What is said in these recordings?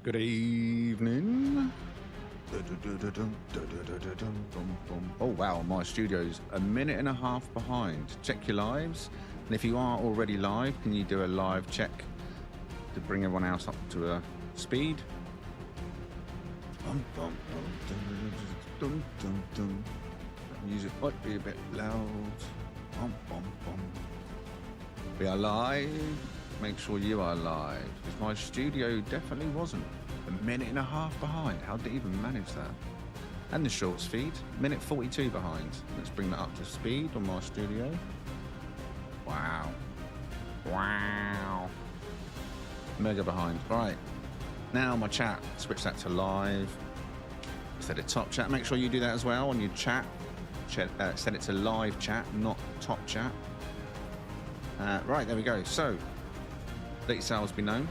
Good evening. Oh wow, my studio's a minute and a half behind. Check your lives. And if you are already live, can you do a live check to bring everyone else up to a speed? Music might be a bit loud. We are live. Make sure you are live, because my studio definitely wasn't. A minute and a half behind. How did it even manage that? And the shorts feed, minute 42 behind. Let's bring that up to speed on my studio. Wow. Wow. Mega behind. Right. Now my chat, switch that to live. Set it top chat. Make sure you do that as well on your chat. Set it to live chat, not top chat. Right, there we go. So, let yourselves be known.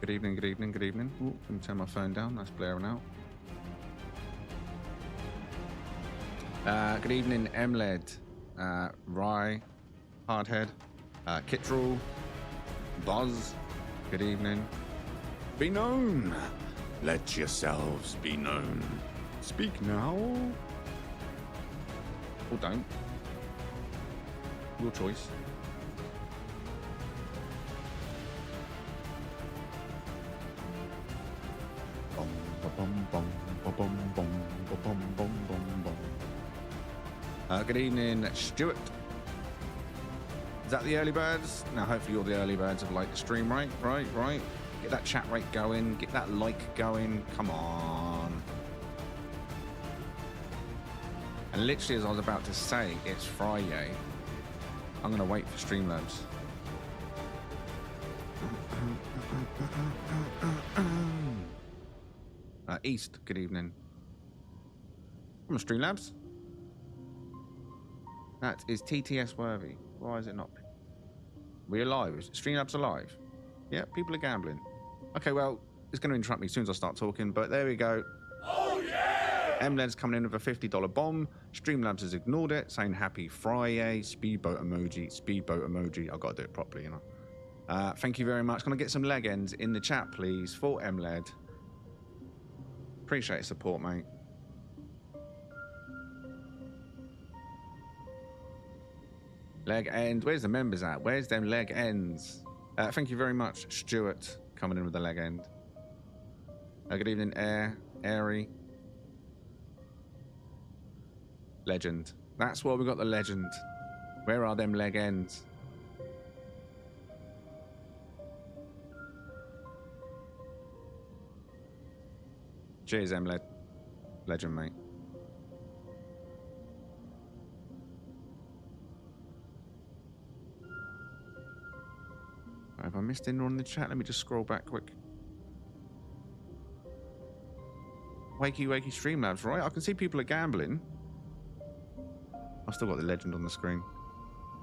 Good evening, good evening, good evening. Ooh, let me turn my phone down. That's blaring out. Good evening, MLED, Rye, Hardhead, Kitrall, Buzz. Good evening. Be known. Let yourselves be known. Speak now. Or don't. Your choice. Good evening, Stuart. Is that the early birds? Now, hopefully all the early birds have liked the stream, right? Right. Get that chat rate going. Get that like going. Come on. And literally, as I was about to say, it's Friday. I'm going to wait for Streamlabs. East, good evening. From Streamlabs. That is TTS worthy. Why is it not? We're alive. Streamlabs alive. Yeah, people are gambling. Okay, well, it's going to interrupt me as soon as I start talking, but there we go. Oh, yeah! MLED's coming in with a $50 bomb. Streamlabs has ignored it, saying happy Friday. Speedboat emoji. I've got to do it properly, you know. Thank you very much. Can I get some leg ends in the chat, please, for MLED? Appreciate your support, mate. Leg end. Where's the members at? Where's them leg ends? Thank you very much, Stuart, coming in with the leg end. Good evening, Airy. Legend. That's why we got the legend. Where are them leg ends? Cheers, MLED. Legend, mate. Have I missed anyone in the chat? Let me just scroll back quick. Wakey Streamlabs, right? I can see people are gambling. I've still got the legend on the screen.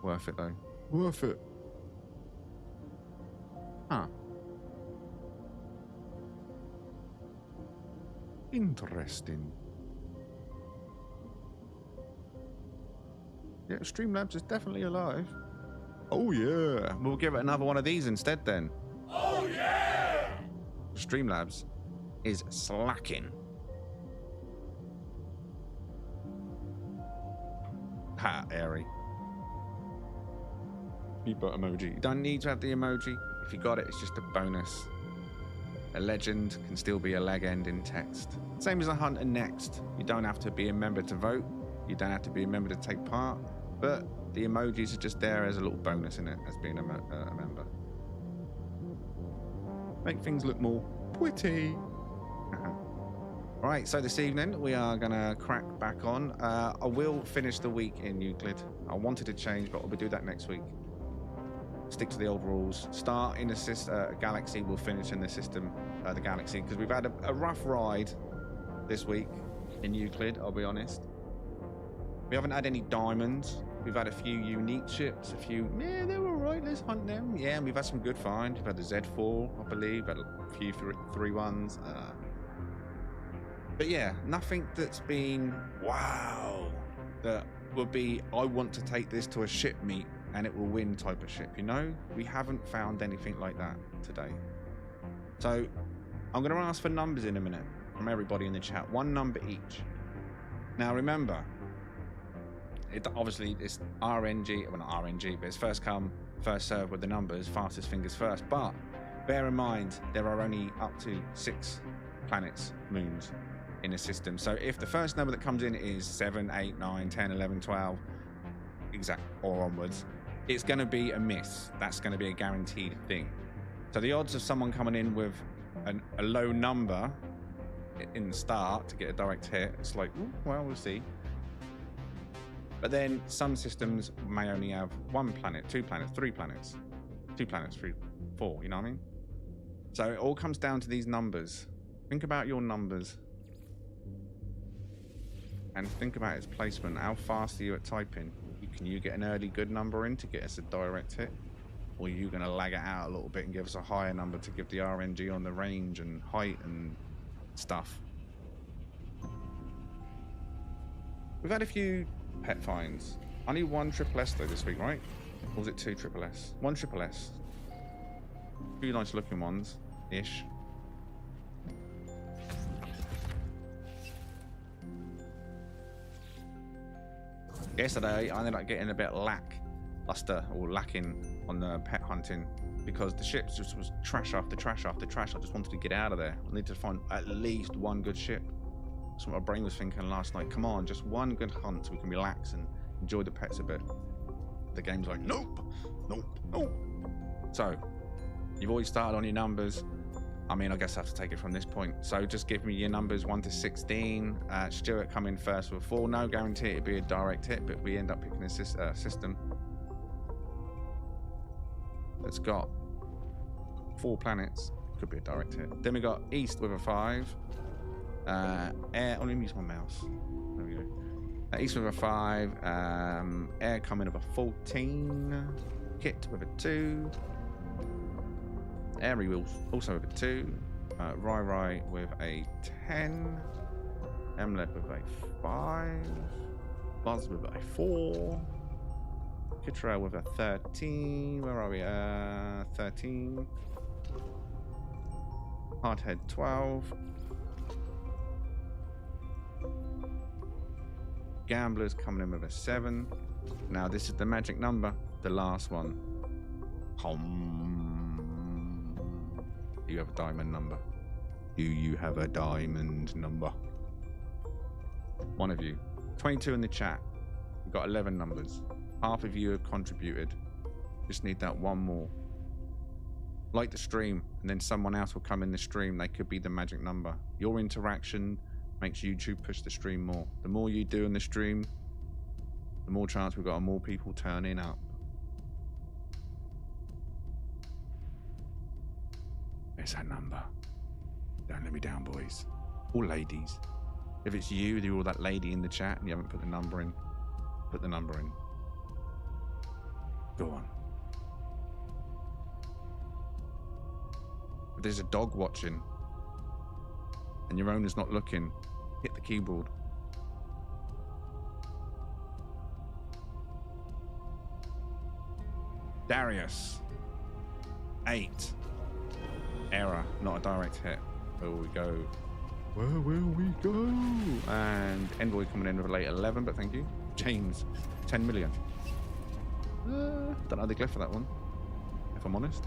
Worth it, though. Worth it. Huh. Interesting. Yeah, Streamlabs is definitely alive. Oh yeah, we'll give it another one of these instead then. Oh yeah! Streamlabs is slacking. Ha, Airy. Speedboat emoji. You don't need to have the emoji. If you got it, it's just a bonus. A legend can still be a leg end in text. Same as a hunter next. You don't have to be a member to vote. You don't have to be a member to take part. But the emojis are just there as a little bonus in it, as being a member. Make things look more pretty. Right, so this evening we are going to crack back on. I will finish the week in Euclid. I wanted to change, but we'll do that next week. Stick to the old rules. Start in the galaxy, we'll finish in the system, the galaxy, because we've had a rough ride this week in Euclid, I'll be honest. We haven't had any diamonds. We've had a few unique ships, yeah, they're all right, let's hunt them. Yeah, and we've had some good finds. We've had the Z4, I believe, had a few 3-1s. But yeah, nothing that's been, wow, that would be, I want to take this to a ship meet and it will win type of ship, you know? We haven't found anything like that today. So I'm going to ask for numbers in a minute from everybody in the chat. One number each. Now remember, obviously it's RNG, well not RNG, but it's first come, first serve with the numbers, fastest fingers first. But bear in mind, there are only up to 6 planets, moons in a system. So if the first number that comes in is 7, 8, 9, 10, 11, 12, exact or onwards, it's going to be a miss. That's going to be a guaranteed thing. So the odds of someone coming in with a low number in the start to get a direct hit, it's like, ooh, well, we'll see. But then some systems may only have 1 planet, 2 planets, 3 planets, 2 planets, 3, 4, you know what I mean? So it all comes down to these numbers. Think about your numbers. And think about its placement. How fast are you at typing? Can you get an early good number in to get us a direct hit? Or are you going to lag it out a little bit and give us a higher number to give the RNG on the range and height and stuff? We've had a few pet finds. Only 1 triple S though this week, right? Or was it 2 triple S? 1 triple S. A few nice looking ones ish. Yesterday I ended up getting a bit lackluster or lacking on the pet hunting because the ships just was trash after trash after trash. I just wanted to get out of there. I needed to find at least 1 good ship. That's what my brain was thinking last night. Come on, just 1 good hunt so we can relax and enjoy the pets a bit. The game's like, nope, nope, nope. So, you've always started on your numbers. I mean, I guess I have to take it from this point. So just give me your numbers 1 to 16. Stuart come in first with 4. No guarantee it'd be a direct hit, but we end up picking a system that's got 4 planets. Could be a direct hit. Then we got East with a 5. Air. Oh, let me use my mouse. There we go. East with a 5. Air coming with a 14. Kit with a 2. Airy Wheels also with a 2. Rai with a 10. Emlet with a 5. Buzz with a 4. Kitra with a 13. Where are we? 13. Hardhead 12. Gamblers coming in with a 7. Now this is the magic number, the last one. Do you have a diamond number? Do you have a diamond number? One of you. 22 in the chat. We've got 11 numbers. Half of you have contributed. Just need that 1 more. Like the stream, and then someone else will come in the stream. They could be the magic number. Your interaction makes YouTube push the stream more. The more you do in the stream, the more chance we've got of more people turning up. It's that number. Don't let me down, boys. Or ladies. If it's you, you're that lady in the chat and you haven't put the number in, put the number in. Go on. If there's a dog watching and your owner's not looking, hit the keyboard. Darius. 8. Error, not a direct hit. Where will we go? Where will we go? And Envoy coming in with a late 11, but thank you. James, 10 million. Don't know the glyph for that one, if I'm honest.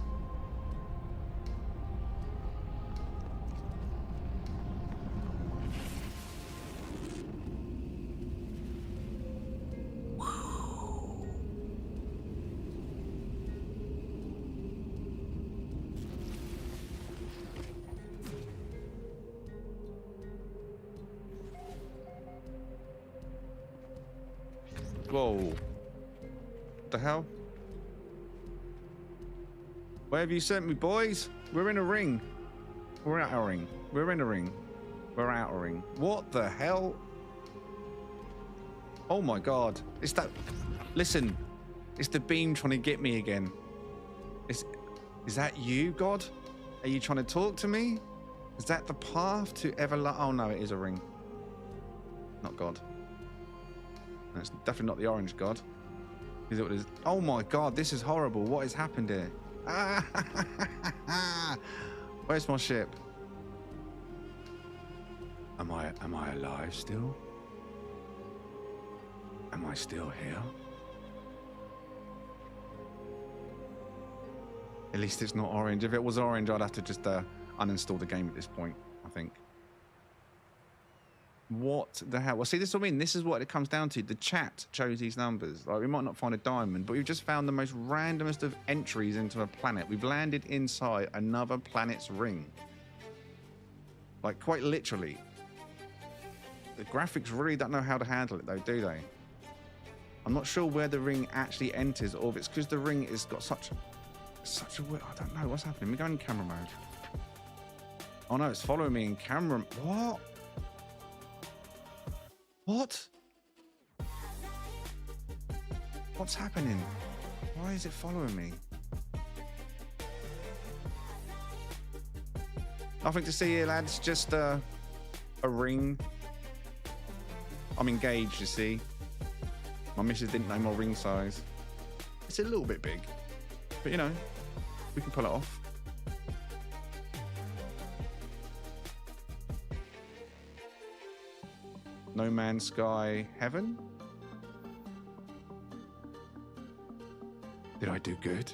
Whoa. What the hell? Where have you sent me, boys? We're in a ring. We're out a ring. We're in a ring. We're out a ring. What the hell? Oh my god. It's that... Listen. It's the beam trying to get me again. Is that you, God? Are you trying to talk to me? Is that the path to Oh no, it is a ring. Not God. That's definitely not the orange god. Is it what it is? Oh my god, this is horrible. What has happened here? Where's my ship? Am I alive still? Am I still here? At least it's not orange. If it was orange, I'd have to just uninstall the game at this point, I think. What the hell? Well, see, this is what I mean. This is what it comes down to. The chat chose these numbers. Like, we might not find a diamond, but we've just found the most randomest of entries into a planet. We've landed inside another planet's ring. Like, quite literally. The graphics really don't know how to handle it, though, do they? I'm not sure where the ring actually enters, or if it's because the ring has got such a... I don't know what's happening. We're going in camera mode. Oh, no, it's following me in camera... What? What? What's happening? Why is it following me? Nothing to see here, lads. Just a ring. I'm engaged, you see. My missus didn't know my ring size. It's a little bit big. But, you know, we can pull it off. No Man's Sky Heaven? Did I do good?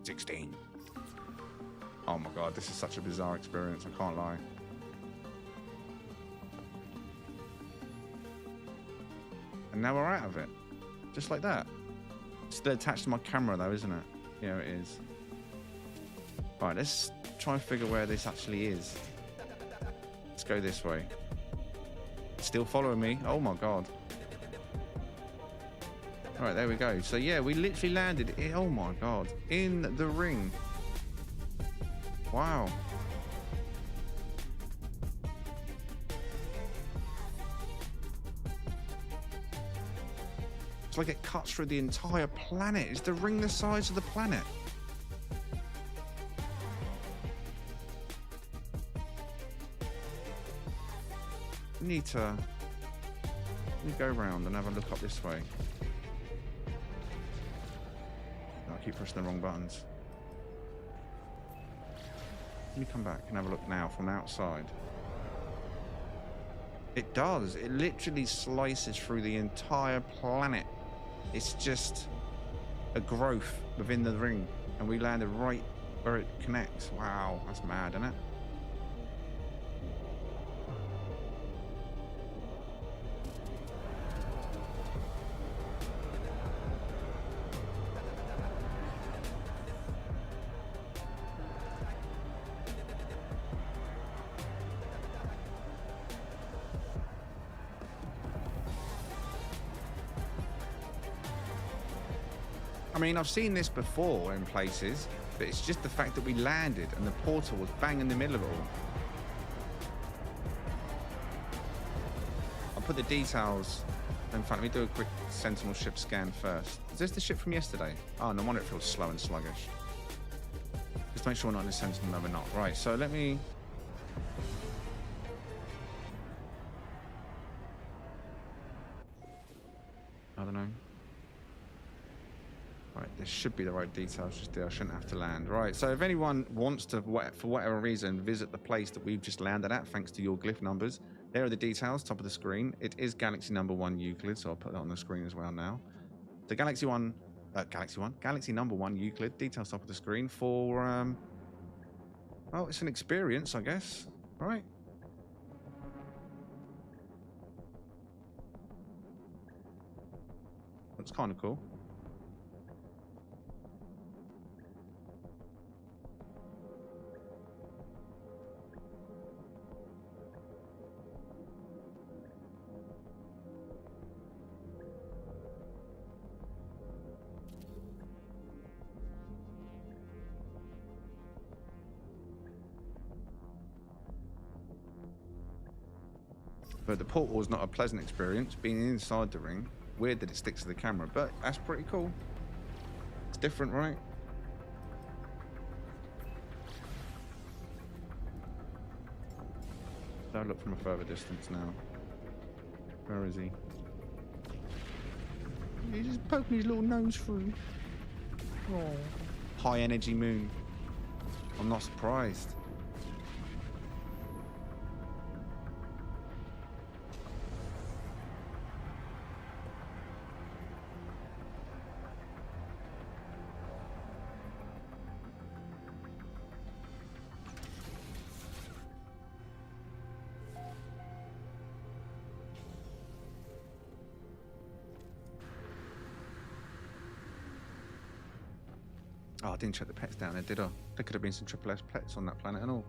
16. Oh my god, this is such a bizarre experience, I can't lie. And now we're out of it. Just like that. It's still attached to my camera though, isn't it? Yeah, it is. Right, let's try and figure where this actually is. Let's go this way. Still following me. Oh my god. Alright, there we go. So yeah, we literally landed in, oh my god, in the ring. Wow. It's like it cuts through the entire planet. Is the ring the size of the planet? We need to... Let me go around and have a look up this way. No, I keep pressing the wrong buttons. Let me come back and have a look now from outside. It does. It literally slices through the entire planet. It's just a growth within the ring. And we landed right where it connects. Wow, that's mad, isn't it? I mean, I've seen this before in places, but it's just the fact that we landed and the portal was bang in the middle of it all. I'll put the details in front. Let me do a quick Sentinel ship scan first. Is this the ship from yesterday? Oh, no wonder it feels slow and sluggish. Just make sure we're not in a Sentinel. No, we're not. Right, so let me... I don't know. Right, this should be the right details just there. I shouldn't have to land. Right, so if anyone wants to, for whatever reason, visit the place that we've just landed at, thanks to your glyph numbers, there are the details, top of the screen. It is Galaxy number 1 Euclid, so I'll put that on the screen as well now. So Galaxy number 1 Euclid, details top of the screen for, well, it's an experience, I guess, right? That's kind of cool. But the portal is not a pleasant experience, being inside the ring. Weird that it sticks to the camera, but that's pretty cool. It's different, right? So I look from a further distance now. Where is he? He's just poking his little nose through. Oh. High energy moon. I'm not surprised. Oh, I didn't check the pets down there, did I? There could have been some Triple S pets on that planet and all.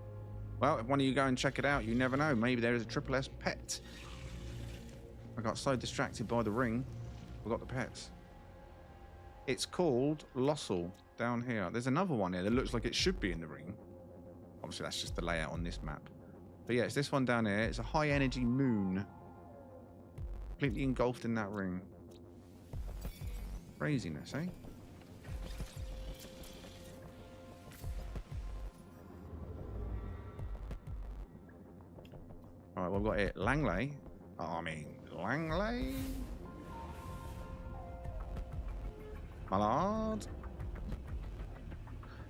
Well, if one of you go and check it out, you never know. Maybe there is a Triple S pet. I got so distracted by the ring, forgot the pets. It's called Lossel down here. There's another one here that looks like it should be in the ring. Obviously, that's just the layout on this map. But yeah, it's this one down here. It's a high energy moon. Completely engulfed in that ring. Craziness, eh? Alright, well, we've got it. Langley. Oh, I mean, Langley? My lord?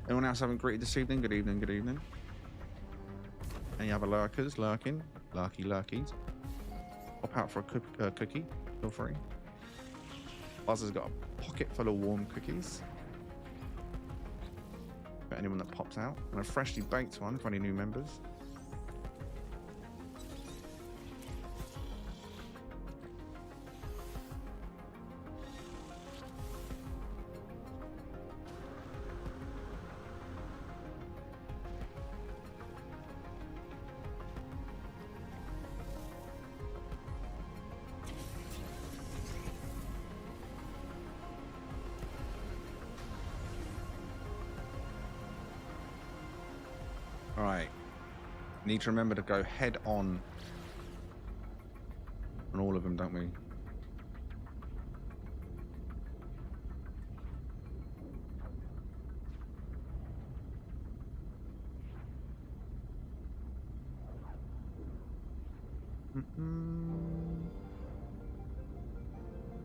Anyone else haven't greeted this evening? Good evening, good evening. Any other lurkers lurking? Lurkies. Pop out for a cookie. Feel free. Buzzer's got a pocket full of warm cookies. For anyone that pops out. And a freshly baked one for any new members. Alright. Need to remember to go head on all of them, don't we?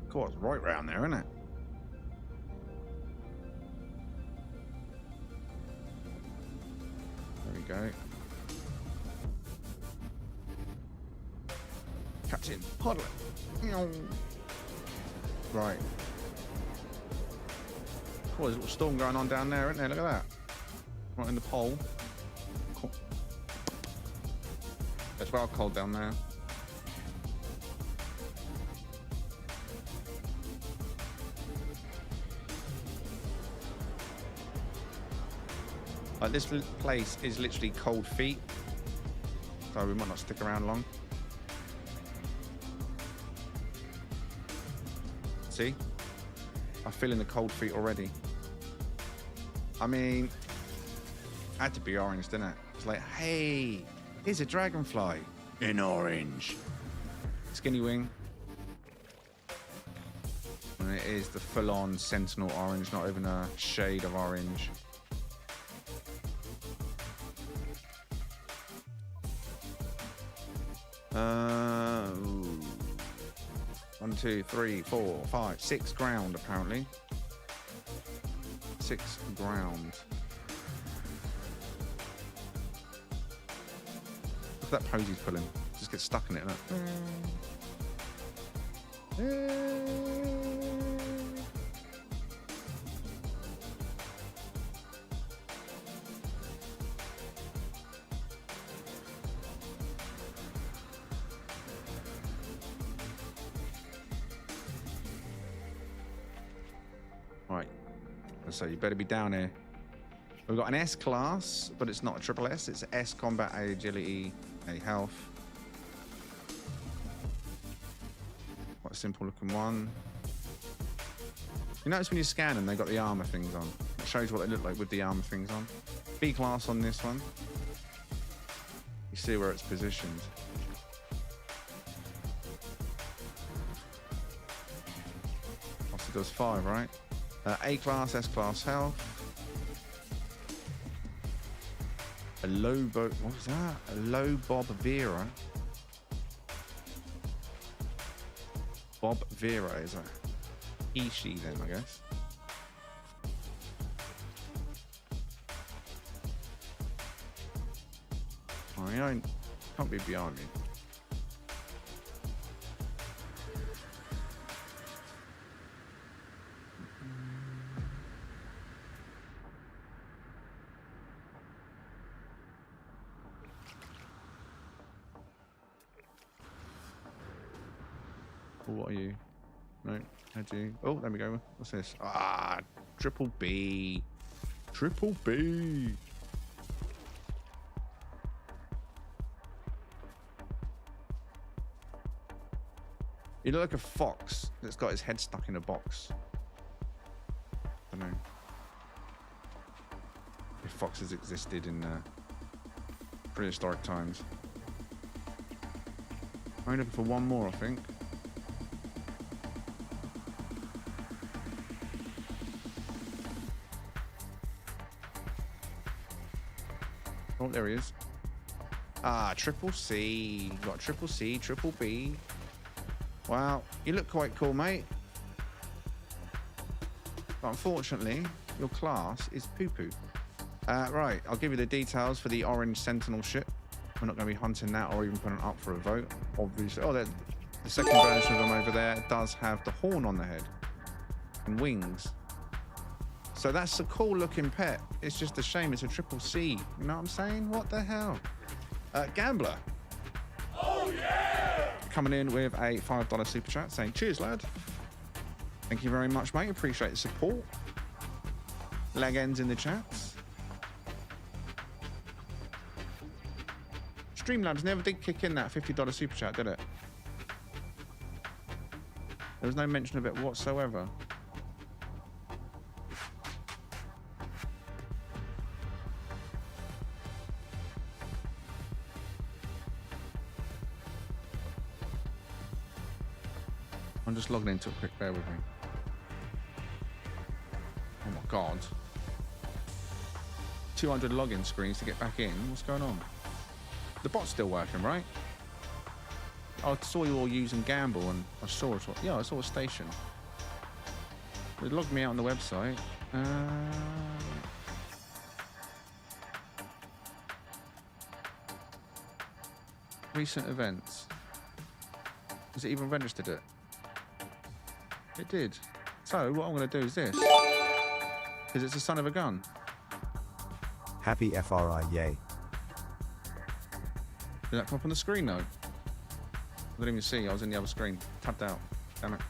Of course, right round there, isn't it? There we go. Captain, paddle it. Right. Oh, there's a little storm going on down there, isn't there? Look at that. Right in the pole. Cool. It's well cold down there. Like, this place is literally cold feet, so we might not stick around long. See? I'm feeling the cold feet already. I mean, had to be orange, didn't it? It's like, hey, here's a dragonfly in orange. Skinny wing. And it is the full-on Sentinel orange, not even a shade of orange. Ooh. 1, 2, 3, 4, 5, 6 ground apparently. 6 ground. Look at that pose he's pulling. Just get stuck in it, look. Right, so you better be down here. We've got an S class, but it's not a triple S. It's S combat, A agility, A health. Quite a simple looking one. You notice when you scan them, they got the armor things on. It shows what they look like with the armor things on. B class on this one. You see where it's positioned. Also does 5, right? A class, S class health. A low what was that? A low Bob Vera. Bob Vera is a he, she then, I guess. I can't be behind me. What are you? No, how'd you? Oh, there we go. What's this? Ah, triple B. Triple B. You look like a fox that's got his head stuck in a box. I don't know if foxes existed in prehistoric times. I'm looking for one more, I think. Oh, there he is. Ah, triple C. Got triple C, triple B. Wow, you look quite cool, mate. But unfortunately, your class is poo-poo. Right, I'll give you the details for the orange Sentinel ship. We're not going to be hunting that or even putting it up for a vote, obviously. Oh, the second version of them over there does have the horn on the head and wings. So that's a cool looking pet. It's just a shame it's a triple C. You know what I'm saying? What the hell? Gambler. Oh yeah! Coming in with a $5 super chat saying, cheers, lad. Thank you very much, mate. Appreciate the support. Leg ends in the chats. Streamlabs never did kick in that $50 super chat, did it? There was no mention of it whatsoever. I'm just logging into it quick, bear with me. Oh my god. 200 login screens to get back in. What's going on? The bot's still working, right? I saw you all using Gamble and I saw it. Yeah, I saw a station. It logged me out on the website. Recent events. Has it even registered it? It did. So what I'm going to do is this. Because it's a son of a gun. Happy FRI, yay. Did that come up on the screen though? I didn't even see. I was in the other screen. Tapped out. Damn it.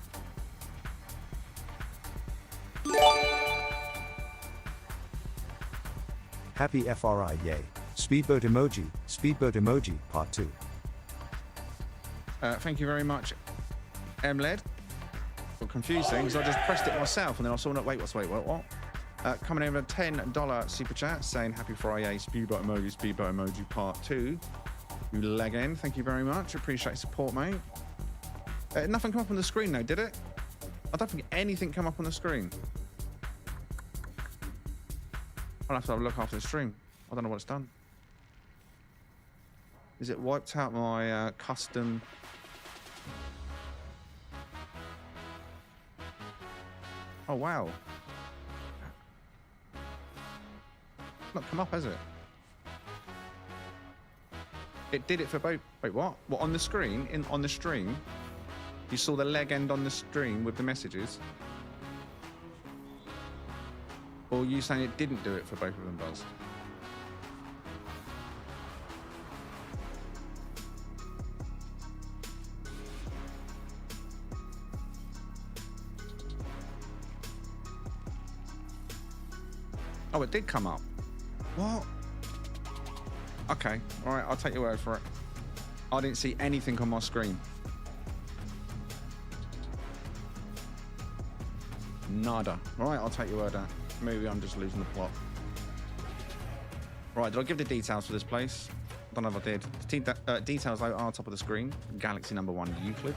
Happy FRI, yay. Speedboat emoji, part 2. Thank you very much, MLED. Got confused things. I just pressed it myself and then I saw, no, wait, what? Coming in with a $10 super chat saying happy Friday, speedboat emoji part 2. You leg in. Thank you very much. Appreciate support, mate. Nothing come up on the screen though, did it? I don't think anything come up on the screen. I'll have to have a look after the stream. I don't know what it's done. Is it wiped out my custom? Oh wow. It's not come up, has it? It did it for both. Wait, what? What, on the screen? On the stream? You saw the leg end on the stream with the messages? Or are you saying it didn't do it for both of them, Buzz? Oh, it did come up. What? Okay, all right, I'll take your word for it. I didn't see anything on my screen. Nada. All right, I'll take your word out. Maybe I'm just losing the plot. Right, did I give the details for this place? I don't know if I did. The details are on top of the screen. Galaxy number 1, Euclid.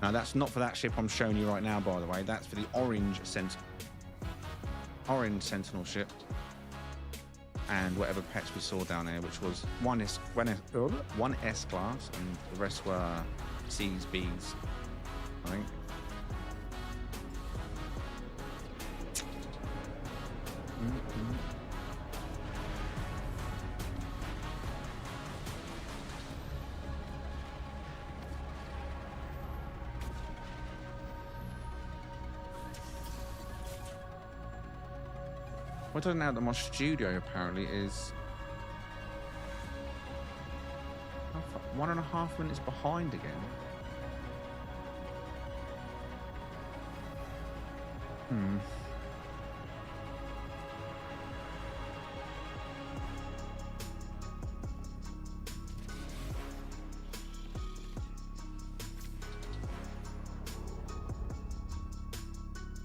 Now, that's not for that ship I'm showing you right now, by the way. That's for the orange Sentinel ship. And whatever pets we saw down there, which was one S class, and the rest were C's, B's, I think. What I don't know that my studio apparently is 1.5 minutes behind again. Hmm.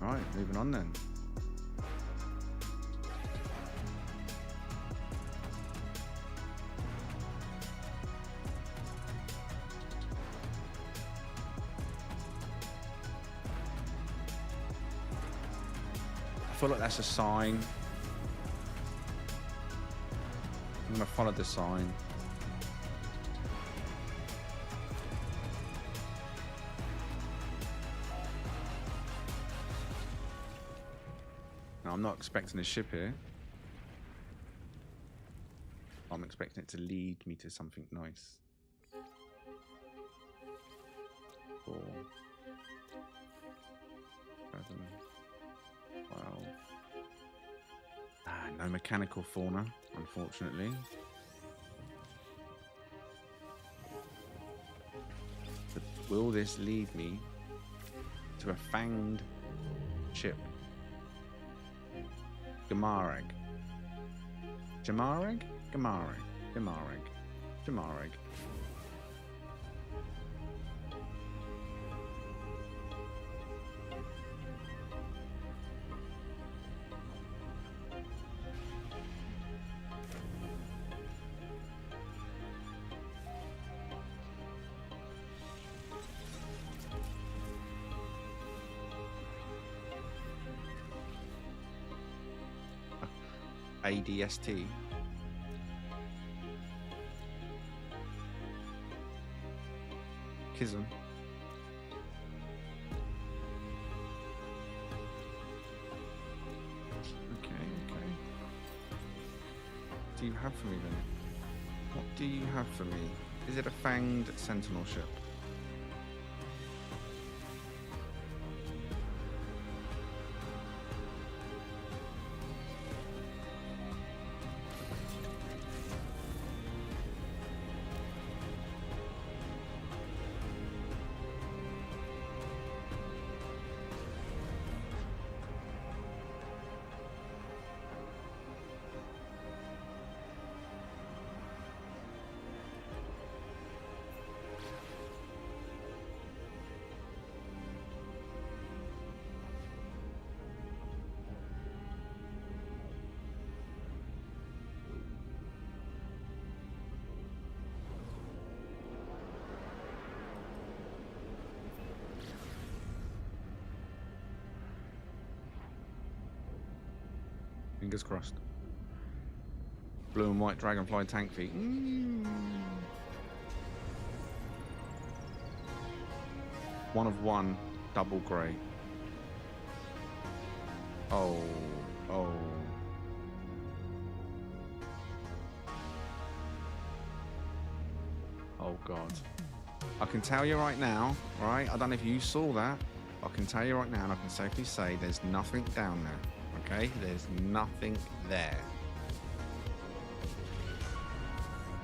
Right, moving on then. I feel like that's a sign. I'm gonna follow the sign. Now, I'm not expecting a ship here. I'm expecting it to lead me to something nice. 4, 7, 12. No mechanical fauna, unfortunately. But will this lead me to a fanged ship? Gamareg. Jamareg? Gamareg. Gamareg. Jamareg. ADST. Kism. Okay. What do you have for me then? What do you have for me? Is it a fanged Sentinel ship? Fingers crossed. Blue and white dragonfly tank feet. One of one, double grey. Oh. Oh God. I can tell you right now, right? I don't know if you saw that. I can tell you right now, and I can safely say there's nothing down there. Okay, there's nothing there.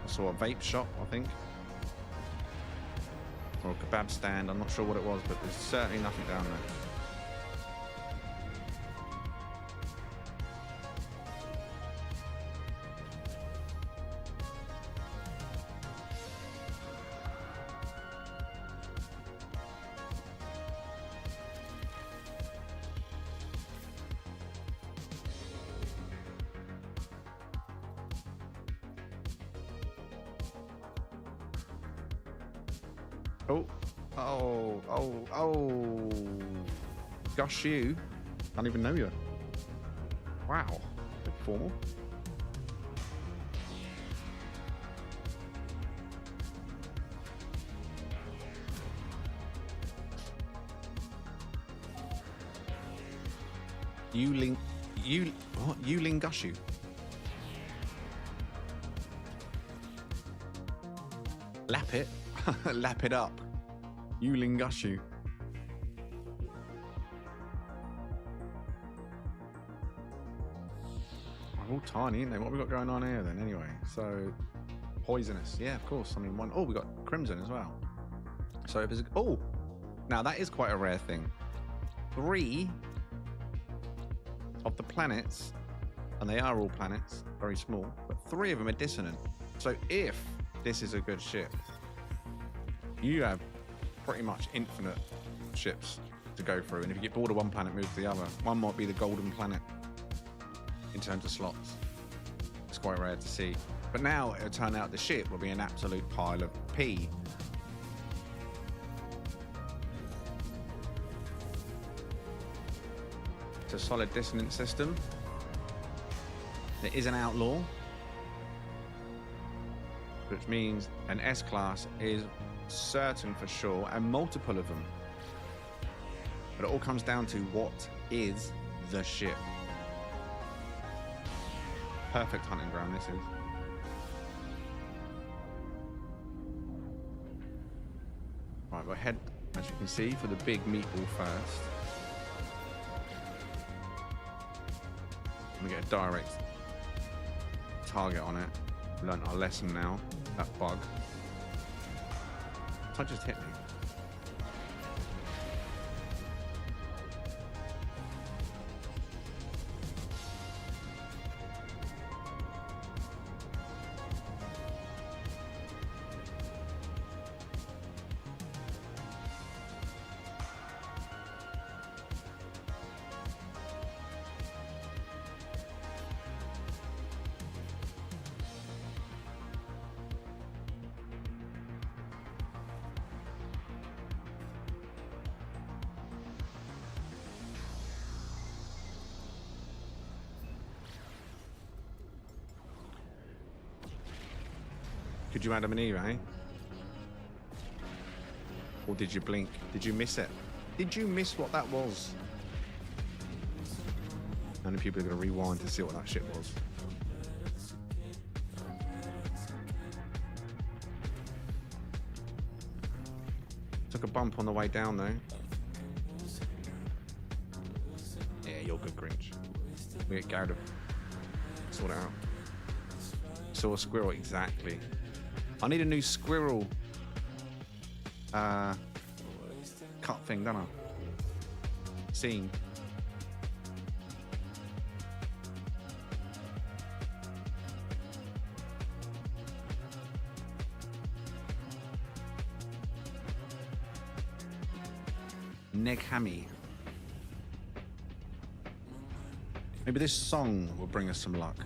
I saw a vape shop, I think. Or a kebab stand, I'm not sure what it was, but there's certainly nothing down there. Oh. Gosh, you. Don't even know you. Wow. Bit formal. You Lingushu. Lap it. Lap it up. You Lingushu. They're all tiny, aren't they? What have we got going on here then anyway? So poisonous. Yeah, of course. I mean one. Oh, we got crimson as well. So if there's now that is quite a rare thing. 3 of the planets, and they are all planets, very small, but 3 of them are dissonant. So if this is a good ship, you have pretty much infinite ships to go through, and if you get bored of one planet, move to the other. One might be the golden planet in terms of slots. It's quite rare to see. But now it'll turn out the ship will be an absolute pile of pee. It's a solid dissonance system. It is an outlaw, which means an S-class is certain for sure, and multiple of them. But it all comes down to what is the ship. Perfect hunting ground this is. Right, we'll head, as you can see, for the big meatball first. We get a direct target on it. We learned our lesson now. That bug. That just hit me. Could you Adam and Eve, eh? Or did you blink? Did you miss it? Did you miss what that was? How many people are going to rewind to see what that shit was? Took a bump on the way down though. Yeah, you're good, Grinch. We get Garrett. Sort it out. Saw a squirrel, exactly. I need a new squirrel cut thing, don't I? Scene. Neghami. Maybe this song will bring us some luck.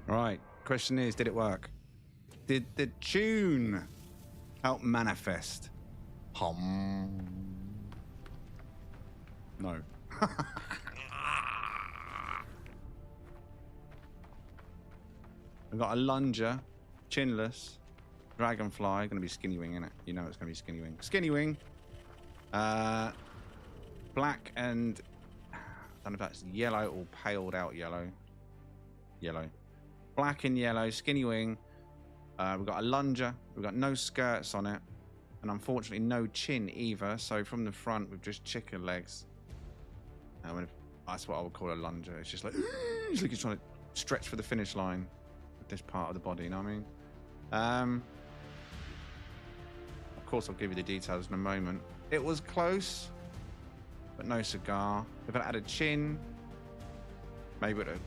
Right, question is, did it work? Did the tune help manifest? No. I've got a lunger, chinless, dragonfly, gonna be skinny wing, innit? You know it's gonna be skinny wing. Skinny wing. Black and I don't know if that's yellow or paled out yellow. Yellow. Black and yellow, skinny wing, We've got a lunger. We've got no skirts on it. And unfortunately, no chin either. So from the front, we've just chicken legs. That's what I would call a lunger. It's just like, it's like he's trying to stretch for the finish line with this part of the body, you know what I mean? Of course, I'll give you the details in a moment. It was close, but no cigar. If it had a chin, maybe it would have,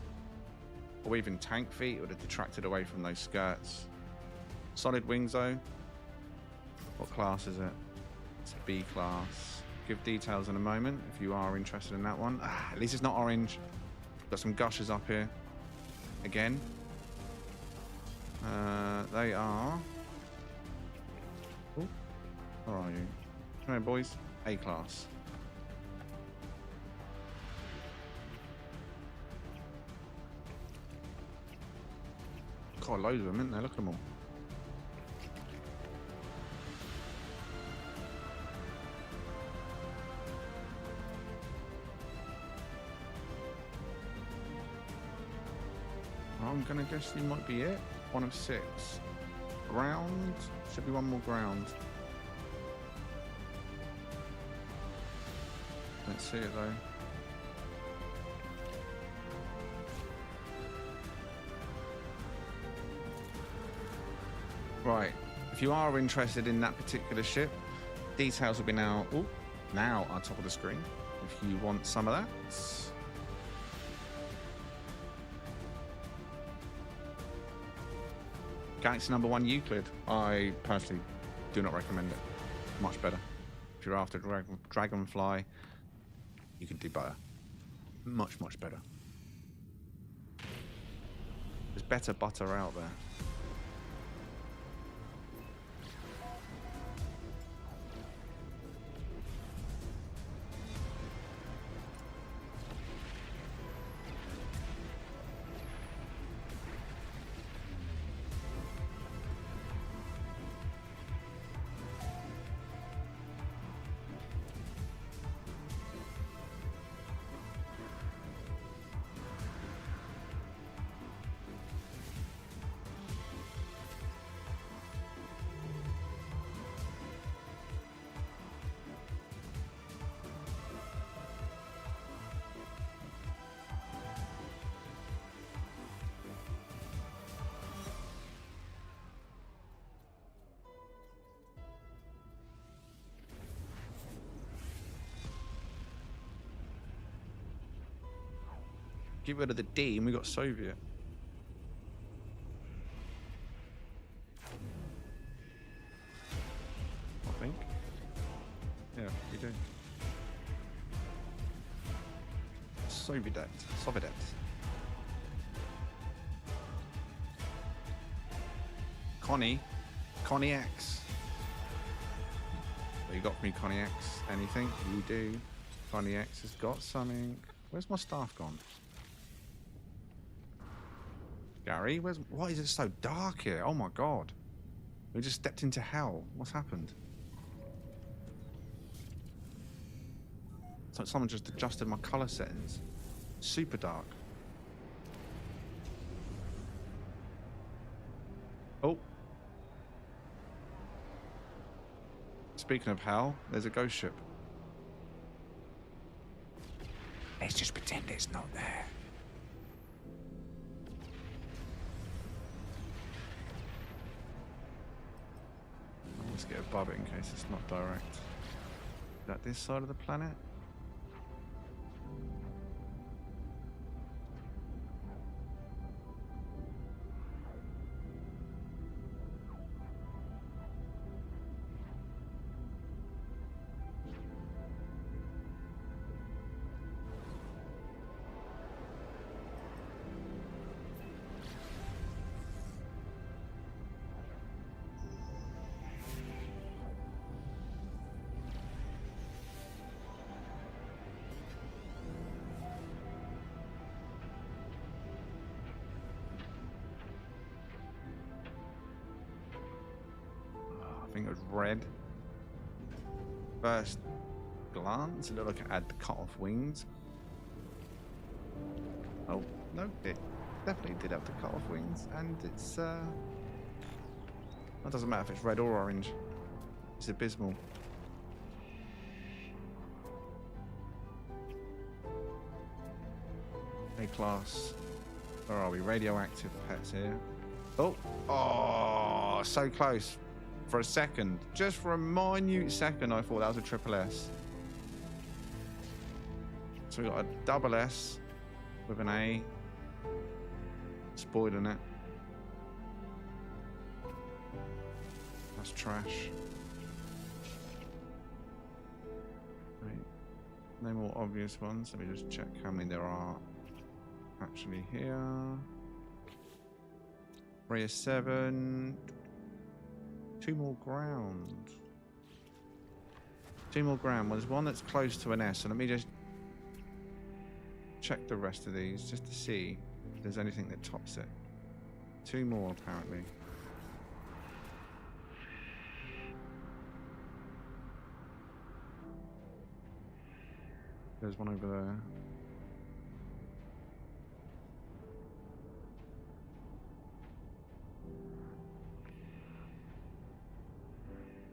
or even tank feet, it would have detracted away from those skirts. Solid wings, though. What class is it? It's a B class. Give details in a moment if you are interested in that one. At least it's not orange. Got some gushers up here. Again. They are... Ooh. Where are you? Come here, boys. A class. Got loads of them, isn't there? Look at them all. I'm gonna guess you might be it. 1 of 6. Ground. Should be one more ground. Let's see it though. Right. If you are interested in that particular ship, details will be now on top of the screen. If you want some of that. Galaxy number 1 Euclid. I personally do not recommend it. Much better. If you're after Dragonfly, you can do better. Much, much better. There's better butter out there. Get rid of the D and we got Soviet. I think. Yeah, we do. Soviet. Connie X. What you got for me, Connie X? Anything? You do. Connie X has got something. Where's my staff gone? Gary, why is it so dark here? Oh my god. We just stepped into hell. What's happened? It's like someone just adjusted my colour settings. Super dark. Oh. Speaking of hell, there's a ghost ship. Let's just pretend it's not there. Let's get above it in case it's not direct. Is that this side of the planet? I think it was red. First glance, it looked like it had the cut-off wings. Oh, no, it definitely did have the cut-off wings, and it's That doesn't matter if it's red or orange. It's abysmal. A-class. Where are we? Radioactive pets here. Oh, oh, so close. For a second, just for a minute second, I thought that was a triple S. So we got a double S with an A. Spoiling it. That's trash. Right. No more obvious ones. Let me just check how many there are actually here. Ray 7. 2 more ground. 2 more ground. Well, there's one that's close to an S, so let me just check the rest of these just to see if there's anything that tops it. 2 more apparently. There's one over there.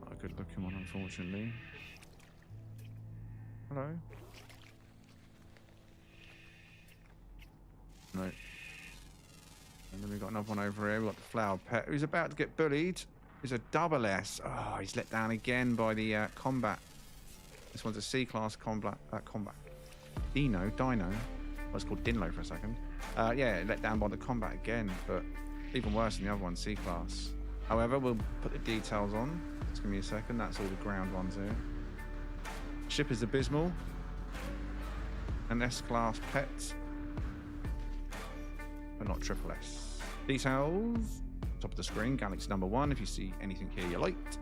Not a good looking one, unfortunately. Hello? No. And then we've got another one over here. We've got the flower pet who's about to get bullied. He's a double S. Oh, he's let down again by the combat. This one's a C-class combat. Dino. Well, it's called Dinlo for a second. Yeah, let down by the combat again, but even worse than the other one, C-class. However, we'll put the details on. Just give me a second. That's all the ground ones here. Ship is abysmal. An S-class pet. But not triple S. Details. Top of the screen, Galaxy number 1. If you see anything here you liked.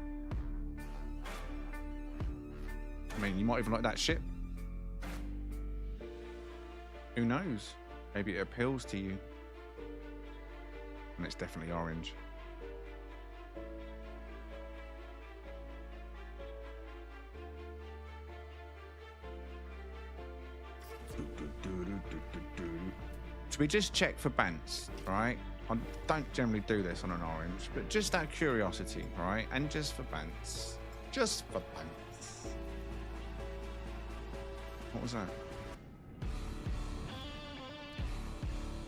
I mean, you might even like that ship. Who knows? Maybe it appeals to you. And it's definitely orange. So we just check for bants, right? I don't generally do this on an orange, but just out of curiosity, right? And just for bants. Just for bants. What was that?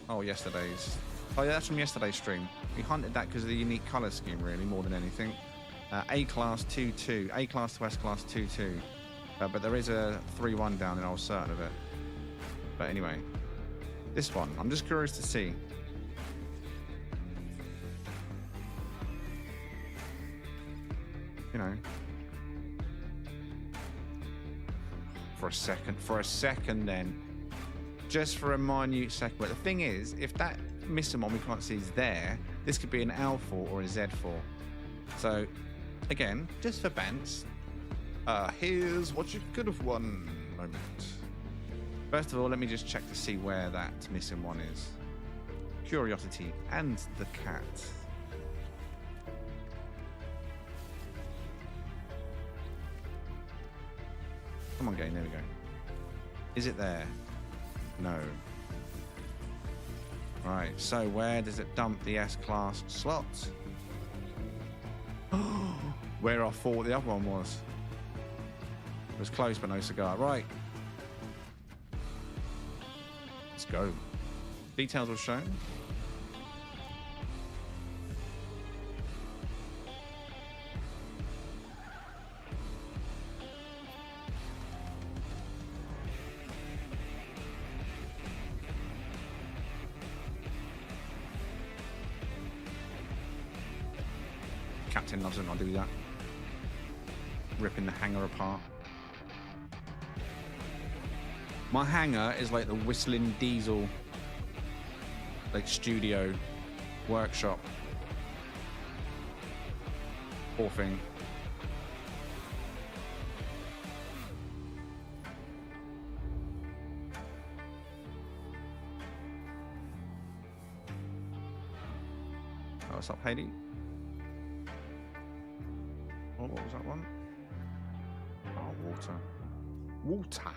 Oh, yesterday's. Oh, yeah, that's from yesterday's stream. We hunted that because of the unique colour scheme, really, more than anything. A-class 2-2. A-class to S-class 2-2. But there is a 3-1 down, and I was certain of it. But anyway, this one, I'm just curious to see. You know. For a second then. Just for a minute second. But the thing is, if that missing one we can't see is there, this could be an L4 or a Z4. So, again, just for bants, here's what you could have won moment. First of all, let me just check to see where that missing one is. Curiosity and the cat. Come on, game, there we go. Is it there? No. Right, so where does it dump the S-class slots? Where I thought the other one was. It was close, but no cigar. Right. Let's go. Details were shown. Captain loves it when I do that. Ripping the hangar apart. My hangar is like the whistling diesel, like studio, workshop, poor thing. Oh, what's up, Hayley? Oh, what was that one? Oh, water. Water.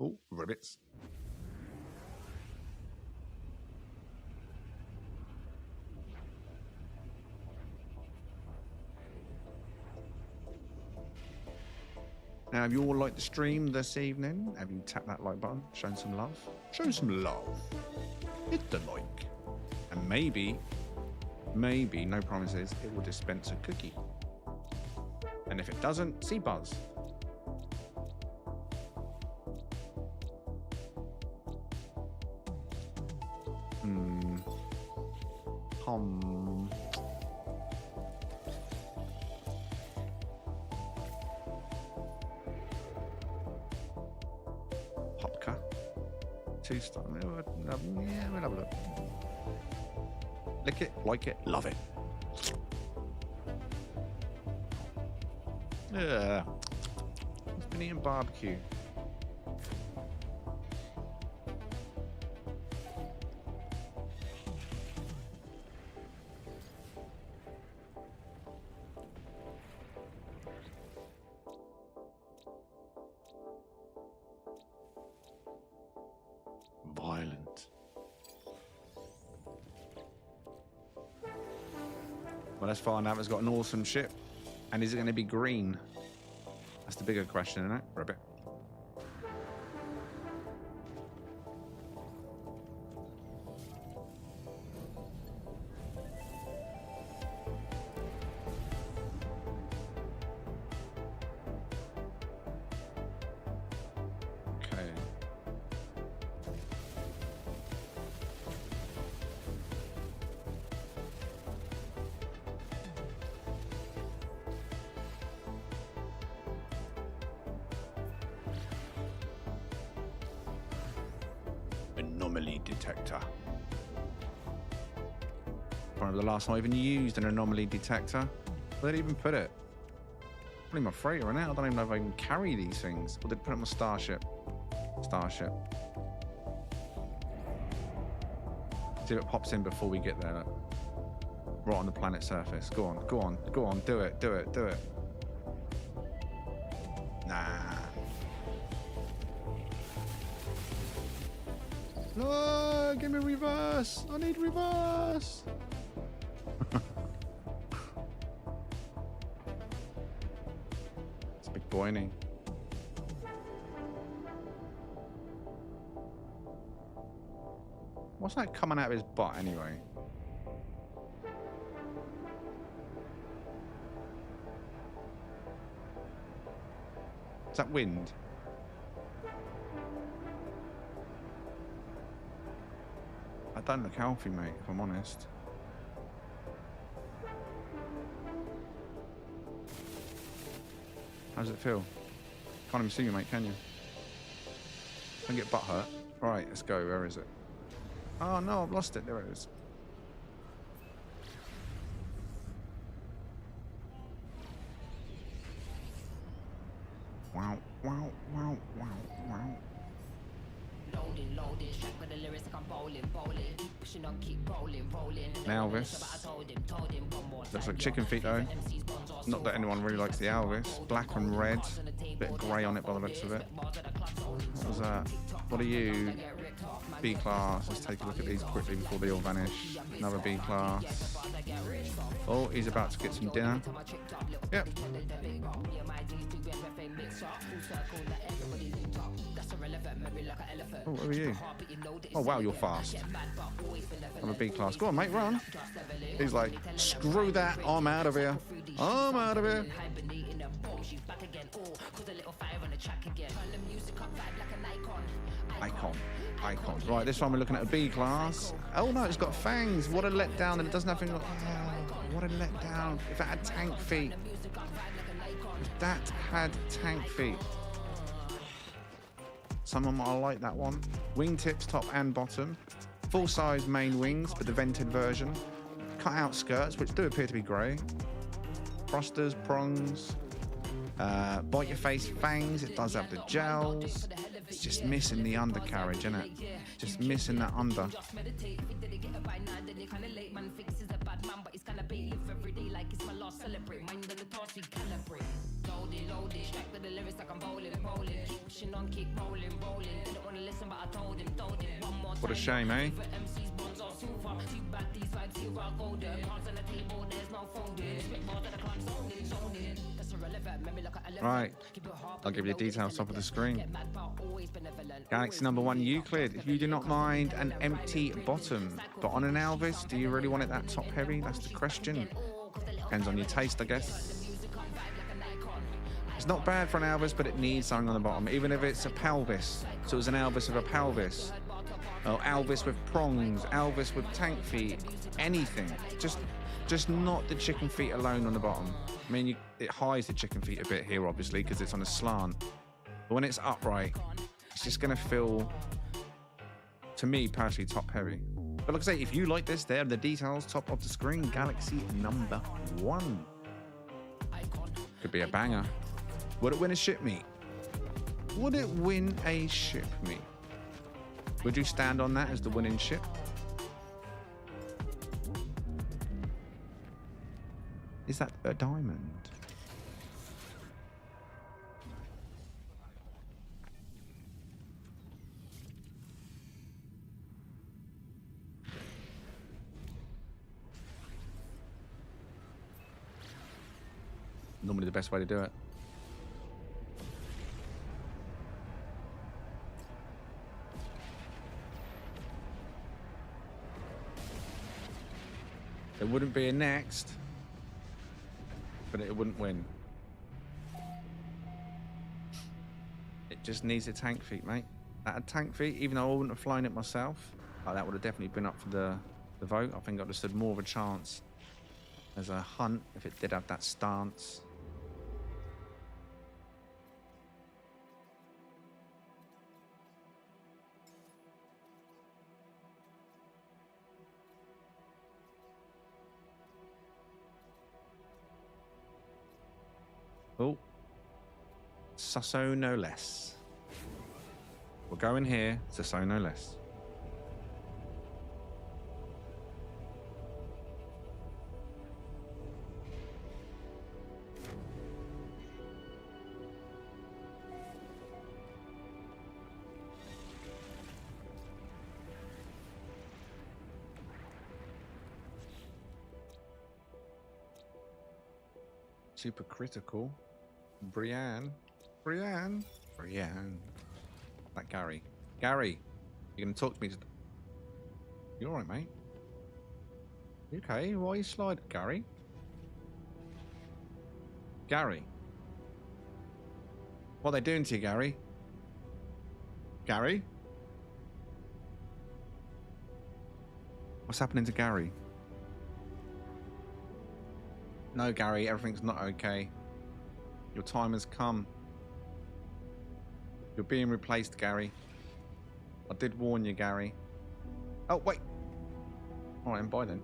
Oh, ribbits. Now, have you all liked the stream this evening? Have you tapped that like button? Shown some love? Show some love. Hit the like. And maybe, no promises, it will dispense a cookie. And if it doesn't, see Buzz. Popka. 2-star. Yeah, we'll have a look. Lick it, like it, love it. Yeah. It's been eating barbecue. Violent. Well, let's find out. It's got an awesome ship. And is it going to be green? That's the bigger question, isn't it? Ribbit. Okay. Anomaly detector. One of the last time I even used an anomaly detector. Where did they even put it? Probably my freighter now. I don't even know if I can carry these things. Or did they put it on my starship? Starship. See if it pops in before we get there. Look. Right on the planet's surface. Go on, go on, go on. Do it, do it, do it. Nah. No, give me reverse. I need reverse. It's a big boy, isn't he? What's that coming out of his butt anyway? Is that wind? I don't look healthy, mate, if I'm honest. How does it feel? Can't even see you, mate, can you? Don't get butt hurt. Right, let's go. Where is it? Oh, no, I've lost it. There it is. Wow, wow, wow, wow, wow. Now this looks like chicken feet though. Not that anyone really likes the Alvis. Black and red, bit of grey on it by the looks of it. What was that? What are you? B class. Let's take a look at these quickly before they all vanish. Another B class. Oh, he's about to get some dinner. Yep. Oh, who are you? Oh, wow, you're fast. I'm a B class. Go on, mate, run. He's like, screw that. I'm out of here. I'm out of here. Icon. Right, this one we're looking at a B class. Oh, no, it's got fangs. What a letdown. And it doesn't have anything. Oh, what a letdown. If it had tank feet. If that had tank feet. Someone might like that one. Wingtips, top and bottom. Full-size main wings, but the vented version. Cut-out skirts, which do appear to be grey. Thrusters, prongs. Bite-your-face fangs. It does have the gels. It's just missing the undercarriage, isn't it? Just missing that under. What a shame, eh? Right. I'll give you details top of the screen. Galaxy number 1 Euclid. If you do not mind an empty bottom, but on an Alvis, do you really want it that top heavy? That's the question. Depends on your taste, I guess. It's not bad for an Alvis, but it needs something on the bottom, even if it's a pelvis. So it was an Alvis with a pelvis. Oh, Alvis with prongs, Alvis with tank feet, anything. Just not the chicken feet alone on the bottom. I mean, it hides the chicken feet a bit here, obviously, because it's on a slant. But when it's upright, it's just going to feel, to me, personally, top heavy. But like I say, if you like this, there are the details, top of the screen, Galaxy number 1. Could be a banger. Would it win a ship meet? Would it win a ship meet? Would you stand on that as the winning ship? Is that a diamond? Normally the best way to do it. There wouldn't be a next, but it wouldn't win. It just needs a tank feet, mate. That had tank feet, even though I wouldn't have flown it myself, that would have definitely been up for the vote. I think I'd have stood more of a chance as a hunt if it did have that stance. Oh, Susso no less. We're going here, Susso no less. Super critical. Brienne. That Gary. Gary, you're gonna talk to me. You alright, mate? You okay? Why are you sliding, Gary? Gary. What are they doing to you, Gary? Gary? What's happening to Gary? No, Gary, everything's not okay. Your time has come. You're being replaced, Gary. I did warn you, Gary. Oh, wait. All right, and bye then.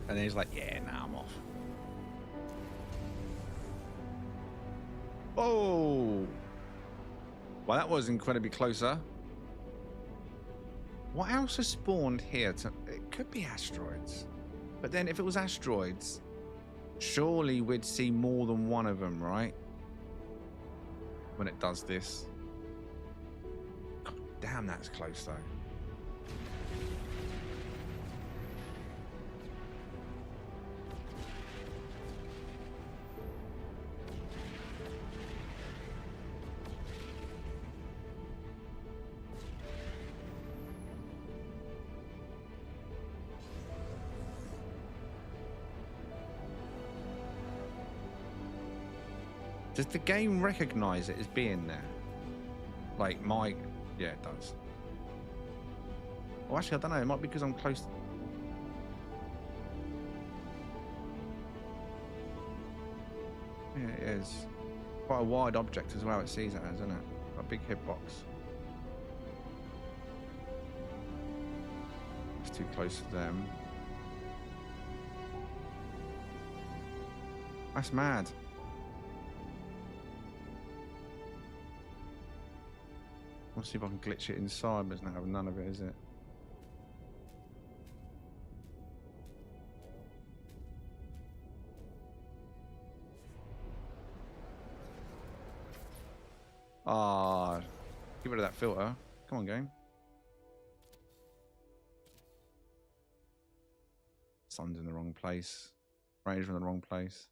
And then he's like, yeah, nah, I'm off. Oh! Well, that was incredibly closer. What else has spawned here? It could be asteroids. But then if it was asteroids, surely we'd see more than one of them, right? When it does this. God damn, that's close, though. Does the game recognize it as being there? Like yeah, it does. Well, actually, I don't know. It might be because I'm close. Yeah, it is. Quite a wide object as well, it sees it as, isn't it? A big hitbox. It's too close to them. That's mad. Let's see if I can glitch it inside, but it's not having none of it, is it? Ah, get rid of that filter. Come on, game. Sun's in the wrong place. Rays in the wrong place.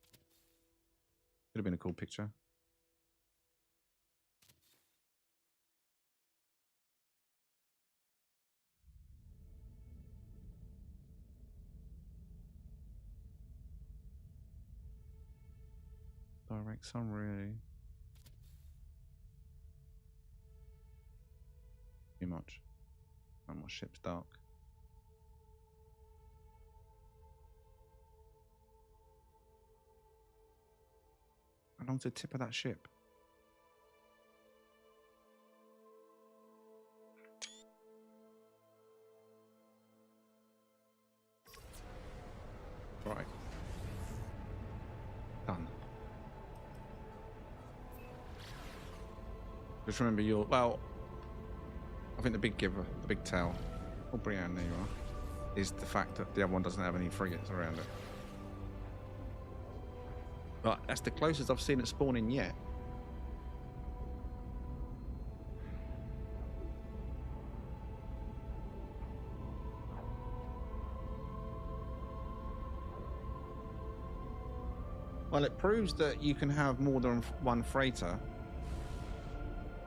Could have been a cool picture. Direct sun, really. Too much. No more ship's dark. How long's the tip of that ship? Right. Done. Just remember your... Well, I think the big giver, the big tell... Oh, Brienne, there you are. Is the fact that the other one doesn't have any frigates around it. But that's the closest I've seen it spawning yet. Well, it proves that you can have more than one freighter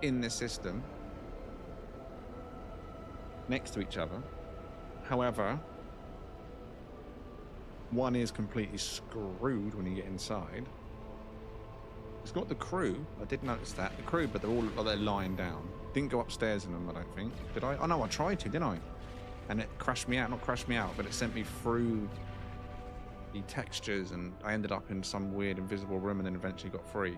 in the system next to each other. However, one is completely screwed when you get inside. It's got the crew. I did notice that. The crew, but they're lying down. Didn't go upstairs in them, I don't think. Did I? Oh, no, I tried to, didn't I? And it crashed me out. Not crashed me out, but it sent me through the textures, and I ended up in some weird invisible room and then eventually got free.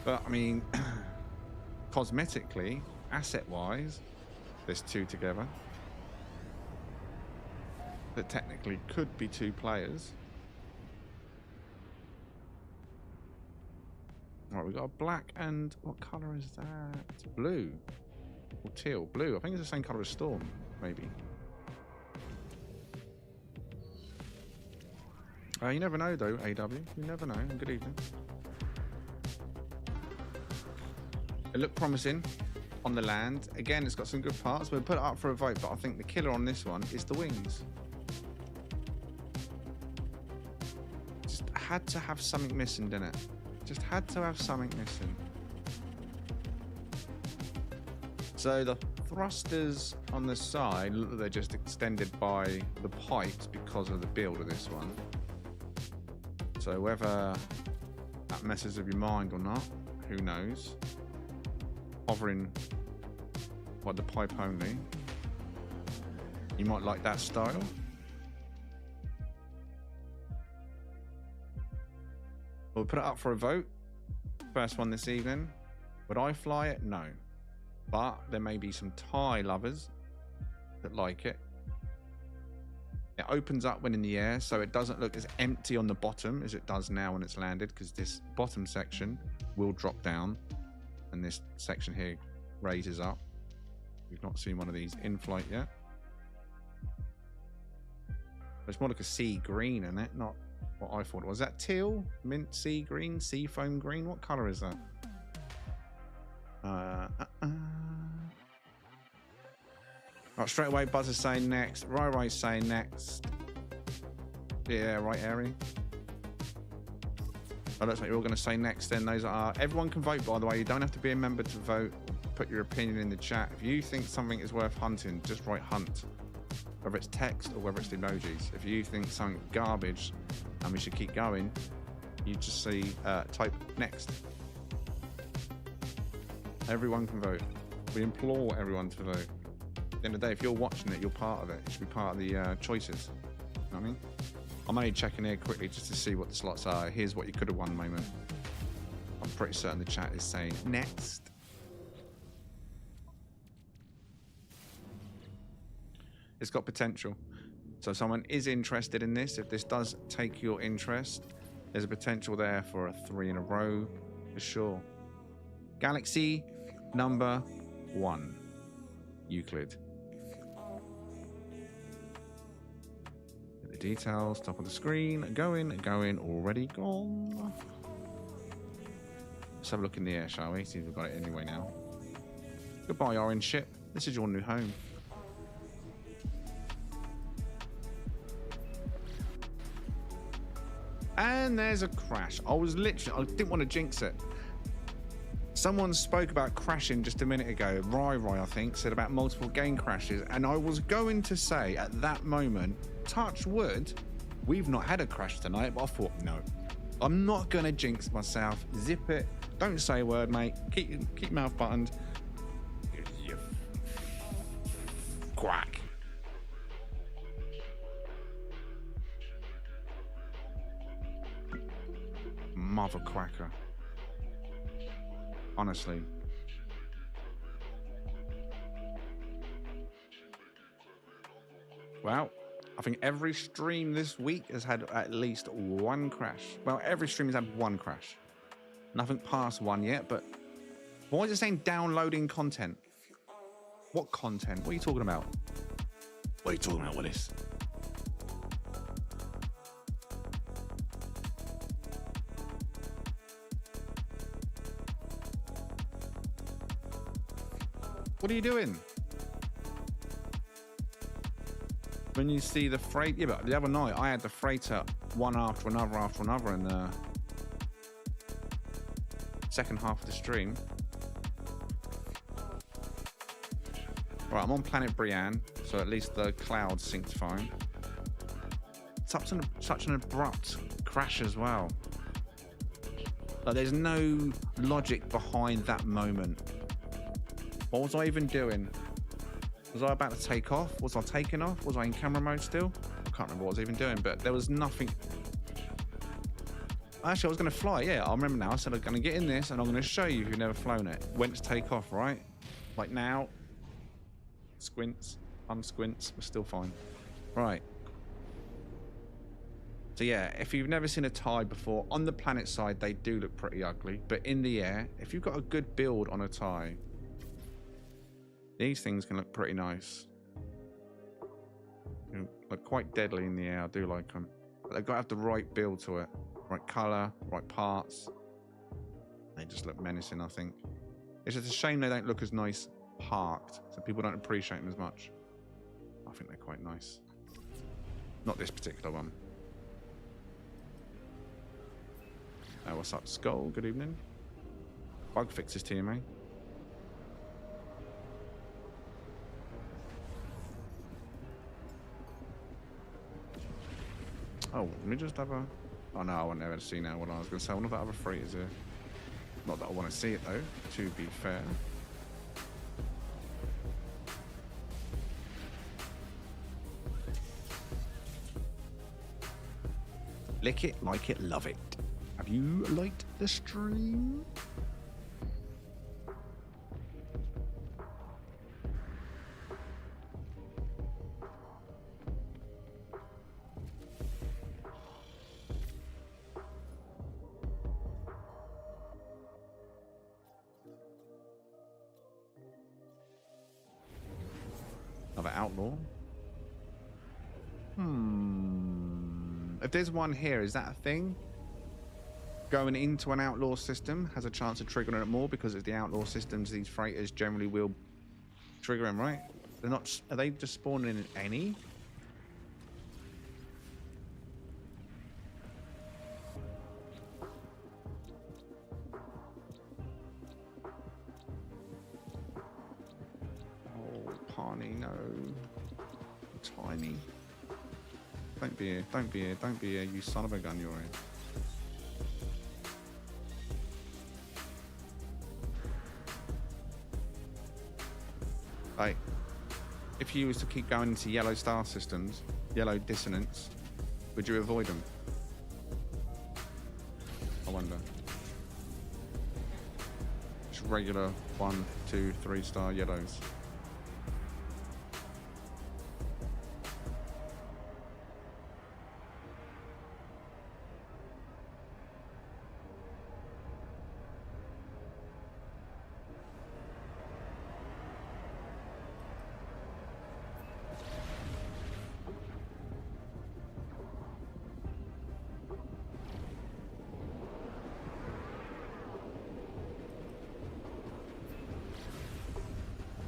But, I mean, cosmetically, asset-wise, there's two together. That technically could be two players. Alright, we've got a black and... What colour is that? It's blue. Or teal. Blue. I think it's the same colour as Storm, maybe. You never know, though, AW. You never know. Good evening. It looked promising on the land. Again, it's got some good parts. We'll put it up for a vote, but I think the killer on this one is the wings. Just had to have something missing, didn't it? Just had to have something missing. So the thrusters on the side, look like they're just extended by the pipes because of the build of this one. So whether that messes with your mind or not, who knows? Hovering by the pipe only. You might like that style. We'll put it up for a vote. First one this evening. Would I fly it? No. But there may be some Thai lovers that like it. It opens up when in the air, so it doesn't look as empty on the bottom as it does now when it's landed, because this bottom section will drop down and this section here raises up. We've not seen one of these in flight yet. It's more like a sea green, isn't it? Not what I thought it was. That teal? Mint sea green? Sea foam green? What colour is that? Right, straight away, Buzz is saying next. Rai's saying next. Yeah, right, Airy. Oh, looks like you're all going to say next then. Those are... Everyone can vote, by the way. You don't have to be a member to vote. Put your opinion in the chat. If you think something is worth hunting, just write hunt. Whether it's text or whether it's the emojis. If you think something garbage and we should keep going, you just see type next. Everyone can vote. We implore everyone to vote. At the end of the day, if you're watching it, you're part of it. You should be part of the choices. You know what I mean? I'm only checking here quickly just to see what the slots are. Here's what you could have won moment. I'm pretty certain the chat is saying next. It's got potential. So if someone is interested in this, if this does take your interest, there's a potential there for a 3 in a row for sure. Galaxy number 1. Euclid. Get the details, top of the screen. Going, already gone. Let's have a look in the air, shall we? See if we've got it anyway now. Goodbye, orange ship. This is your new home. And there's a crash. I didn't want to jinx it. Someone spoke about crashing just a minute ago. Rai, I think, said about multiple game crashes. And I was going to say at that moment, touch wood, we've not had a crash tonight. But I thought, no, I'm not going to jinx myself. Zip it. Don't say a word, mate. Keep your mouth buttoned. You quack. Mother quacker. Honestly. Well, I think every stream this week has had at least one crash. Well, every stream has had one crash. Nothing past one yet, but why is it saying downloading content? What content? What are you talking about? What are you talking about, Willis? What are you doing? When you see the freight, yeah, but the other night I had the freighter one after another in the second half of the stream. Right, I'm on planet Brienne, so at least the clouds synced fine. Such an abrupt crash as well. Like, there's no logic behind that moment. What was I even doing? Was I about to take off? Was I taking off? Was I in camera mode still? I can't remember what I was even doing, but there was nothing. Actually, I was going to fly. Yeah, I remember now. I said I'm going to get in this and I'm going to show you if you've never flown it. Went to take off, right? Like now. Squints, unsquints, we're still fine. Right. So yeah, if you've never seen a TIE before, on the planet side, they do look pretty ugly. But in the air, if you've got a good build on a TIE, these things can look pretty nice. You know, look quite deadly in the air. I do like them. But they've got to have the right build to it. Right colour, right parts. They just look menacing, I think. It's just a shame they don't look as nice parked, so people don't appreciate them as much. I think they're quite nice. Not this particular one. What's up, Skull? Good evening. Bug fixes to you, mate. Oh, let me just have a... Oh no, I won't ever see now what I was going to say. I wonder if that other freight is here. Not that I want to see it though, to be fair. Lick it, like it, love it. Have you liked the stream? Another outlaw. If there's one here, is that a thing? Going into an outlaw system has a chance of triggering it more because it's the outlaw systems. These freighters generally will trigger them, right? They're not. Are they just spawning in any? Oh, Parney, no. Tiny. Don't be here, don't be here, don't be here, you son of a gun, you're in. Like, if you was to keep going into yellow star systems, yellow dissonance, would you avoid them? I wonder. Just regular 1, 2, 3 star yellows.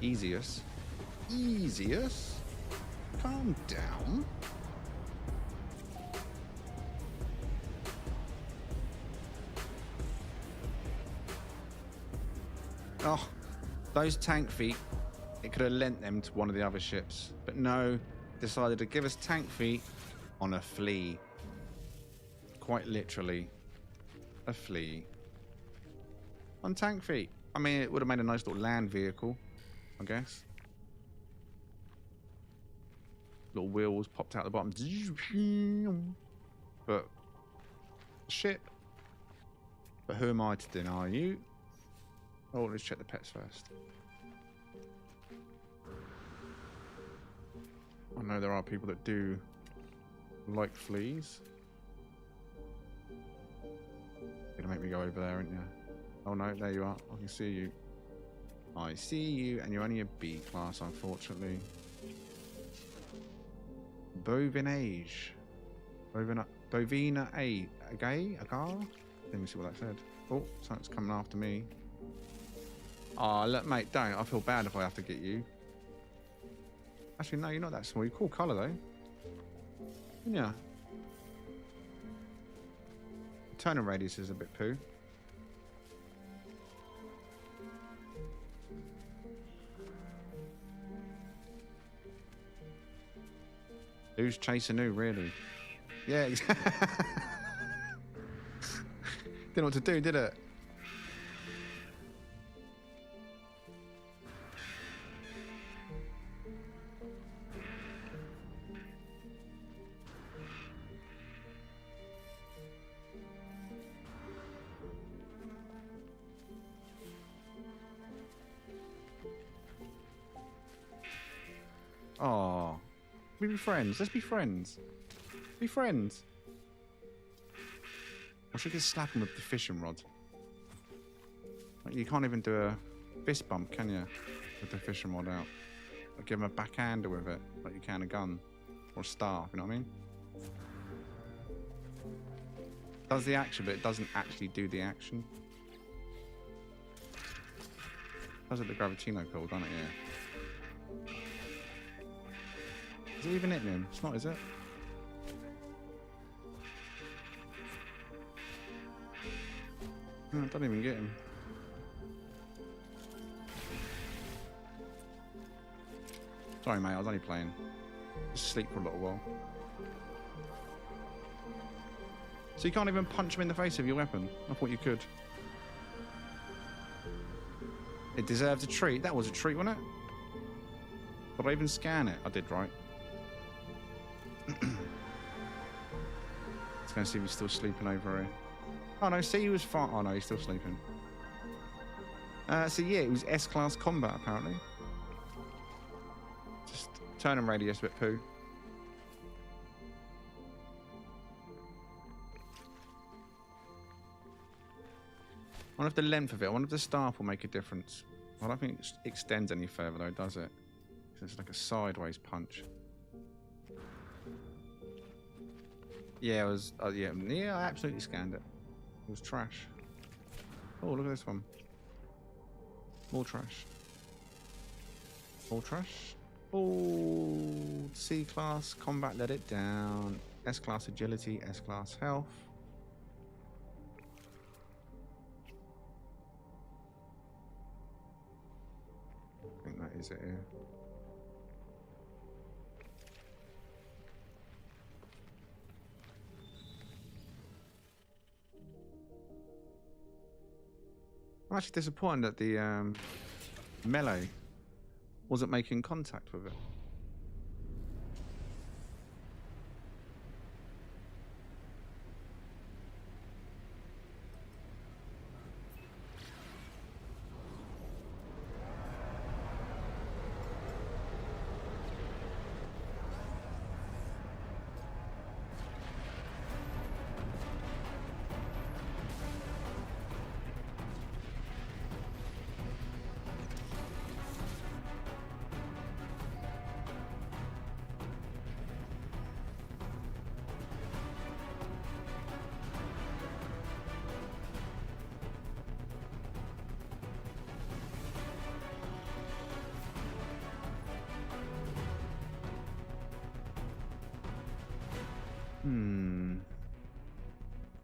Easiest. Easiest. Calm down. Oh, those tank feet, it could have lent them to one of the other ships. But no, decided to give us tank feet on a flea. Quite literally, a flea. On tank feet. I mean, it would have made a nice little land vehicle, I guess. Little wheels popped out the bottom. But, ship. But who am I to deny you? Oh, let's check the pets first. I know there are people that do like fleas. You're gonna make me go over there, aren't you? Oh no, there you are. I can see you. I see you, and you're only a B class, unfortunately. Bovinage. Bovina A. Agar? Let me see what that said. Oh, something's coming after me. Oh, look, mate, don't. I feel bad if I have to get you. Actually, no, you're not that small. You're cool colour, though. Yeah. Turning radius is a bit poo. Who's chasing who, really? Yeah, exactly. Didn't know what to do, did it? Oh, we be friends. Let's be friends. Be friends. I should just slap him with the fishing rod. Like, you can't even do a fist bump, can you? With the fishing rod out. Or give him a backhander with it, like you can a gun or a staff. You know what I mean? Does the action, but it doesn't actually do the action. Does it the Gravitino call, doesn't it? Yeah. Is it even hitting him? It's not, is it? No, it doesn't even get him. Sorry, mate, I was only playing. Just sleep for a little while. So you can't even punch him in the face with your weapon? I thought you could. It deserves a treat. That was a treat, wasn't it? Did I even scan it? I did, right. Let's go and see if he's still sleeping over here. Oh no, see, he was fine. Oh no, he's still sleeping. So yeah, it was S-class combat apparently. Just turn and radius a bit poo. I wonder if the length of it, I wonder if the staff will make a difference. I don't think it extends any further though, does it? It's like a sideways punch. Yeah, it was. Yeah, I absolutely scanned it. It was trash. Oh, look at this one. More trash. More trash. Oh, C-class combat let it down. S-class agility, S-class health. I think that is it here. I'm actually disappointed that the melee wasn't making contact with it.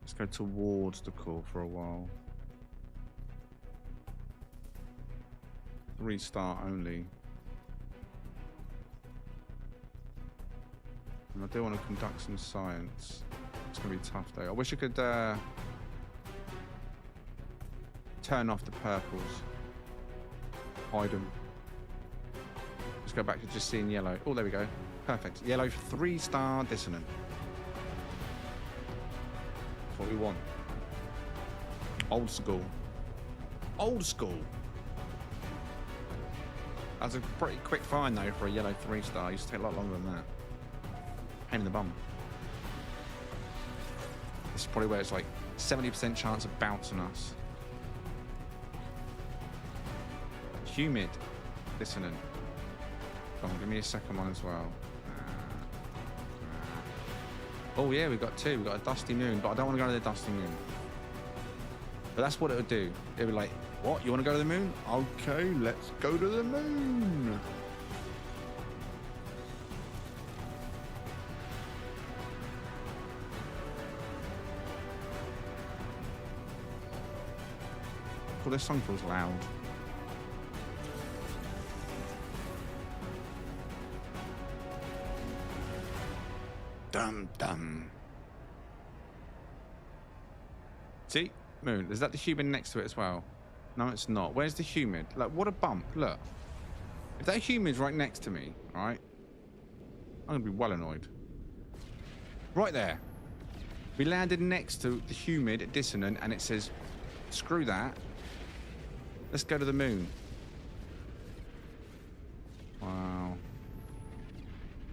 Let's go towards the core for a while. Restart only. And I do want to conduct some science. It's going to be tough though. I wish I could turn off the purples. Hide them. Let's go back to just seeing yellow. Oh, there we go. Perfect. Yellow 3-star dissonant. That's what we want. Old school. Old school. That's a pretty quick find though for a yellow 3-star. It used to take a lot longer than that. Pain in the bum. This is probably where it's like 70% chance of bouncing us. Humid dissonant. Come on, give me a second one as well. Oh yeah, we got 2. We got a dusty moon, but I don't want to go to the dusty moon. But that's what it would do. It would be like, what? You want to go to the moon? Okay, let's go to the moon. Well, this song feels loud. Dum dum. See? Moon. Is that the human next to it as well? No, it's not. Where's the humid? Like, what a bump. Look. If that humid's right next to me, alright? I'm going to be well annoyed. Right there. We landed next to the humid dissonant and it says, screw that. Let's go to the moon. Wow.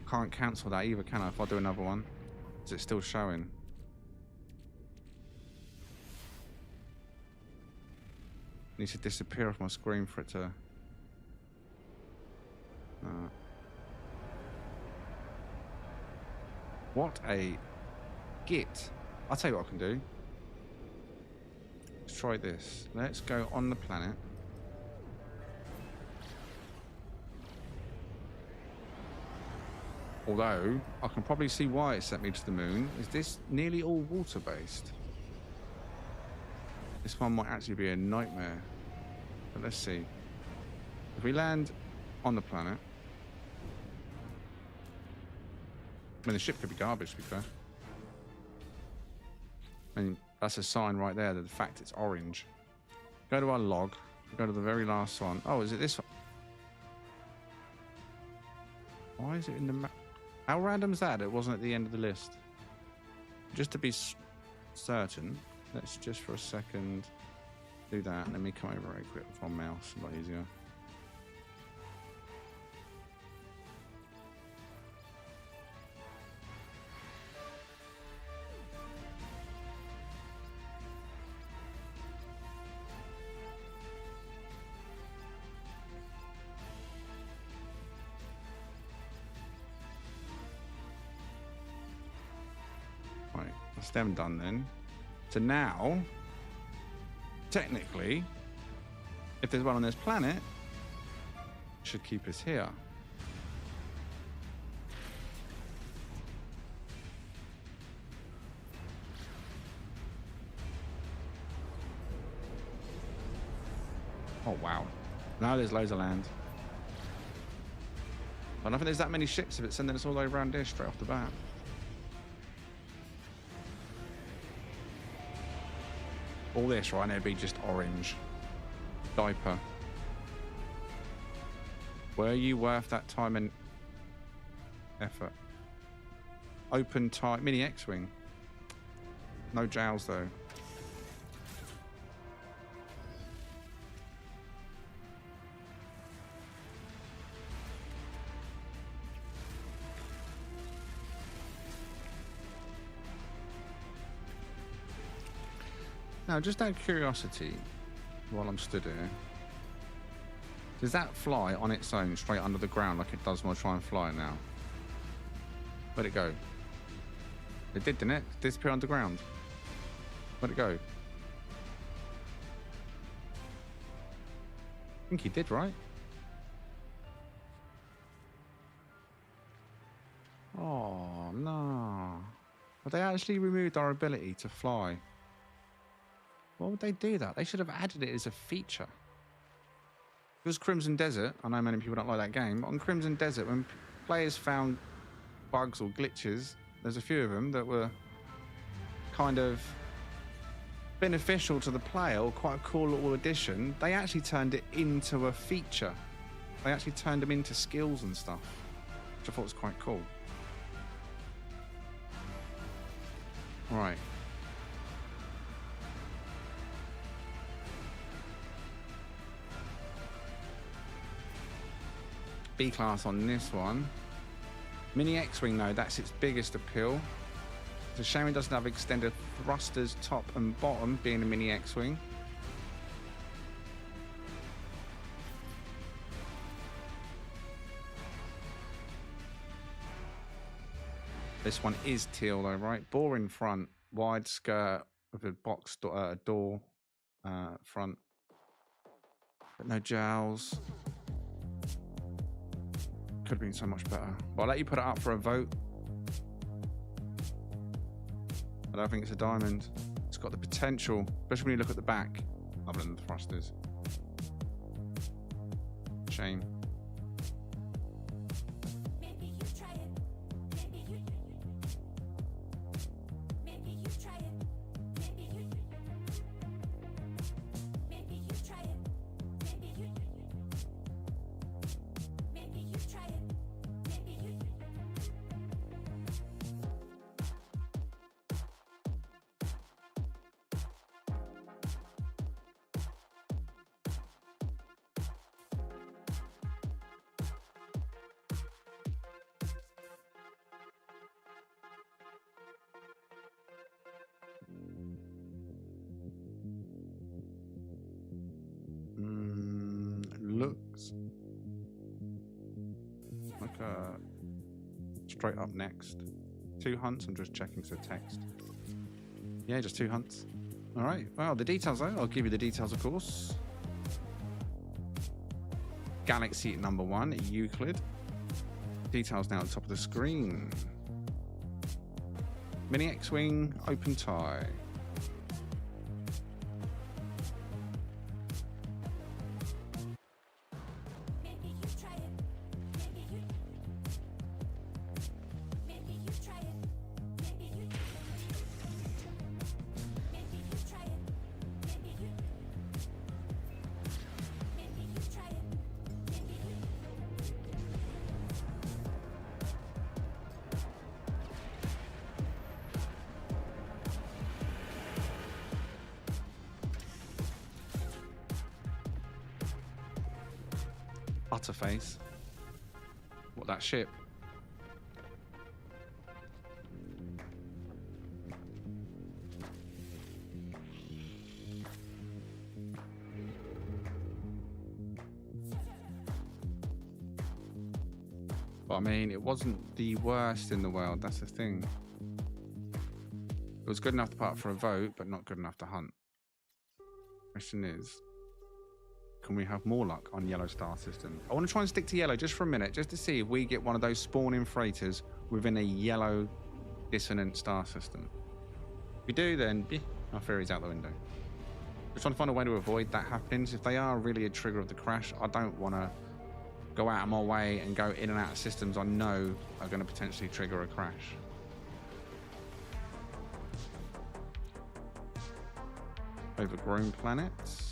Can't cancel that either, can I? If I do another one. Is it still showing? Needs to disappear off my screen for it to... What a git. I'll tell you what I can do. Let's try this. Let's go on the planet. Although, I can probably see why it sent me to the moon. Is this nearly all water-based? This one might actually be a nightmare. But let's see. If we land on the planet... I mean, the ship could be garbage, to be fair. I mean, that's a sign right there that the fact it's orange. Go to our log. Go to the very last one. Oh, is it this one? Why is it in the map? How random is that? It wasn't at the end of the list. Just to be certain, let's just for a second do that. Let me come over very quick with my mouse. A lot easier. Right, that's them done then. So now, technically, if there's one on this planet, it should keep us here. Oh wow. Now there's loads of land. I don't think there's that many ships if it's sending us all the way around here straight off the bat. All this right now would be just orange. Diaper. Were you worth that time and effort? Open type mini X-Wing. No jails though. Now, just out of curiosity, while I'm stood here, does that fly on its own straight under the ground like it does when I try and fly now? Where'd it go? It did, didn't it? Disappear underground. Where'd it go? I think he did, right? Oh, no. But they actually removed our ability to fly. Why would they do that? They should have added it as a feature. It was Crimson Desert. I know many people don't like that game. But on Crimson Desert, when players found bugs or glitches, there's a few of them that were kind of beneficial to the player or quite a cool little addition. They actually turned it into a feature. They actually turned them into skills and stuff, which I thought was quite cool. Right. B class on this one. Mini X-Wing though, that's its biggest appeal. It's a shame it doesn't have extended thrusters top and bottom, being a Mini X-Wing. This one is teal though, right? Bore in front, wide skirt with a box door front, but no jowls. Could have been so much better. But I'll let you put it up for a vote. I don't think it's a diamond. It's got the potential, especially when you look at the back, other than the thrusters. Shame. Looks like a straight up next. 2 hunts, I'm just checking so text. Yeah, just 2 hunts. Alright, well, the details though, I'll give you the details of course. Galaxy number 1, Euclid. Details now at the top of the screen. Mini X-Wing, open tie. Butterface. What, that ship? But I mean, it wasn't the worst in the world, that's the thing. It was good enough to put up for a vote, but not good enough to hunt. Question is, can we have more luck on yellow star system? I want to try and stick to yellow just for a minute, just to see if we get one of those spawning freighters within a yellow dissonant star system. If we do, then our theory's out the window. Just trying to find a way to avoid that happening. So if they are really a trigger of the crash, I don't want to go out of my way and go in and out of systems I know are going to potentially trigger a crash. Overgrown planets.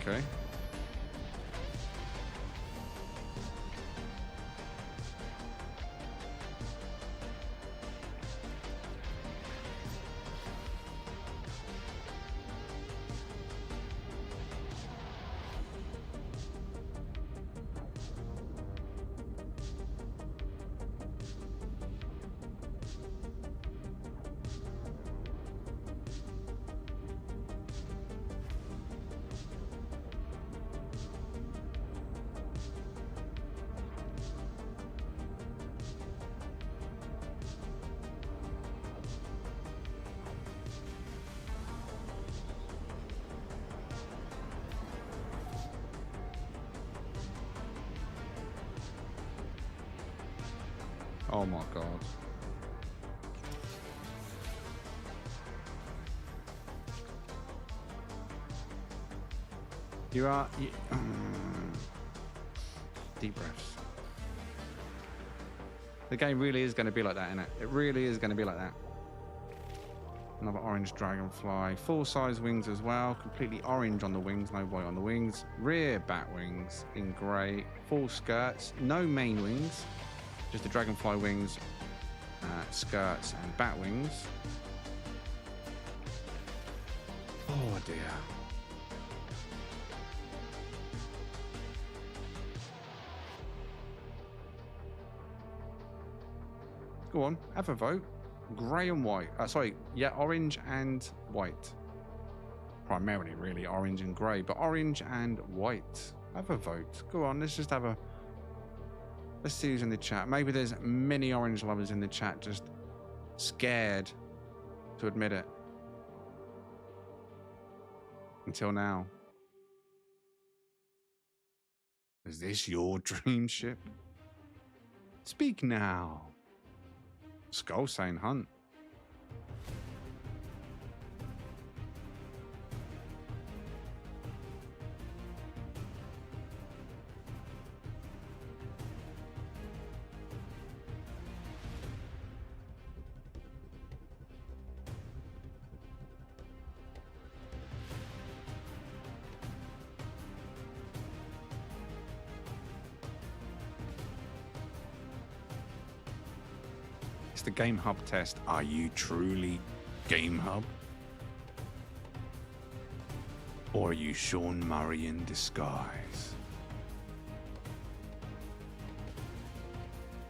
Okay. Oh my god. You are... Deep breaths. The game really is going to be like that, isn't it? It really is going to be like that. Another orange dragonfly. Full-size wings as well. Completely orange on the wings, no white on the wings. Rear bat wings in grey. Full skirts. No main wings. Just the dragonfly wings, skirts and bat wings. Oh dear. Go on, have a vote. Grey and white. Sorry, yeah, orange and white. Primarily, really, orange and grey, but orange and white. Have a vote. Go on, let's just have a... Let's see who's in the chat. Maybe there's many orange lovers in the chat just scared to admit it. Until now. Is this your dream ship? Speak now. Skull saying hunt. The Game Hub test. Are you truly Game Hub? Or are you Sean Murray in disguise?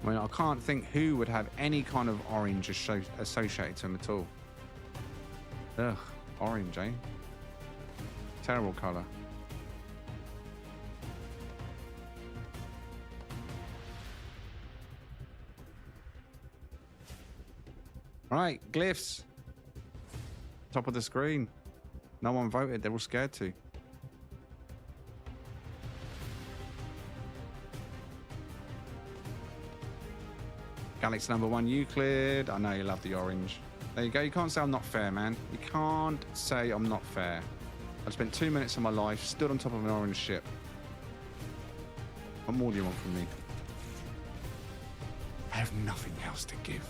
I mean, I can't think who would have any kind of orange associated to them at all. Ugh, orange, eh? Terrible colour. Right, glyphs. Top of the screen. No one voted, they're all scared to. Galaxy number 1 Euclid. I know you love the orange. There you go. You can't say I'm not fair, man. You can't say I'm not fair. I've spent 2 minutes of my life stood on top of an orange ship. What more do you want from me? I have nothing else to give.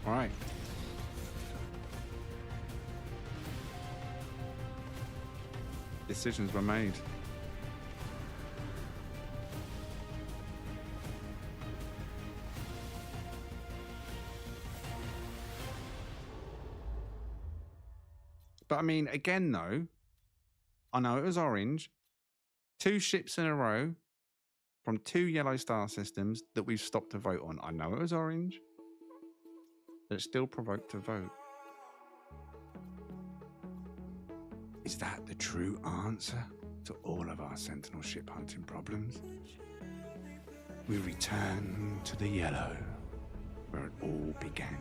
All right. Decisions were made. But I mean, again, though, I know it was orange. 2 ships in a row from 2 yellow star systems that we've stopped to vote on. I know it was orange. But it still provoked a vote. Is that the true answer to all of our Sentinel ship hunting problems? We return to the yellow, where it all began.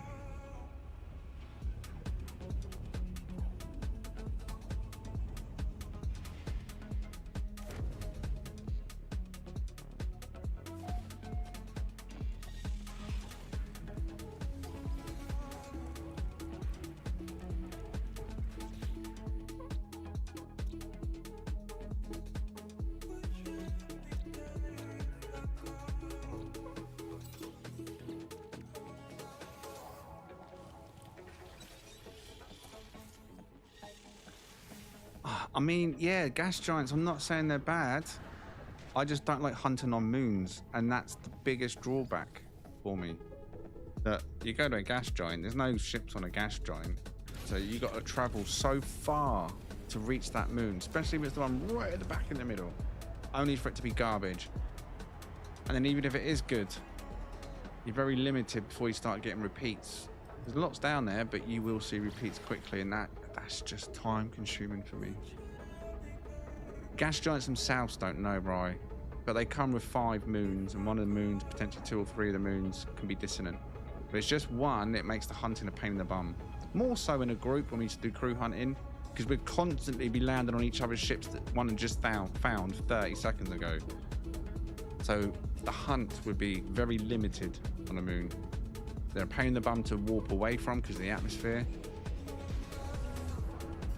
I mean, yeah, gas giants, I'm not saying they're bad. I just don't like hunting on moons, and that's the biggest drawback for me. That you go to a gas giant, there's no ships on a gas giant, so you got to travel so far to reach that moon, especially if it's the one right at the back in the middle, only for it to be garbage. And then even if it is good, you're very limited before you start getting repeats. There's lots down there, but you will see repeats quickly, and that's just time consuming for me. Gas giants themselves don't know, right? But they come with 5 moons, and one of the moons, potentially 2 or 3 of the moons, can be dissonant. If it's just one, it makes the hunting a pain in the bum. More so in a group when we used to do crew hunting, because we'd constantly be landing on each other's ships that one had just found 30 seconds ago. So the hunt would be very limited on the moon. They're a pain in the bum to warp away from because of the atmosphere.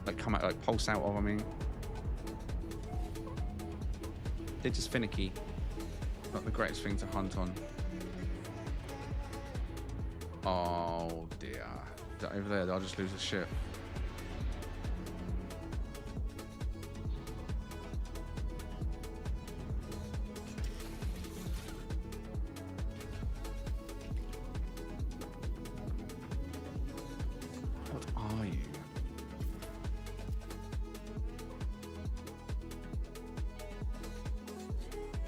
Like come out, like pulse out of, I mean. They're just finicky. Not the greatest thing to hunt on. Oh dear. Over there, I'll just lose a ship. What are you?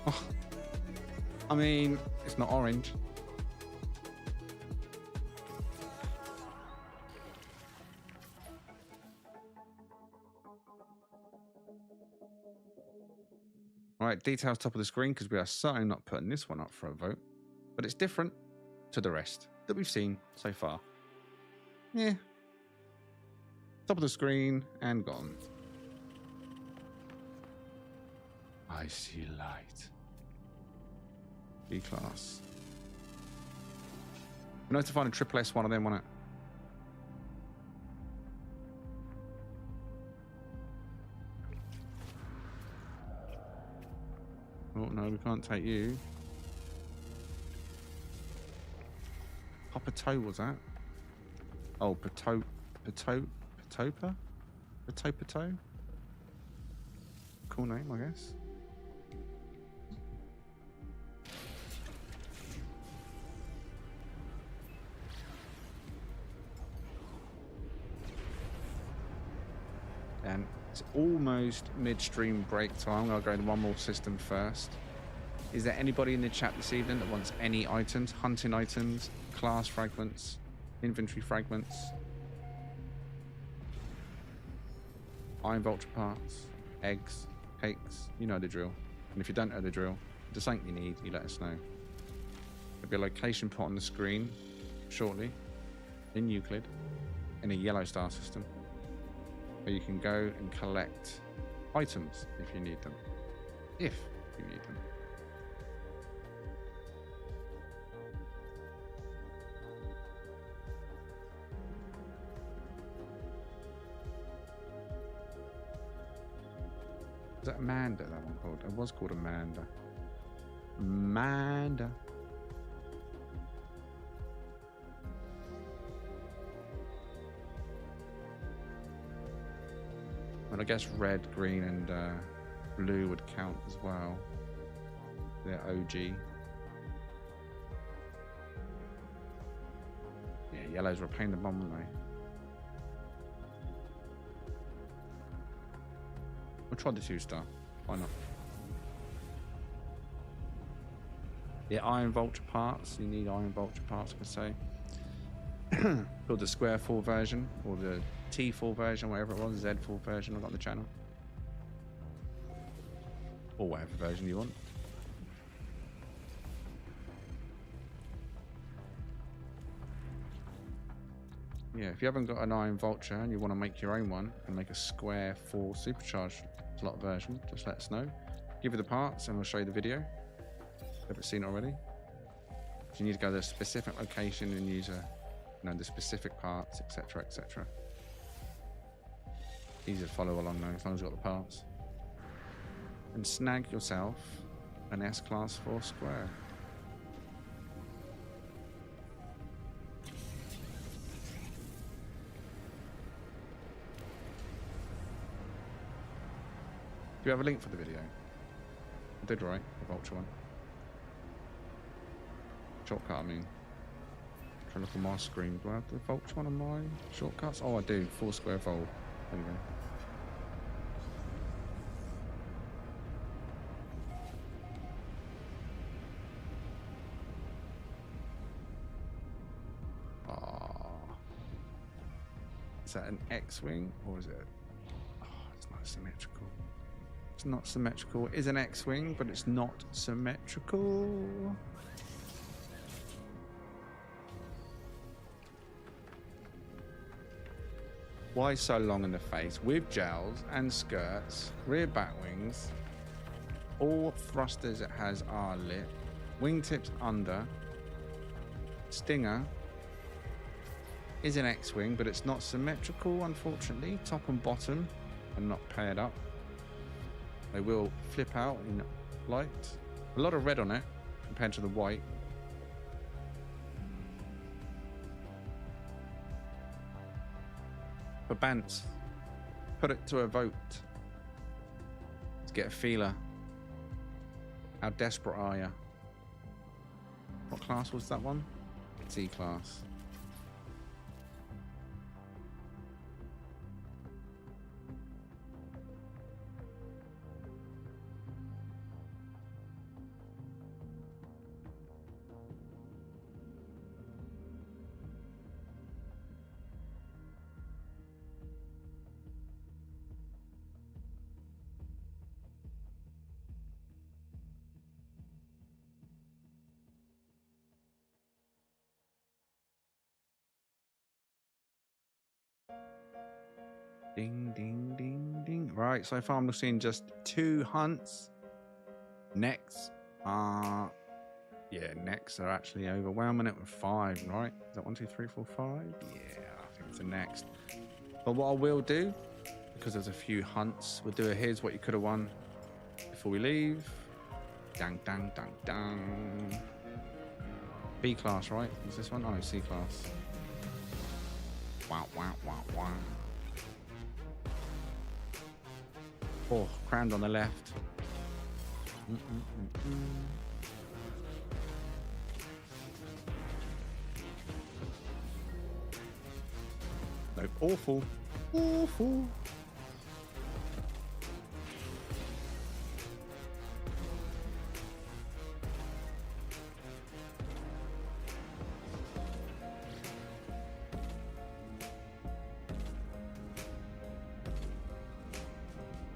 Oh, I mean, it's not orange. Alright, details top of the screen because we are certainly not putting this one up for a vote. But it's different to the rest that we've seen so far. Yeah. Top of the screen and gone. I see light. B-class. We need to find a triple S one of them, wasn't it? Oh no, we can't take you. Papa-toe was that? Oh, Patopa? Patopato? Cool name, I guess. And it's almost midstream break time. I'll go to one more system first. Is there anybody in the chat this evening that wants any items? Hunting items, class fragments, inventory fragments, iron vulture parts, eggs, cakes? You know the drill. And if you don't know the drill, if there's something you need, you let us know. There'll be a location put on the screen shortly in Euclid in a yellow star system, where you can go and collect items if you need them. If you need them. Was that Amanda, that one called? It was called Amanda. Amanda. And I guess red, green, and blue would count as well. They're OG. Yeah, yellows were a pain in the bum, weren't they? We'll try the 2-star. Why not? Yeah, iron vulture parts. You need iron vulture parts, I say. Build the square full version, or the T full version, whatever it was, Z full version I've got on the channel. Or whatever version you want. Yeah, if you haven't got an iron vulture and you want to make your own one and make a square full supercharged slot version, just let us know. Give you the parts and we'll show you the video. If you haven't seen it already. So you need to go to a specific location and use the specific parts, etc., etc. Easy to follow along though, as long as you've got the parts. And snag yourself an S-Class 4 square. Do you have a link for the video? I did, right? The vulture one. Shortcut, I mean. Trying to look on my screen. Do I have the vulture one on my shortcuts? Oh, I do. 4 square volt. There you go. Is that an X-wing or is it? Oh, it's not symmetrical. It's not symmetrical. It is an X-wing, but it's not symmetrical. Why so long in the face? With gels and skirts, rear back wings. All thrusters it has are lit. Wingtips under. Stinger is an X-wing, but it's not symmetrical, unfortunately. Top and bottom are not paired up. They will flip out in light. A lot of red on it compared to the white. For Bants, put it to a vote. Let's get a feeler. How desperate are you? What class was that one? C class. Ding, ding, ding, ding. Right, so far I'm seeing just 2 hunts. Necks are... Yeah, necks are actually overwhelming it with 5, right? Is that 1, 2, 3, 4, 5? Yeah, I think it's the next. But what I will do, because there's a few hunts, we'll do a here's what you could have won before we leave. Dang, dang, dang, dang. B class, right? Is this one? Oh, no, C class. Wow, wow, wow, wow. Oh, crowned on the left. No, awful. Awful.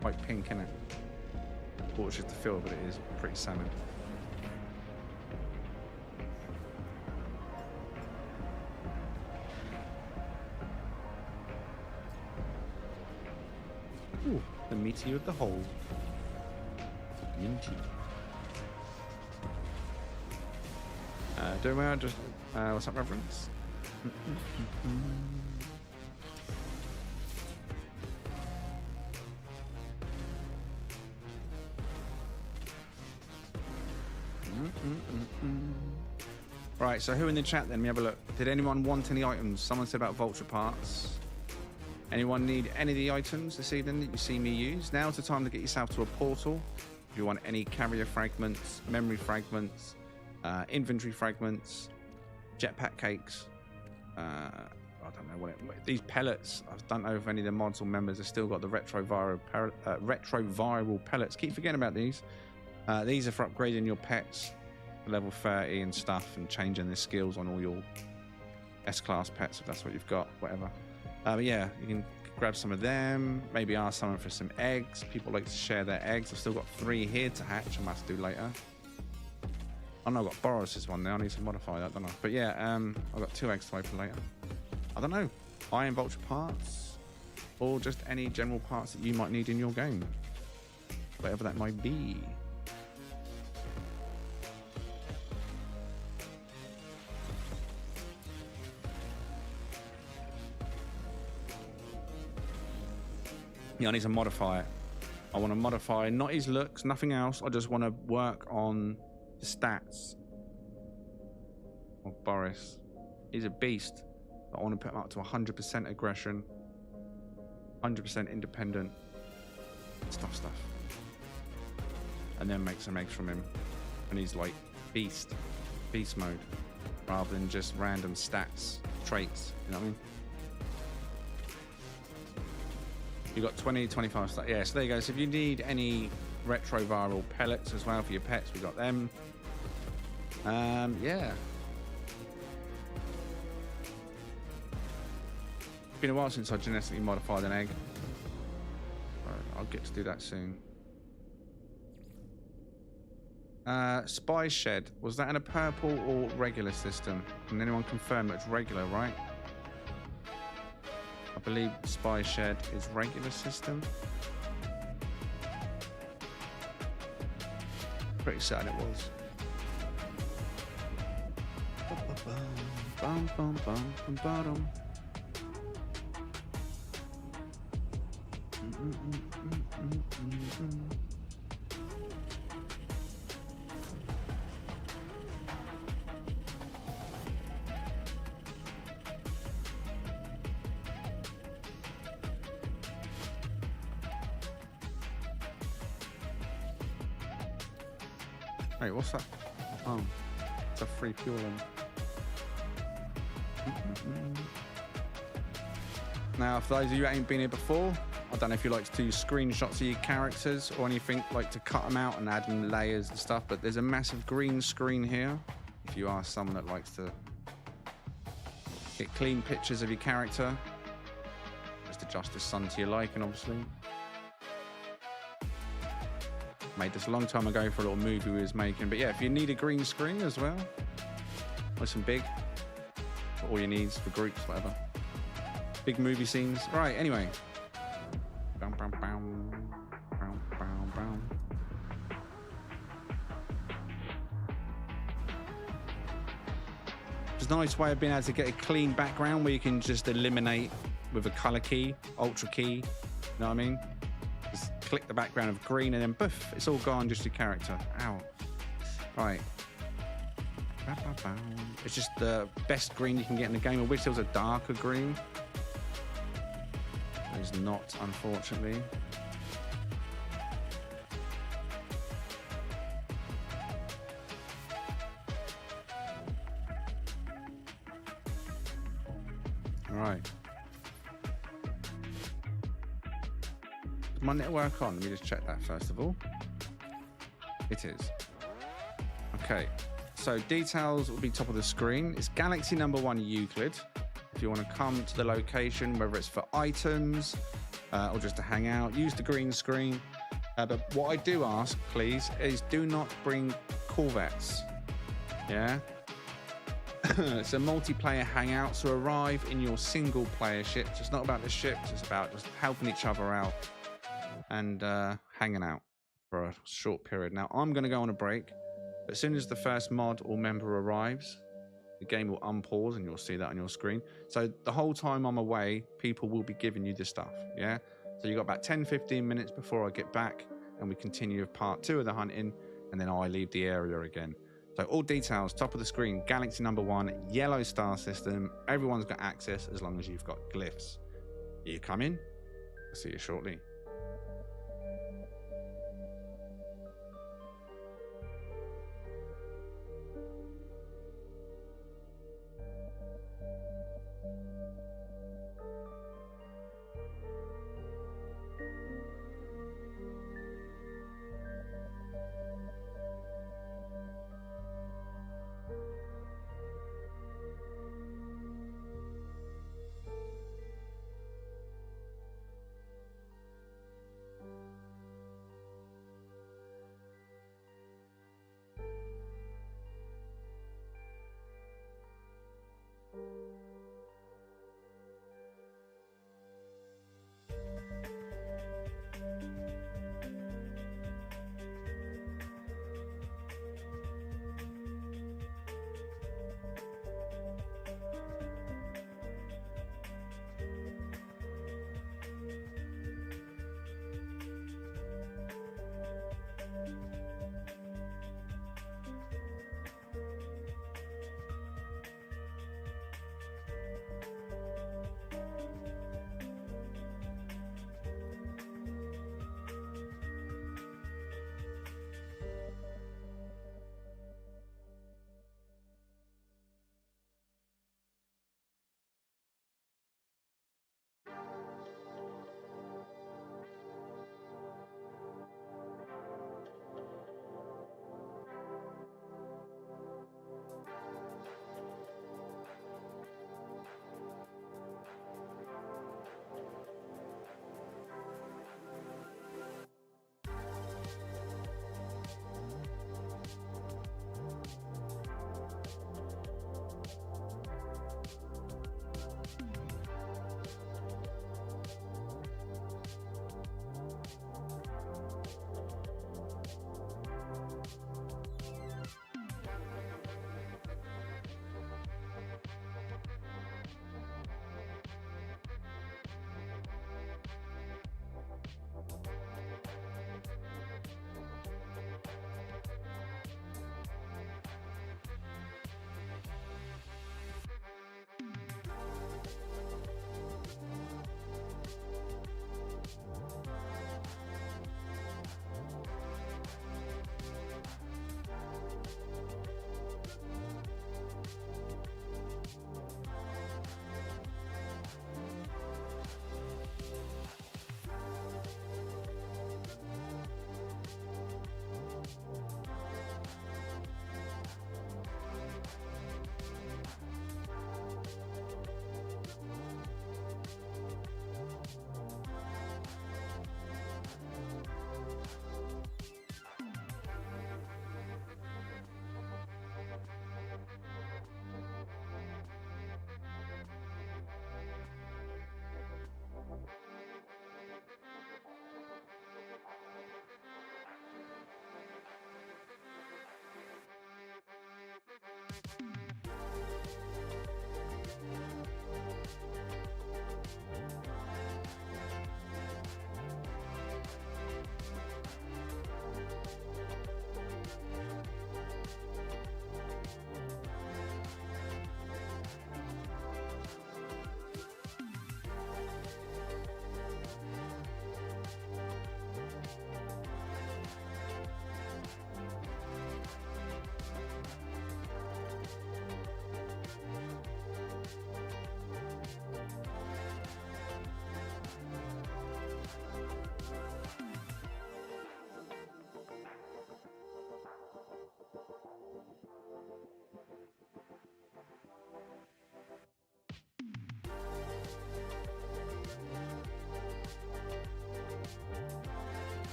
Quite pink, isn't it? Thought it was just a feel, but it is pretty salmon. Ooh, the meteor of the hole. Minty. Doing well, just what's that reference? Right, so who in the chat then? Let me have a look. Did anyone want any items? Someone said about vulture parts. Anyone need any of the items this evening that you see me use? Now's the time to get yourself to a portal. If you want any carrier fragments, memory fragments, inventory fragments, jetpack cakes. I don't know what it... These pellets, I don't know if any of the mods or members have still got the retroviral pellets. Keep forgetting about these. These are for upgrading your pets to level 30 and stuff, and changing the skills on all your S-class pets if that's what you've got, whatever. But yeah, you can grab some of them. Maybe ask someone for some eggs. People like to share their eggs. I've still got 3 here to hatch. I must do later. Oh no, I've got Boris's one now. I need to modify that, don't I? But yeah, I've got 2 eggs to open later. I don't know. Iron vulture parts, or just any general parts that you might need in your game. Whatever that might be. Yeah, I need to modify it. I want to modify not his looks, nothing else. I just want to work on the stats of Boris. He's a beast. But I want to put him up to 100% aggression, 100% independent, stuff. And then make some eggs from him. And he's like beast mode, rather than just random stats, traits, you know what I mean? You got 20, 25 stats. Yeah, so there you go. So if you need any retroviral pellets as well for your pets, we got them. Yeah. Been a while since I genetically modified an egg. Right, I'll get to do that soon. Spy shed. Was that in a purple or regular system? Can anyone confirm it's regular, right? A believe Spy Shed is regular system. Pretty certain it was. Bum, bum, bum, bum, bottom. Hey, what's that? Oh, it's a free fuel one. Now, for those of you who ain't been here before, I don't know if you like to do screenshots of your characters or anything, like to cut them out and add in layers and stuff, but there's a massive green screen here. If you are someone that likes to get clean pictures of your character, just adjust the sun to your liking, obviously. Made this a long time ago for a little movie we was making, but yeah, if you need a green screen as well, or some big, for all your needs for groups, whatever. Big movie scenes. Right, anyway. Bam, bam, bam. Bam, bam, bam. It's a nice way of being able to get a clean background where you can just eliminate with a color key, ultra key, you know what I mean? Just click the background of green and then poof, it's all gone, just your character. Ow. Right. It's just the best green you can get in the game. I wish there was a darker green. There's not, unfortunately. All right. Is my network on? Let me just check that first of all. It is. Okay. So details will be top of the screen. It's Galaxy #1 Euclid. If you want to come to the location, whether it's for items or just to hang out, use the green screen. But what I do ask, please, is do not bring Corvettes. Yeah? It's a multiplayer hangout, so arrive in your single player ships. It's not about the ships, it's about just helping each other out and hanging out for a short period. Now, I'm going to go on a break. As soon as the first mod or member arrives, the game will unpause and you'll see that on your screen. So the whole time I'm away, people will be giving you the stuff, yeah? So you've got about 10-15 minutes before I get back and we continue with part 2 of the hunting, and then I leave the area again. So all details, top of the screen, Galaxy #1, yellow star system. Everyone's got access as long as you've got glyphs. Are you coming? I'll see you shortly.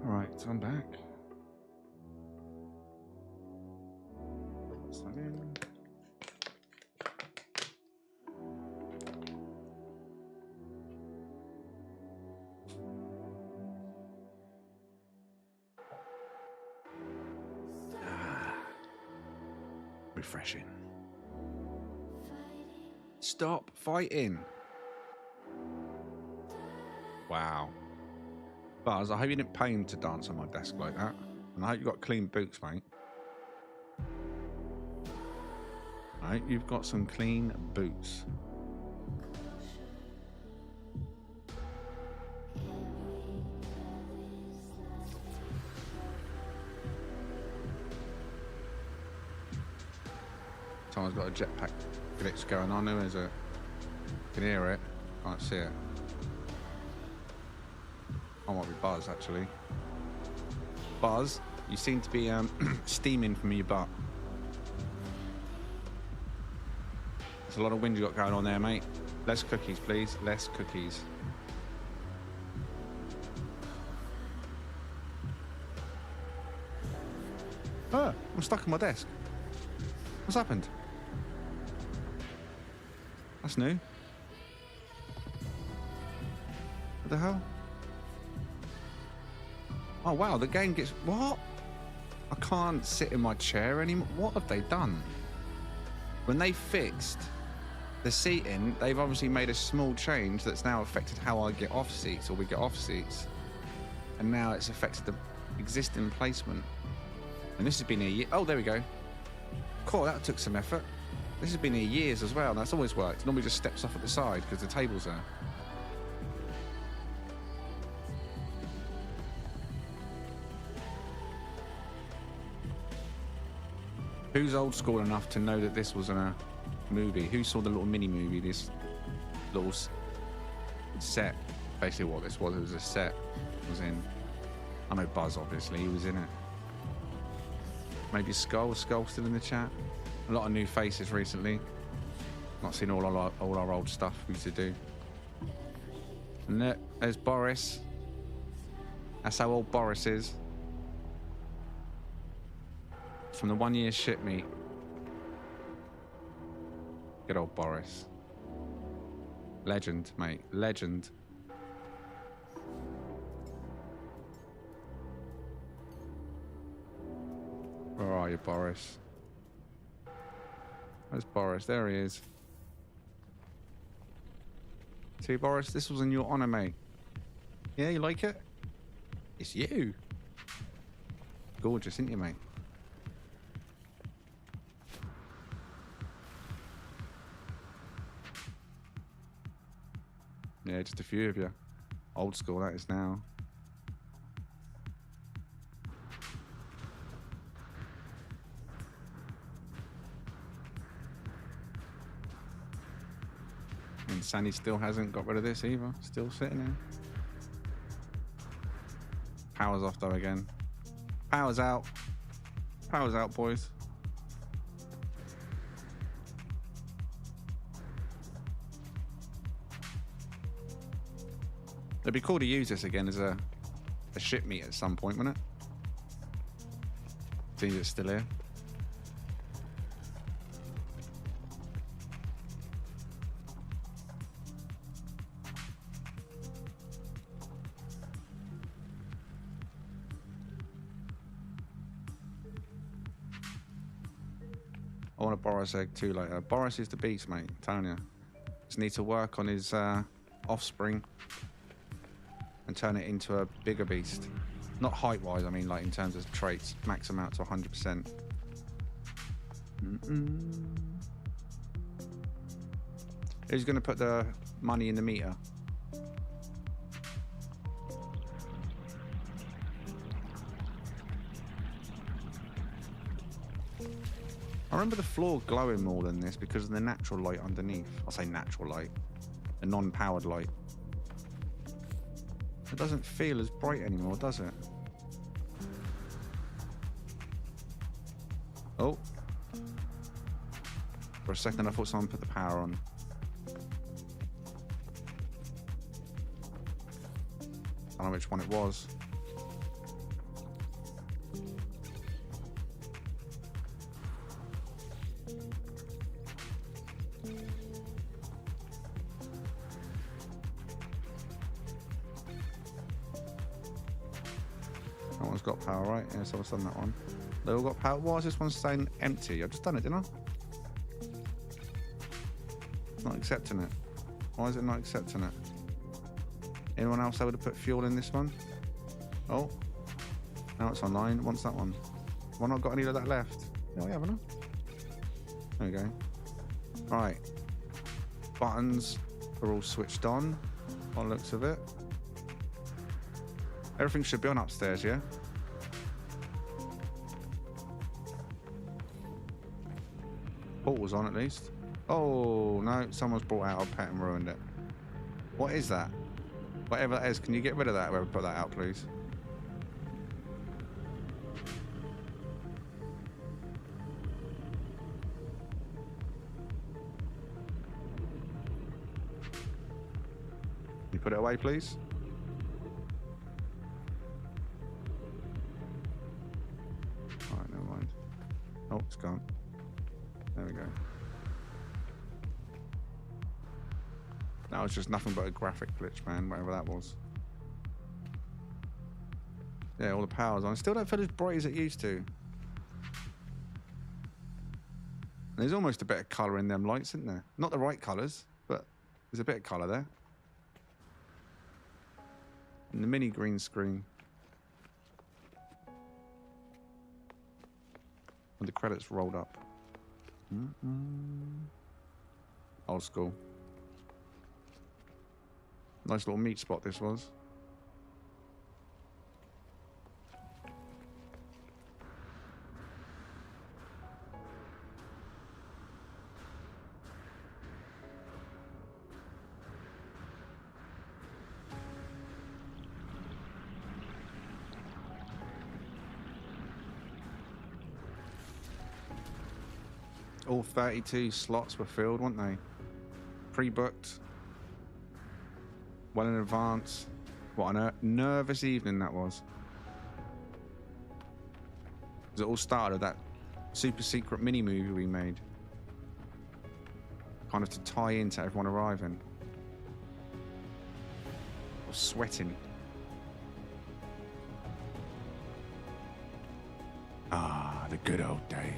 Alright, I'm back. What's that in? Refreshing. Stop fighting. Wow. Buzz, I hope you didn't pay him to dance on my desk like that. And I hope you got clean boots, mate. Right, you've got some clean boots. Someone's got a jetpack glitch going on. Who is it? Can hear it. Can't see it. I might be Buzz, actually. Buzz, you seem to be steaming from your butt. There's a lot of wind you got going on there, mate. Less cookies, please. Less cookies. Oh, I'm stuck on my desk. What's happened? That's new. What the hell? Oh wow, the game gets... What? I can't sit in my chair anymore. What have they done? When they fixed the seating, they've obviously made a small change that's now affected how I get off seats, or we get off seats. And now it's affected the existing placement. And this has been a year... Oh, there we go. Cool, that took some effort. This has been here years as well, and that's always worked. Normally just steps off at the side because the table's there. Who's old school enough to know that this was a movie? Who saw the little mini movie, this little set? Basically what this was, it was a set. It was in... I know Buzz, obviously, he was in it. Maybe Skull still in the chat. A lot of new faces recently. Not seen all our old stuff we used to do. And there's Boris. That's how old Boris is. From the 1 year shit meet. Good old Boris. Legend, mate. Legend. Where are you, Boris? Where's Boris? There he is. See, Boris, this was in your honour, mate. Yeah, you like it? It's you. Gorgeous, isn't you, mate? Yeah, just a few of you. Old school, that is now. And Sandy still hasn't got rid of this either. Still sitting there. Power's off though again. Power's out. Power's out, boys. It'd be cool to use this again as a ship meet at some point, wouldn't it? See, it's still here. I want a Boris egg too later. Boris is the beast, mate. I'm telling you. Just need to work on his offspring and turn it into a bigger beast. Not height-wise, I mean, like in terms of traits. Max them out to 100%. Who's going to put the money in the meter? I remember the floor glowing more than this because of the natural light underneath. I'll say natural light. The non-powered light. It doesn't feel as bright anymore, does it? Oh. For a second I thought someone put the power on. I don't know which one it was. That one's got power, right? Yeah, so I've done that one. They all got power. Why is this one saying empty? I've just done it, didn't I? Not accepting it. Why is it not accepting it? Anyone else able to put fuel in this one? Oh. Now it's online. What's that one? Why not got any of that left? No, we haven't. I? There we go. Right. Buttons are all switched on by the looks of it. Everything should be on upstairs, yeah? Portal's on at least. Oh, no. Someone's brought out a pet and ruined it. What is that? Whatever that is, can you get rid of that? Whoever put that out, please. Can you put it away, please? Alright, never mind. Oh, it's gone. There we go. That was just nothing but a graphic glitch, man, whatever that was. Yeah, all the power's on. I still don't feel as bright as it used to. There's almost a bit of colour in them lights, isn't there? Not the right colours, but there's a bit of colour there. And the mini green screen. And the credits rolled up. Old school. Nice little meat spot this was. All 32 slots were filled, weren't they? Pre-booked. Well in advance. What a nervous evening that was. It all started with that super secret mini movie we made. Kind of to tie into everyone arriving. I was sweating. Ah, the good old days.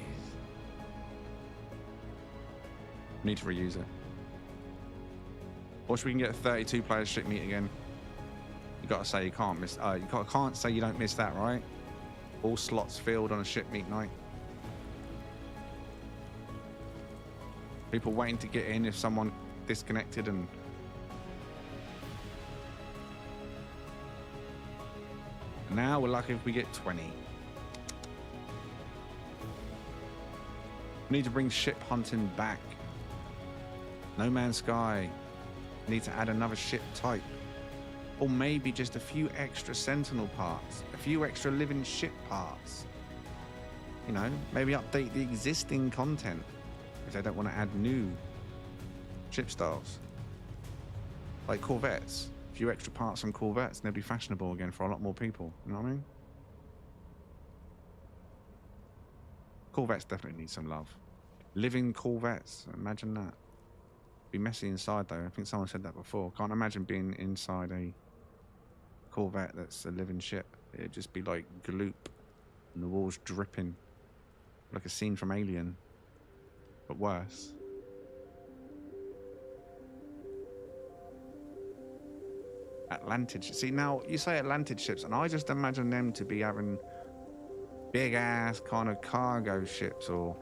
Need to reuse it. Or should we can get a 32 player ship meet again? You gotta say you can't miss. You can't say you don't miss that, right? All slots filled on a ship meet night. People waiting to get in if someone disconnected and. Now we're lucky if we get 20. We need to bring ship hunting back. No Man's Sky. Need to add another ship type. Or maybe just a few extra Sentinel parts. A few extra living ship parts. You know, maybe update the existing content if they don't want to add new ship styles. Like Corvettes. A few extra parts on Corvettes and they'll be fashionable again for a lot more people. You know what I mean? Corvettes definitely need some love. Living Corvettes. Imagine that. Be messy inside though. I think someone said that before. Can't imagine being inside a Corvette that's a living ship. It'd just be like gloop and the walls dripping. Like a scene from Alien. But worse. Atlantic. See now you say Atlantic ships and I just imagine them to be having big ass kind of cargo ships or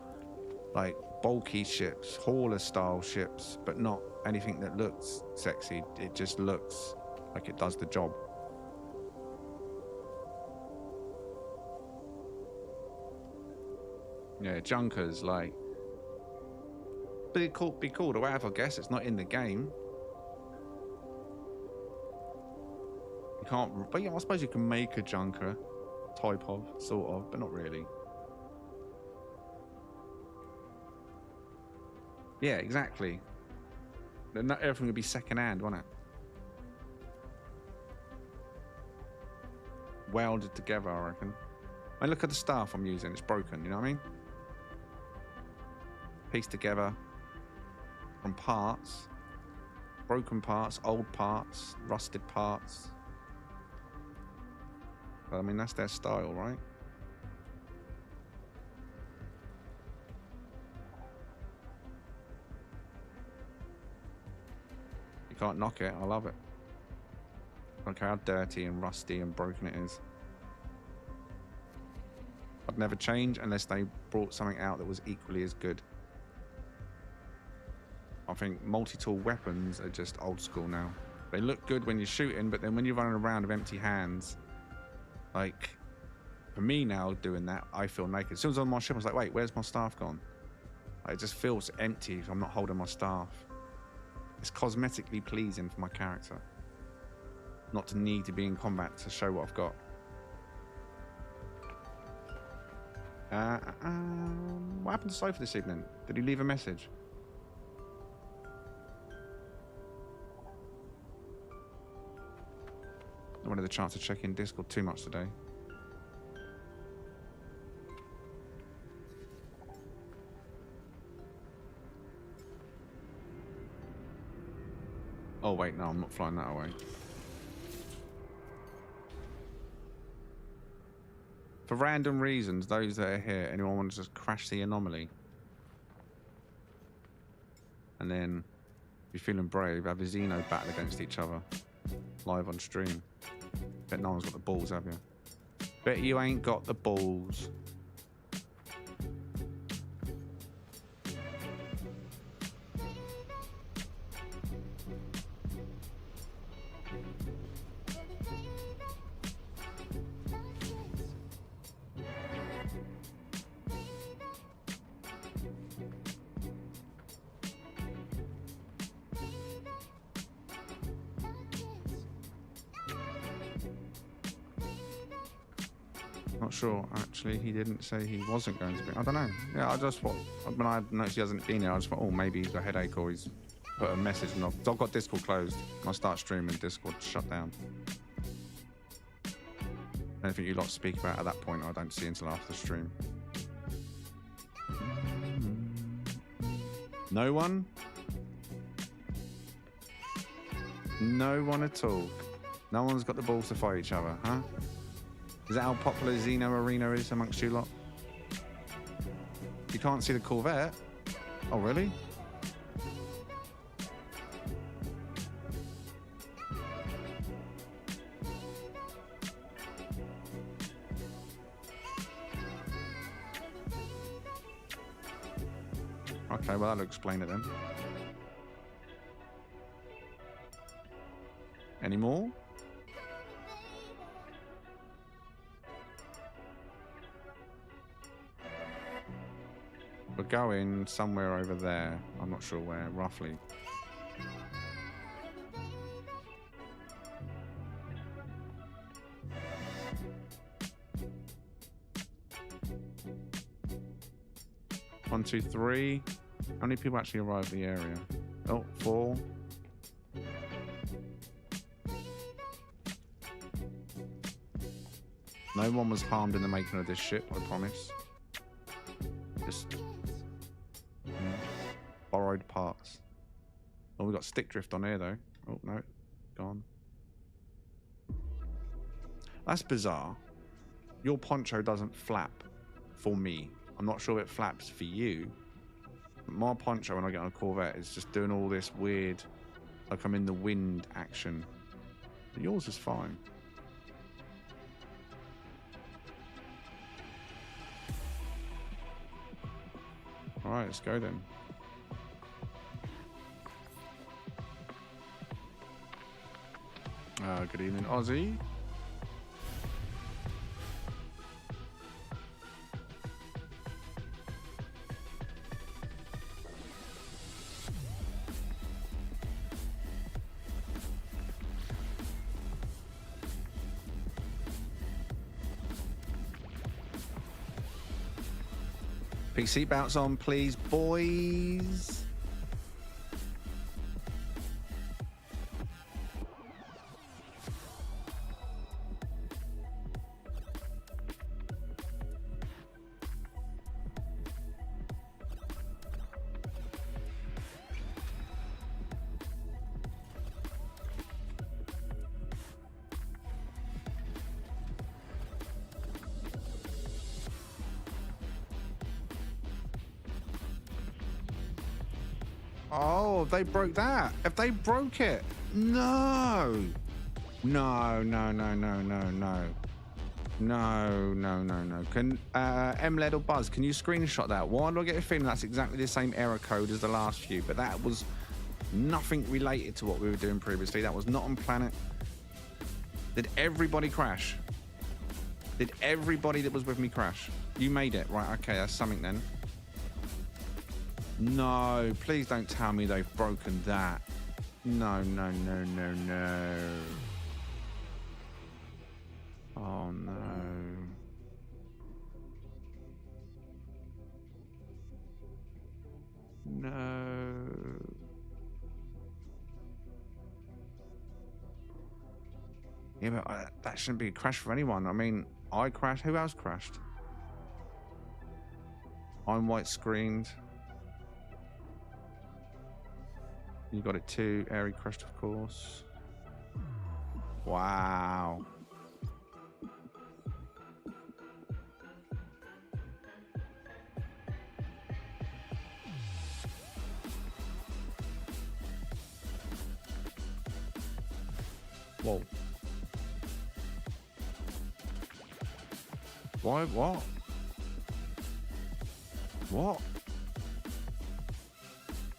like bulky ships, hauler style ships, but not anything that looks sexy. It just looks like it does the job. Yeah, junkers like. But it could be called a WAV, I guess. It's not in the game. You can't. But yeah, I suppose you can make a junker, type of, sort of, but not really. Yeah, exactly. Then not everything would be second-hand, wouldn't it? Welded together, I reckon. I mean, look at the stuff I'm using. It's broken, you know what I mean? Pieced together from parts. Broken parts, old parts, rusted parts. But I mean, that's their style, right? You can't knock it. I love it. Look how dirty and rusty and broken it is. I'd never change unless they brought something out that was equally as good. I think multi-tool weapons are just old school now. They look good when you're shooting, but then when you're running around with empty hands, like, for me now doing that, I feel naked. As soon as I was on my ship, I was like, wait, where's my staff gone? Like, it just feels empty if I'm not holding my staff. It's cosmetically pleasing for my character. Not to need to be in combat to show what I've got. What happened to Sofa this evening? Did he leave a message? I wanted the chance to check in Discord too much today. Oh wait, no, I'm not flying that away. For random reasons, those that are here, anyone want to just crash the anomaly? And then, if you're feeling brave, have a Xeno battle against each other. Live on stream. Bet no one's got the balls, have you? Bet you ain't got the balls. Not sure, actually. He didn't say he wasn't going to be. I don't know. Yeah, I just thought, when I noticed he hasn't been here, I just thought, oh, maybe he's got a headache or he's put a message. And I've got Discord closed. When I start streaming, Discord shut down. Anything you lot speak about at that point, I don't see until after the stream. No one? No one at all. No one's got the balls to fight each other, huh? Is that how popular Xeno Arena is amongst you lot? You can't see the Corvette? Oh, really? Okay, well, that'll explain it then. Any more? We're going somewhere over there. I'm not sure where, roughly. One, two, three. How many people actually arrived in the area? Oh, 4. No one was harmed in the making of this ship, I promise. Just borrowed parts. Oh, we got stick drift on here though. Oh no, gone. That's bizarre. Your poncho doesn't flap for me. I'm not sure if it flaps for you. But my poncho when I get on a Corvette is just doing all this weird, like I'm in the wind action. But yours is fine. Alright, let's go then. Good evening, Aussie. Big seatbelts on, please, boys. Oh, they broke that. If they broke it. No. No, no, no, no, no, no. No, no, no, no. Can MLED or Buzz, can you screenshot that? Why do I get a feeling that's exactly the same error code as the last few? But that was nothing related to what we were doing previously. That was not on planet. Did everybody crash? Did everybody that was with me crash? You made it. Right, okay, that's something then. No, please don't tell me they've broken that. No, no, no, no, no. Oh, no. No. Yeah, but that shouldn't be a crash for anyone. I mean, I crashed. Who else crashed? I'm white screened. You got it too. Airy crashed, of course. Wow. Whoa. Why? What? What?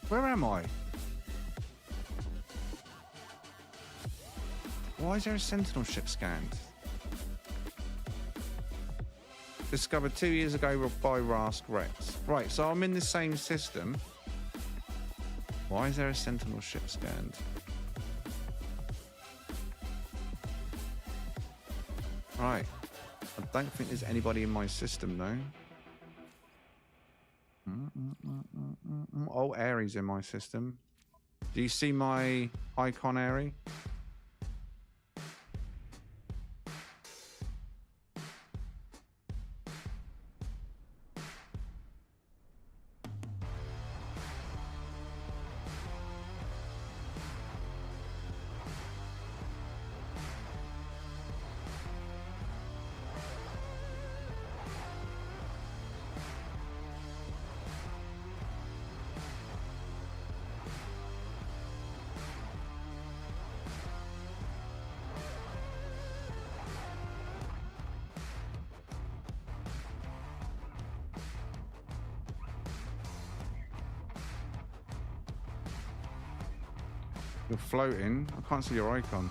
Where am I? Why is there a Sentinel ship scanned? Discovered 2 years ago by Rask Rex. Right, so I'm in the same system. Why is there a Sentinel ship scanned? Right. I don't think there's anybody in my system, though. Oh, Aries in my system. Do you see my icon, Airy? You're floating. I can't see your icon.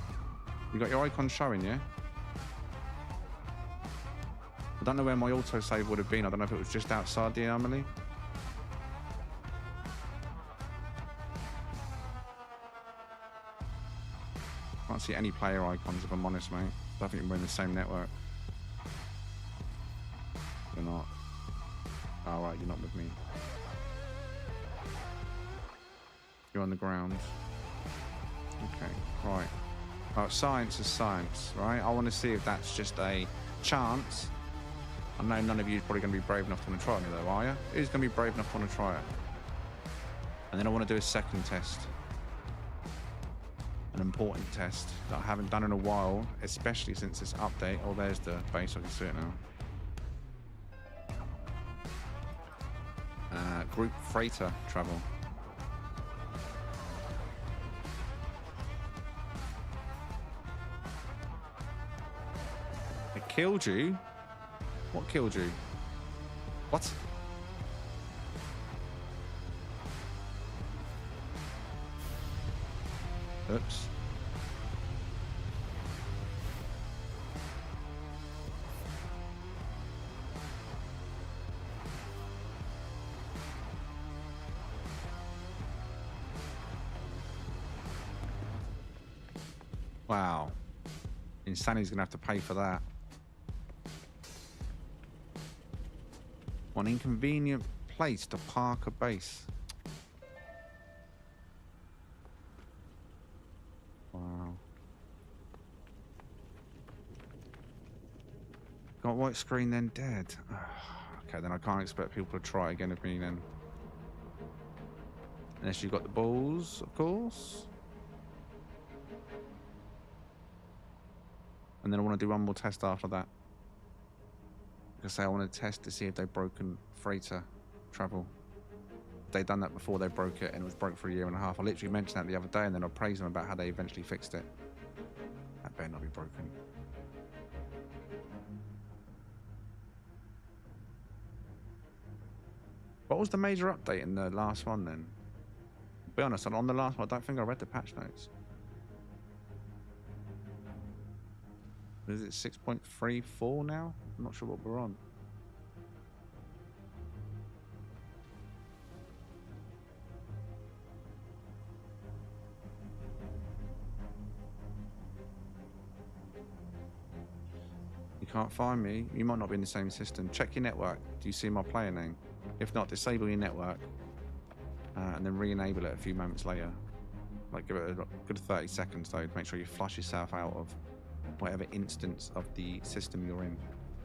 You got your icon showing, yeah? I don't know where my autosave would have been. I don't know if it was just outside the anomaly. Can't see any player icons, if I'm honest, mate. I don't think we're in the same network. You're not. Oh, right, you're not with me. You're on the ground. Okay, right. Well, science is science, right? I want to see if that's just a chance. I know none of you are probably going to be brave enough to want to try me, though, are you? Who's going to be brave enough to want to try it? And then I want to do a second test. An important test that I haven't done in a while, especially since this update. Oh, there's the base. I can see it now. Group freighter travel. It killed you? What killed you? What? Oops. Wow. Insanity's gonna have to pay for that. One inconvenient place to park a base. Wow. Got white screen then dead. Okay, then I can't expect people to try again with me then. Unless you've got the balls, of course. And then I want to do one more test after that. Because I want to test to see if they've broken freighter travel. they'd done that before they broke it and it was broke for a year and a half. I literally mentioned that the other day and then I praised them about how they eventually fixed it. That better not be broken. What was the major update in the last one then? To be honest, on the last one, I don't think I read the patch notes. Is it 6.34 now? I'm not sure what we're on. You can't find me. You might not be in the same system. Check your network. Do you see my player name? If not, disable your network and then re-enable it a few moments later. Like give it a good 30 seconds though to make sure you flush yourself out of whatever instance of the system you're in.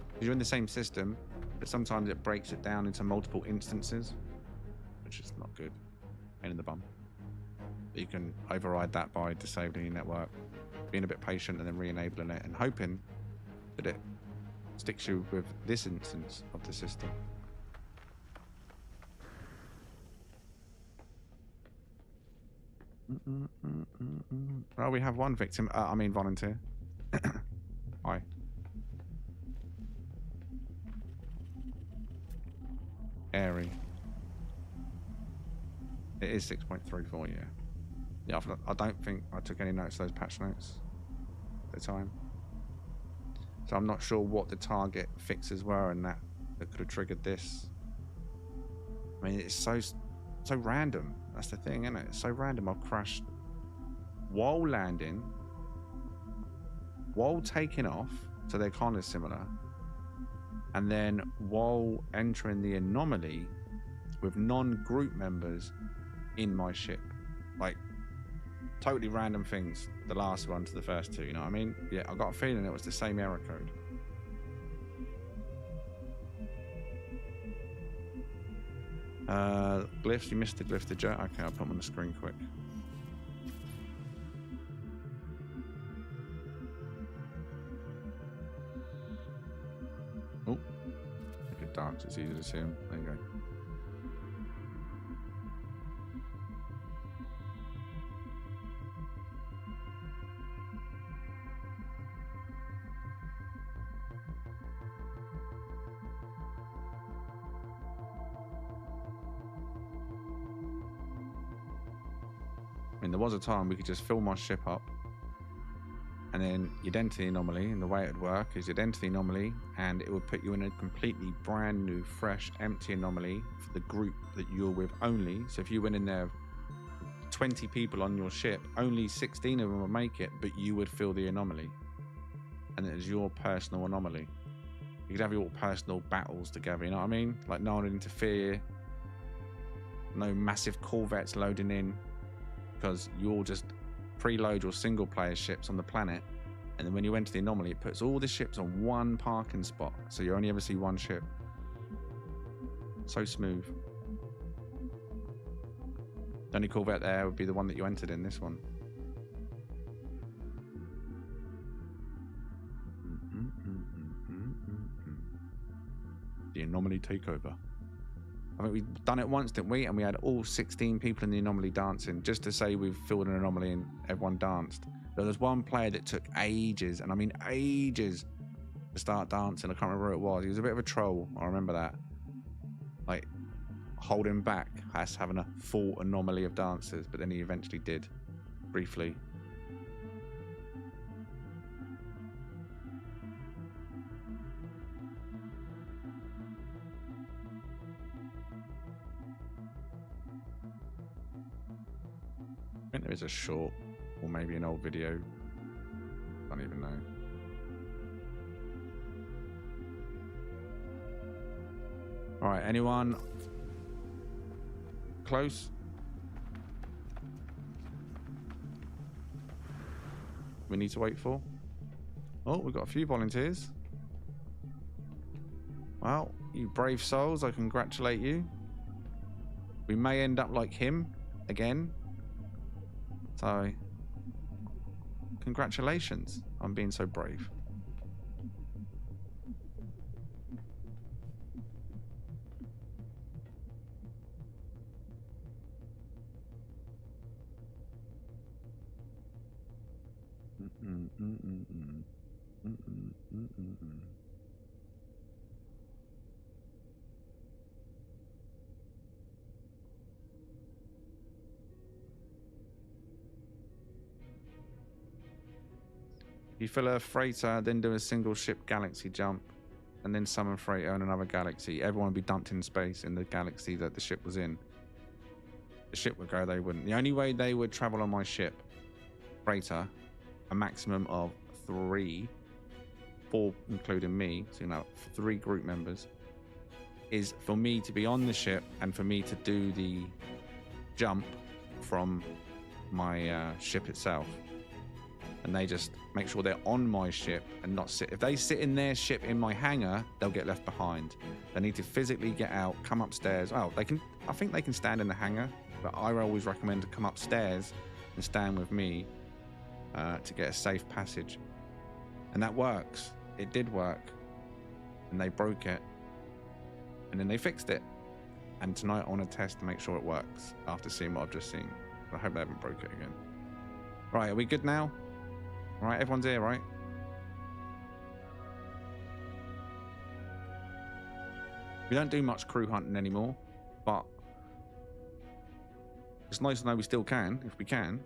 Because you're in the same system, but sometimes it breaks it down into multiple instances, which is not good. Pain in the bum. But you can override that by disabling your network, being a bit patient and then re-enabling it and hoping that it sticks you with this instance of the system. Well, we have one victim. I mean volunteer. Hi. Airy. It is 6.34, yeah. Yeah, I don't think I took any notes of those patch notes at the time. So I'm not sure what the target fixes were and that could have triggered this. I mean, it's so random. That's the thing, isn't it? It's so random. I've crashed while landing, while taking off, so they're kind of similar, and then while entering the anomaly with non-group members in my ship. Like, totally random things, the last one to the first two, you know what I mean? Yeah, I got a feeling it was the same error code. Glyphs, you missed the glyph, did you? Okay, I'll put them on the screen quick. Oh, look at dark, it's easy to see them. There you go. I mean, there was a time we could just fill my ship up and then you'd enter the anomaly, and the way it would work is you'd enter the anomaly and it would put you in a completely brand new, fresh, empty anomaly for the group that you're with only. So if you went in there, 20 people on your ship, only 16 of them would make it, but you would fill the anomaly. And it was your personal anomaly. You could have your personal battles together, you know what I mean? Like no one would interfere, no massive corvettes loading in, because you all just preload your single player ships on the planet, and then when you enter the anomaly it puts all the ships on one parking spot, so you only ever see one ship. So smooth. The only corvette there would be the one that you entered in, this one. The anomaly takeover. I mean, we've done it once, didn't we? And we had all 16 people in the anomaly dancing, just to say we've filled an anomaly and everyone danced. But there's one player that took ages, and I mean ages, to start dancing. I can't remember who it was. He was a bit of a troll. I remember that. Like, holding back us having a full anomaly of dancers, but then he eventually did, briefly. I think there is a short, or maybe an old video. I don't even know. All right, anyone close? We need to wait for? Oh, we've got a few volunteers. Well, you brave souls, I congratulate you. We may end up like him again. So, congratulations on being so brave. You fill a freighter, then do a single ship galaxy jump, and then summon freighter in another galaxy. Everyone would be dumped in space in the galaxy that the ship was in. The ship would go, they wouldn't. The only way they would travel on my ship, freighter, a maximum of 3, 4 including me, so 3 group members, is for me to be on the ship and for me to do the jump from my ship itself. And they just make sure they're on my ship and not sit. If they sit in their ship in my hangar, they'll get left behind. They need to physically get out, come upstairs. Oh, they can. I think they can stand in the hangar, but I always recommend to come upstairs and stand with me to get a safe passage. And that works. It did work. And they broke it. And then they fixed it. And tonight I want to test to make sure it works after seeing what I've just seen. I hope they haven't broke it again. Right, are we good now? Right, everyone's here, right? We don't do much crew hunting anymore, but it's nice to know we still can, if we can.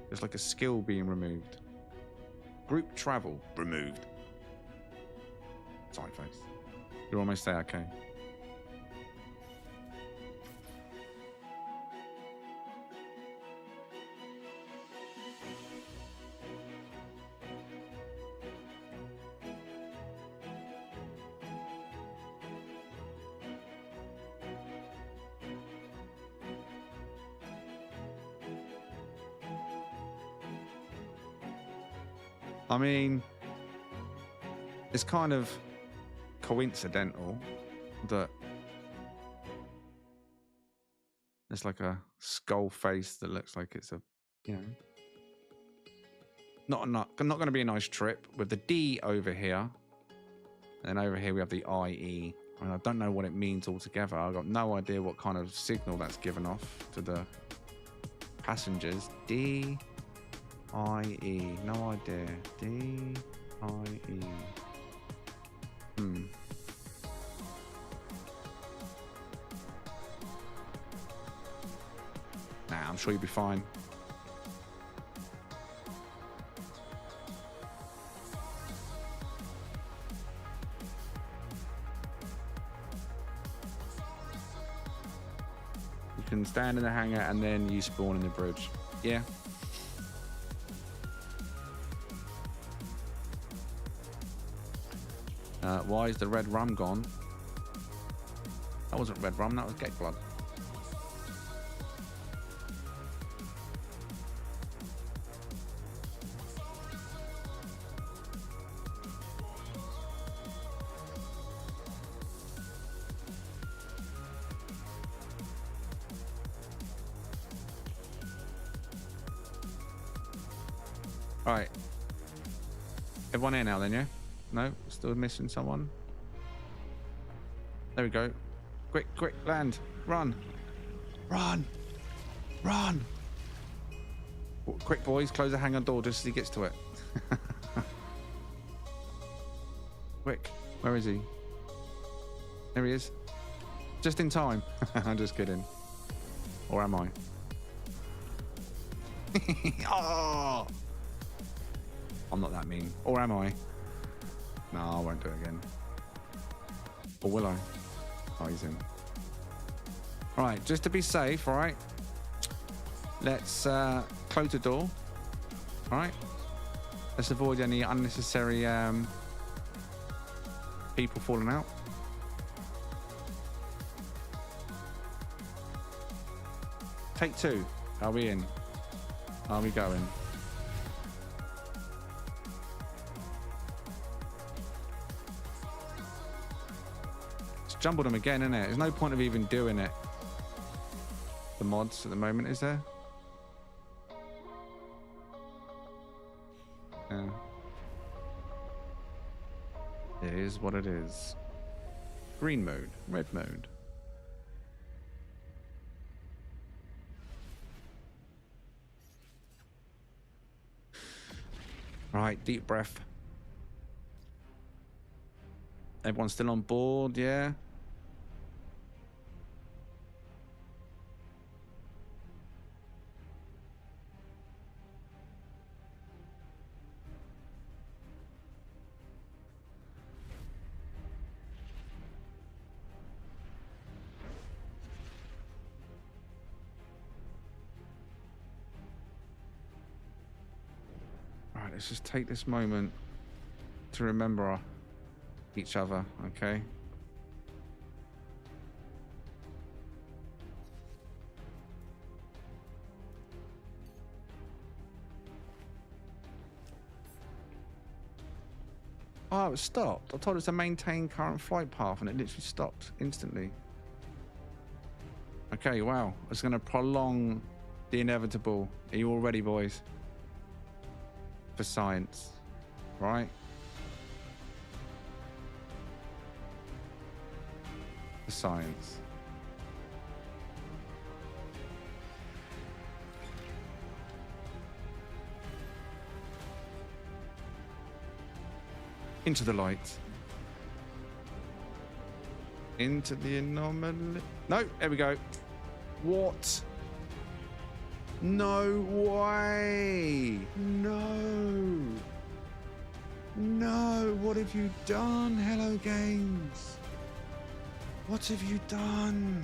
There's like a skill being removed. Group travel removed. Sorry, face. You're almost there, okay. I mean, it's kind of coincidental that there's like a skull face that looks like it's a, you know, not going to be a nice trip with the D over here. And over here we have the IE. I mean, I don't know what it means altogether. I've got no idea what kind of signal that's given off to the passengers. D. I-E, no idea. D-I-E. Nah, I'm sure you'll be fine. You can stand in the hangar and then you spawn in the bridge. Yeah. Why is the red rum gone? That wasn't red rum, that was gate blood. Alright. Everyone here now then, yeah? No? Still missing someone? There we go. Quick, quick, land. Run. Run. Run. Quick, boys. Close the hangar door just as he gets to it. Quick. Where is he? There he is. Just in time. I'm just kidding. Or am I? Oh! I'm not that mean. Or am I? No, I won't do it again. Or will I? Oh, he's in. Alright, just to be safe, alright? Let's close the door. Alright? Let's avoid any unnecessary people falling out. Take 2. Are we in? Are we going? Jumbled them again, innit? There's no point of even doing it. The mods at the moment, is there? Yeah. It is what it is. Green mode, red mode. Right, deep breath. Everyone's still on board, yeah? Right, let's just take this moment to remember each other, okay? Oh, it stopped. I told us to maintain current flight path and it literally stopped instantly. Okay, wow. It's going to prolong the inevitable. Are you all ready, boys? For science, right? For science. Into the light. Into the anomaly. No, there we go. What? No way. No. No. What have you done, Hello Games? What have you done?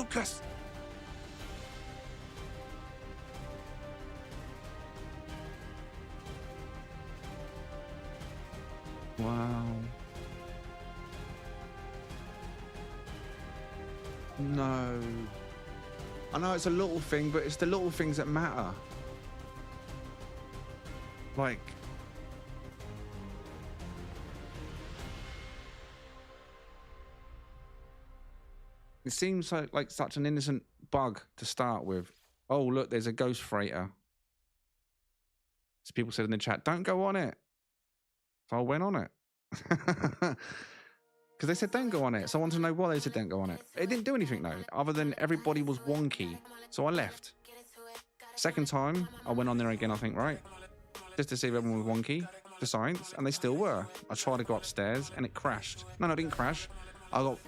Lucas. Wow. No. I know it's a little thing, but it's the little things that matter. Like, it seems like such an innocent bug to start with. Oh, look, there's a ghost freighter. So people said in the chat, don't go on it. So I went on it. Because they said don't go on it. So I wanted to know why they said don't go on it. It didn't do anything though, other than everybody was wonky. So I left. Second time, I went on there again, I think, right? Just to see if everyone was wonky for science, and they still were. I tried to go upstairs and it crashed. No, it didn't crash. I got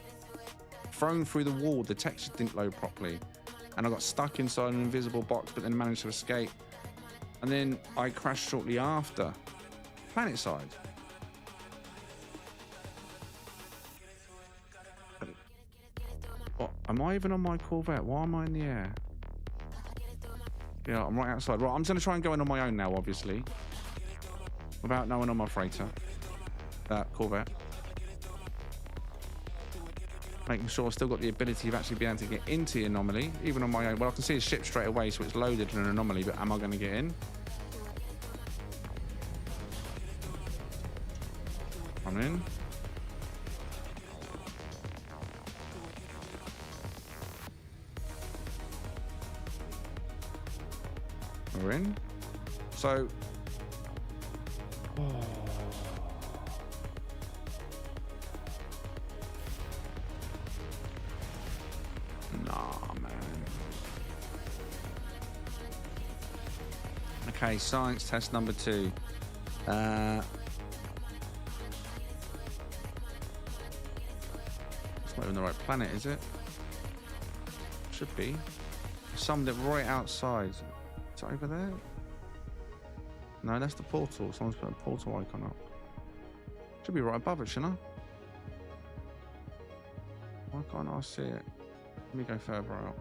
thrown through the wall. The texture didn't load properly. And I got stuck inside an invisible box, but then managed to escape. And then I crashed shortly after. Planet side. What? Am I even on my Corvette? Why am I in the air? Yeah, I'm right outside. Right, I'm just going to try and go in on my own now, obviously. Without knowing on my freighter. That Corvette. Making sure I've still got the ability of actually being able to get into the anomaly, even on my own. Well, I can see a ship straight away, so it's loaded in an anomaly, but am I going to get in? I'm in. We're in. So... Oh. Nah, man. Okay, science test number 2. It's not even the right planet, is it? Should be. Summed it right outside. Is it over there? No, that's the portal. Someone's put a portal icon up. Should be right above it, shouldn't I? Why can't I see it? Let me go further out.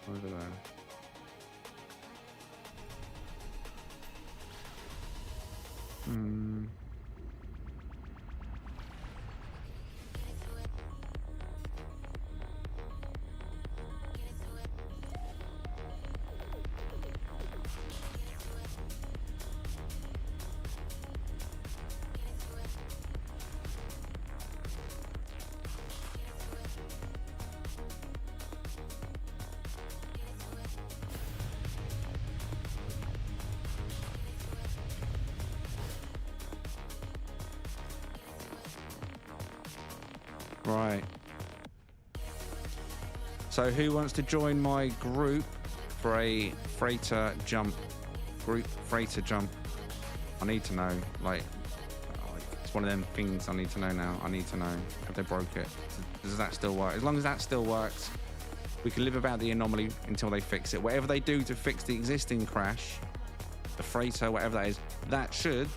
Over there. Right. So who wants to join my group for a freighter jump? Group freighter jump. I need to know. Like, it's one of them things I need to know now. I need to know if they broke it. Does that still work? As long as that still works, we can live about the anomaly until they fix it. Whatever they do to fix the existing crash, the freighter, whatever that is, that should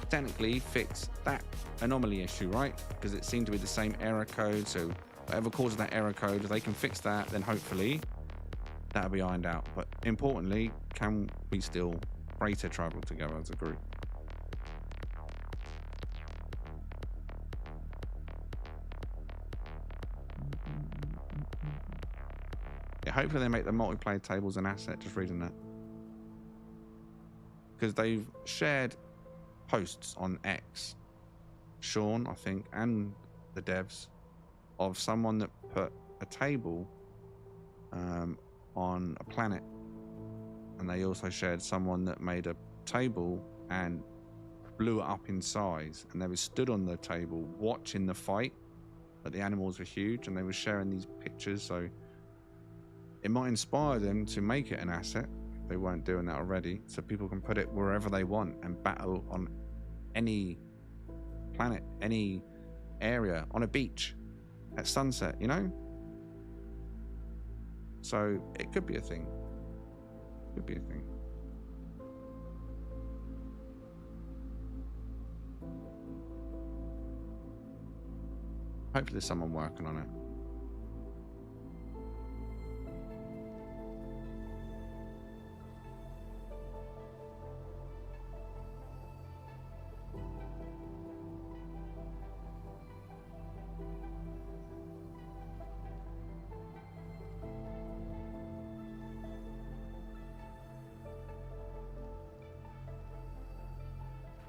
technically fix that anomaly issue, right? Because it seemed to be the same error code. So whatever causes that error code, if they can fix that, then hopefully that'll be ironed out. But importantly, can we still freighter travel together as a group? Yeah, hopefully they make the multiplayer tables an asset, just reading that. Because they've shared posts on X, Sean, I think, and the devs, of someone that put a table on a planet. And they also shared someone that made a table and blew it up in size. And they were stood on the table watching the fight, but the animals were huge, and they were sharing these pictures. So it might inspire them to make it an asset if they weren't doing that already, so people can put it wherever they want and battle on any planet, any area, on a beach at sunset, you know? So it could be a thing. Could be a thing. Hopefully there's someone working on it.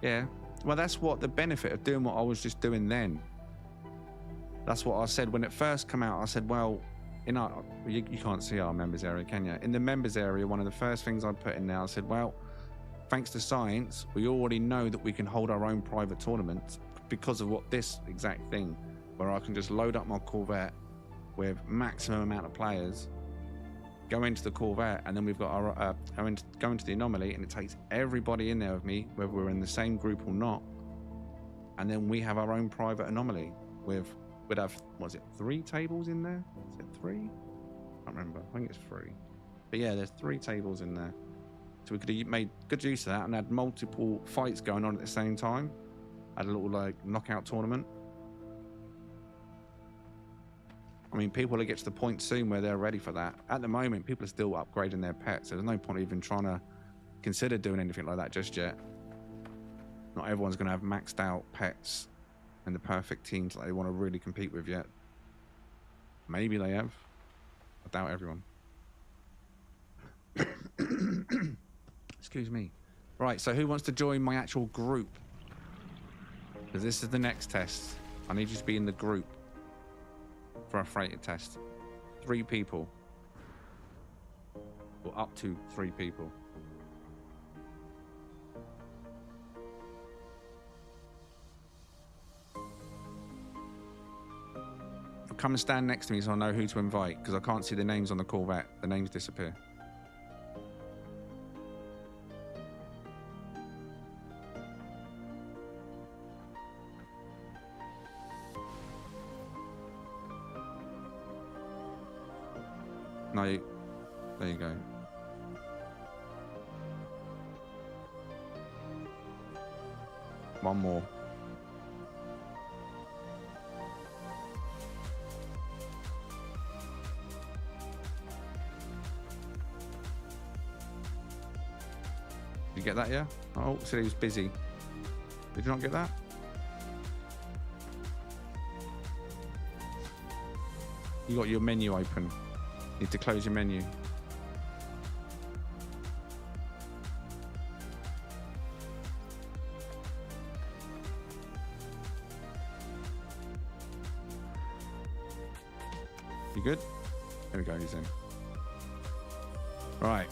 Yeah, well, that's what the benefit of doing what I was just doing then. That's what I said when it first came out. I said, well, you can't see our members area, can you? In the members area, one of the first things I put in there, I said, well, thanks to science, we already know that we can hold our own private tournaments because of what this exact thing, where I can just load up my Corvette with maximum amount of players, go into the Corvette, and then we've got our go into the anomaly, and it takes everybody in there with me, whether we're in the same group or not, and then we have our own private anomaly we'd have, what is it, 3 tables in there? Is it 3? I can't remember. I think it's 3. But yeah, there's 3 tables in there. So we could have made good use of that and had multiple fights going on at the same time. Had a little like knockout tournament. I mean, people will get to the point soon where they're ready for that. At the moment, people are still upgrading their pets, so there's no point even trying to consider doing anything like that just yet. Not everyone's going to have maxed out pets and the perfect teams that they want to really compete with yet. Maybe they have. I doubt everyone. Excuse me. Right, so who wants to join my actual group? Because this is the next test. I need you to be in the group for a freighter test. 3 people. Or up to 3 people. Come and stand next to me so I know who to invite, because I can't see the names on the Corvette. The names disappear. No, there you go. One more. Did you get that, yeah? Oh, said he was busy. Did you not get that? You got your menu open. You need to close your menu. You good? There we go, he's in. Right.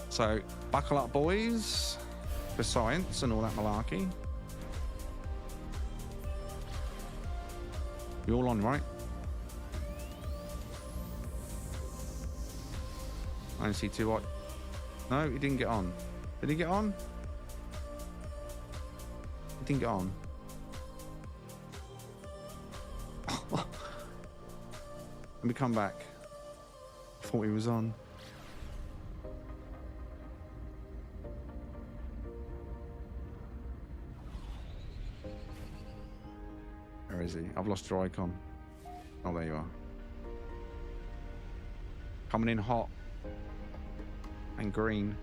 So, buckle up, boys, for science and all that malarkey. You all on, right? I only see two white. No, he didn't get on. Did he get on? He didn't get on. Let me come back. I thought he was on. Where is he? I've lost your icon. Oh, there you are. Coming in hot. And green.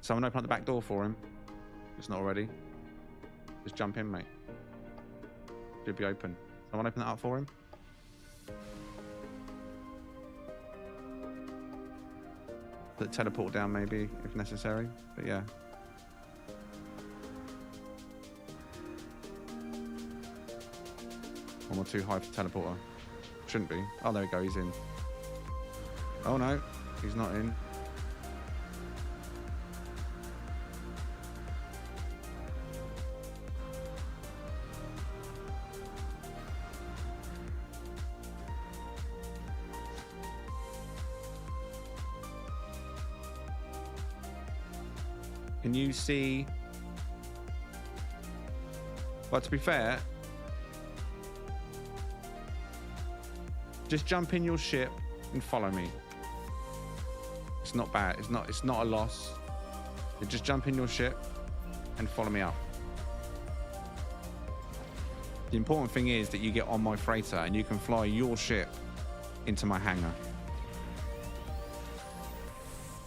Someone open up the back door for him. It's not already. Just jump in, mate. Should be open. Someone open that up for him. Put the teleport down maybe, if necessary. But yeah. One or too high for teleporter. Shouldn't be. Oh, there we go. He's in. Oh, no. He's not in. Can you see? Well, to be fair, just jump in your ship and follow me. It's not bad. It's not a loss. You just jump in your ship and follow me up. The important thing is that you get on my freighter and you can fly your ship into my hangar.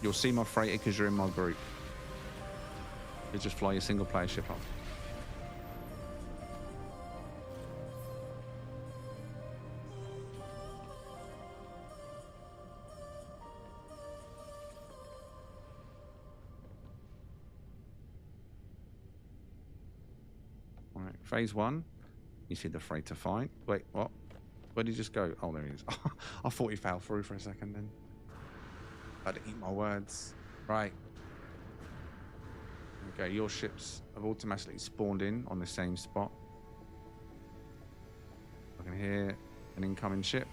You'll see my freighter because you're in my group. You just fly your single player ship up. All right, phase 1. You see the freighter fine. Wait, what? Where did he just go? Oh, there he is. I thought he fell through for a second then. I had to eat my words. Right. Okay, your ships have automatically spawned in on the same spot. I can hear an incoming ship.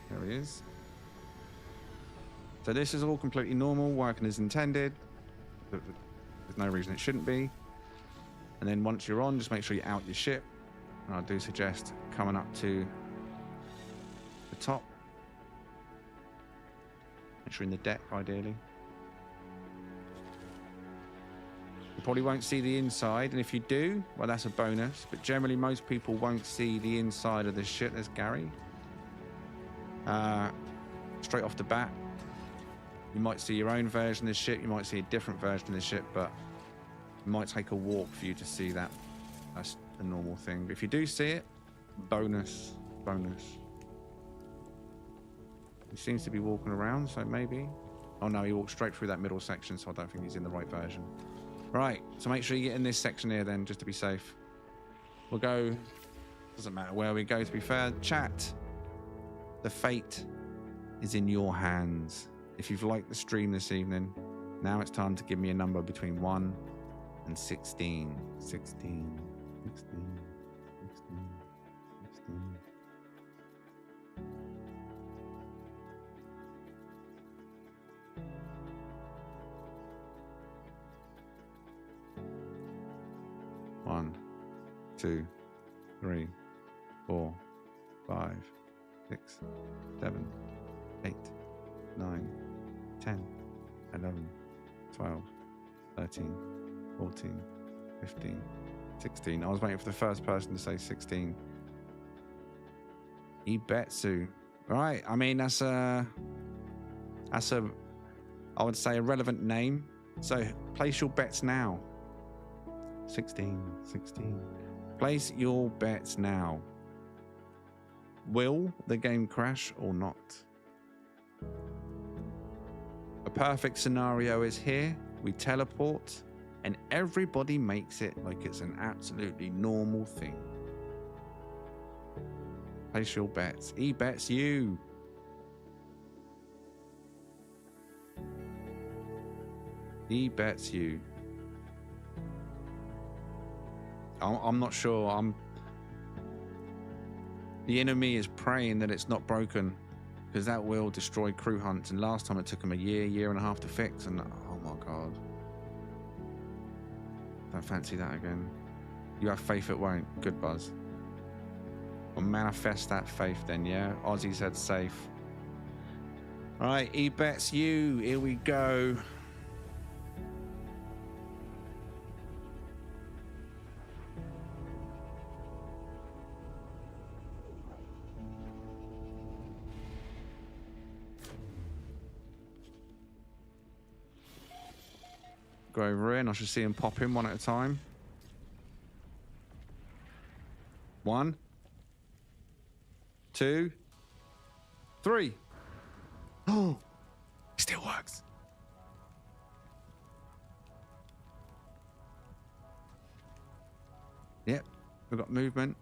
There he is. So this is all completely normal, working as intended. There's no reason it shouldn't be. And then once you're on, just make sure you out your ship. And I do suggest coming up to the top. Make sure in the deck, ideally. You probably won't see the inside, and if you do, well, that's a bonus. But generally, most people won't see the inside of the ship. There's Gary. Straight off the bat, you might see your own version of the ship. You might see a different version of the ship, but it might take a walk for you to see that. That's a normal thing. But if you do see it, bonus. He seems to be walking around, so maybe. Oh no, he walked straight through that middle section, so I don't think he's in the right version. Right, so make sure you get in this section here then, just to be safe. We'll go, doesn't matter where we go to be fair. Chat, the fate is in your hands. If you've liked the stream this evening, now it's time to give me a number between 1 and 16. 16. 1, 2, 3, 4, 5, 6, 7, 8, 9, 10, 11, 12, 13, 14, 15, 16. I was waiting for the first person to say 16. Ibetsu. Right, I mean, that's a, I would say, a relevant name. So place your bets now. 16. Place your bets now. Will the game crash or not? A perfect scenario is here. We teleport and everybody makes it like it's an absolutely normal thing. Place your bets. He bets you. He bets you. I'm not sure. The enemy is praying that it's not broken, because that will destroy crew hunts. And last time it took them a year and a half to fix. And oh my god, don't fancy that again. You have faith it won't. Good buzz. Well, manifest that faith then, yeah. Ozzy said safe. All right, he bets you. Here we go. Go over here and I should see him pop in one at a time. 1, 2, 3. Oh, it still works. Yep, we've got movement.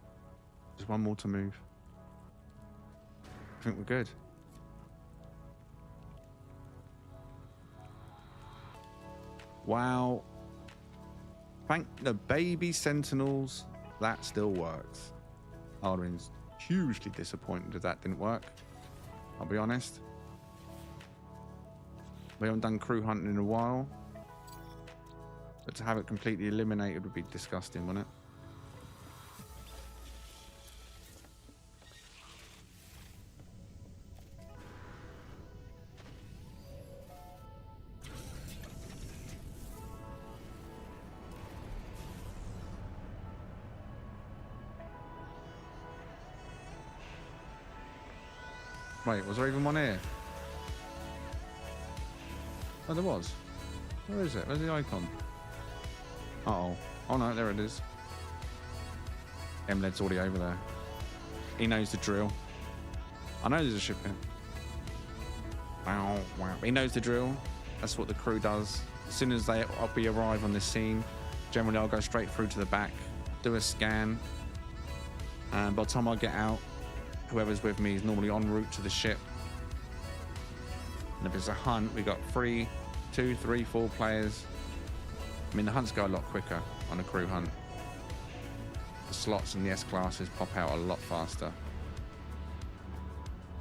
Just one more to move. I think we're good. Wow. Thank the baby Sentinels. That still works. Alduin's hugely disappointed that that didn't work. I'll be honest. We haven't done crew hunting in a while. But to have it completely eliminated would be disgusting, wouldn't it? Wait, was there even one here? Oh, there was. Where is it? Where's the icon? Uh-oh. Oh no, there it is. Emled's already over there. He knows the drill. I know there's a ship here. Wow, wow. He knows the drill. That's what the crew does. As soon as we arrive on this scene, generally I'll go straight through to the back, do a scan, and by the time I get out, whoever's with me is normally en route to the ship. And if it's a hunt, we got 2, 3, 4 players. I mean, the hunts go a lot quicker on a crew hunt. The slots and the S-classes pop out a lot faster.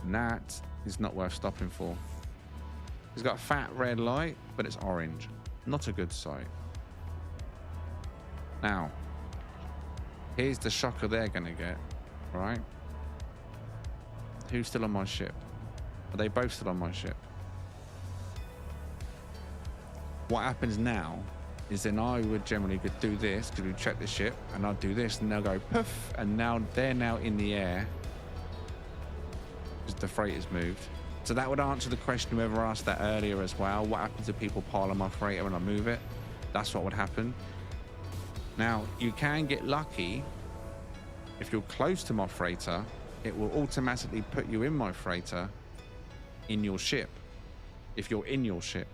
And that is not worth stopping for. It's got a fat red light, but it's orange. Not a good sight. Now, here's the shocker they're going to get, right? Who's still on my ship? Are they both still on my ship? What happens now is then I would generally do this, because we check the ship, and I'll do this, and they'll go poof, and now they're now in the air because the freighter's moved. So that would answer the question whoever asked that earlier as well. What happens if people pile on my freighter when I move it? That's what would happen. Now, you can get lucky if you're close to my freighter. It will automatically put you in my freighter in your ship, if you're in your ship.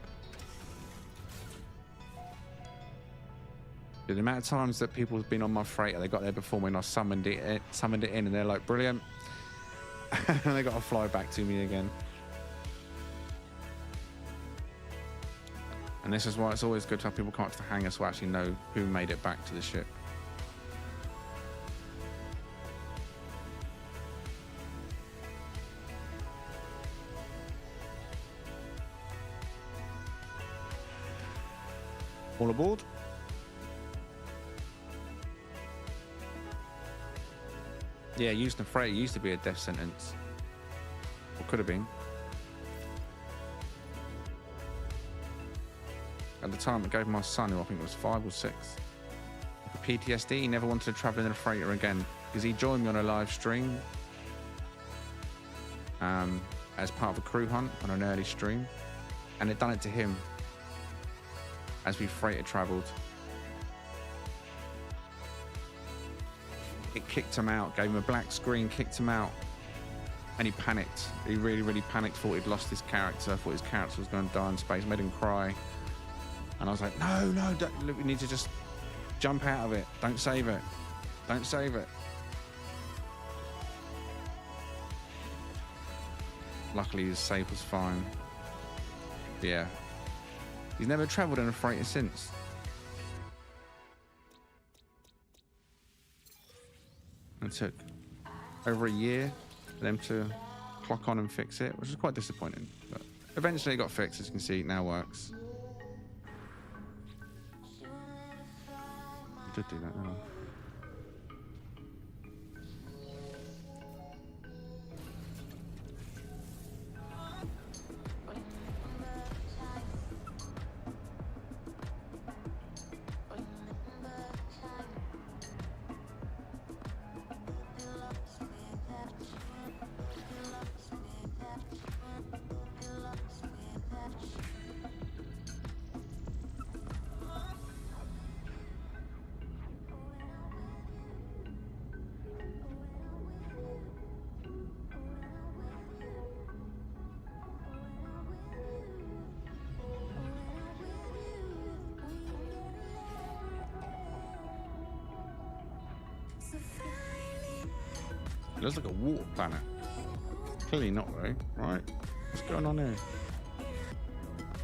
The amount of times that people have been on my freighter, they got there before me and I summoned it in, and they're like, brilliant. And they got to fly back to me again. And this is why it's always good to have people come up to the hangar so I actually know who made it back to the ship. All aboard. Yeah, using the freighter used to be a death sentence. Or could have been. At the time, it gave my son, who I think was 5 or 6, for PTSD. He never wanted to travel in a freighter again because he joined me on a live stream as part of a crew hunt on an early stream, and it done it to him as we freighter travelled. It kicked him out, gave him a black screen, kicked him out, and he panicked. He really, really panicked, thought he'd lost his character, thought his character was going to die in space, made him cry. And I was like, no, don't, we need to just jump out of it. Don't save it. Don't save it. Luckily, his save was fine. But yeah. He's never travelled in a freighter since. It took over a year for them to clock on and fix it, which is quite disappointing. But eventually it got fixed, as you can see, it now works. I did do that, didn't I? It looks like a water planet. Clearly not, though. Right? What's going on here?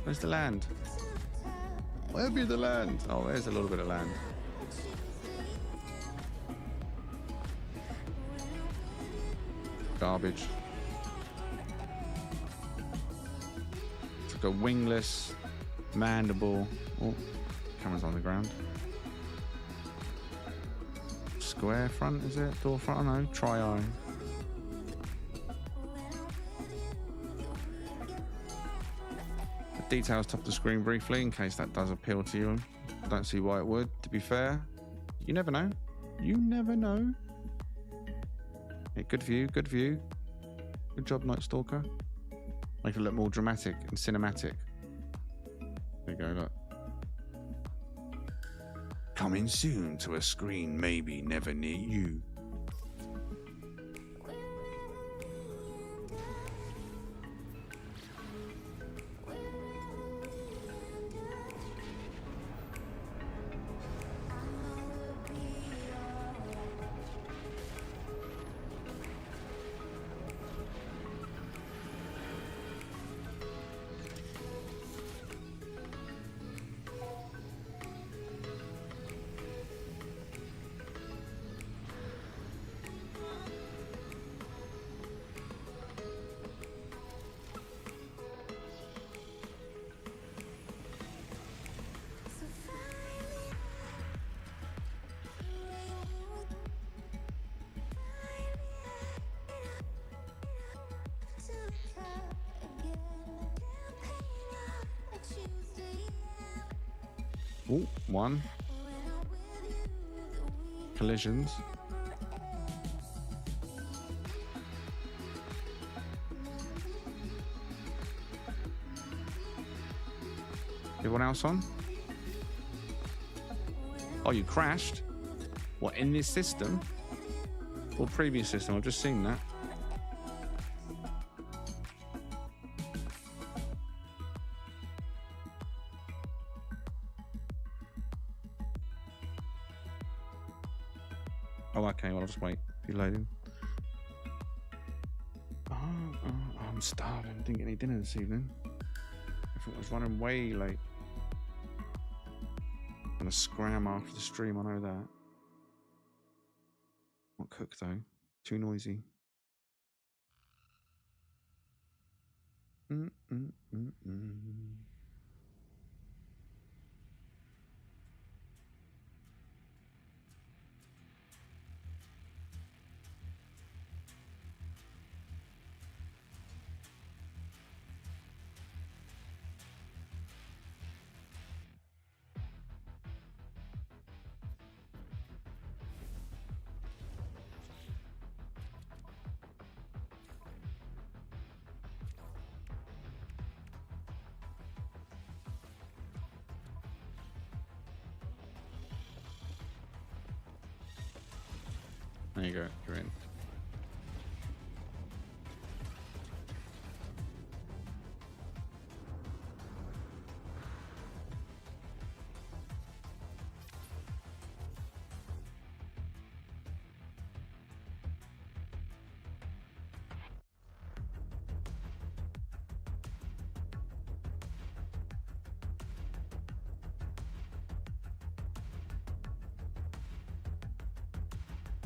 Where's the land? Where be the land? Oh, there's a little bit of land. Garbage. It's like a wingless mandible. Oh, camera's on the ground. Square front, is it? Door front? I don't know. Tri-eye. The details top of the screen briefly, in case that does appeal to you. I don't see why it would, to be fair. You never know. You never know. Yeah, good view, good view. Good job, Night Stalker. Make it look more dramatic and cinematic. There you go, look. Coming soon to a screen maybe never near you. Oh, one. Collisions. Everyone else on? Oh, you crashed? What, in this system? Or previous system? I've just seen that. Oh, okay, well, I'll just wait. Be loading. Oh, I'm starving. Didn't get any dinner this evening. Everything was running way late. I'm gonna scram after the stream, I know that. Not cook though. Too noisy. Mm-mm-mm-mm. There you go, you're in.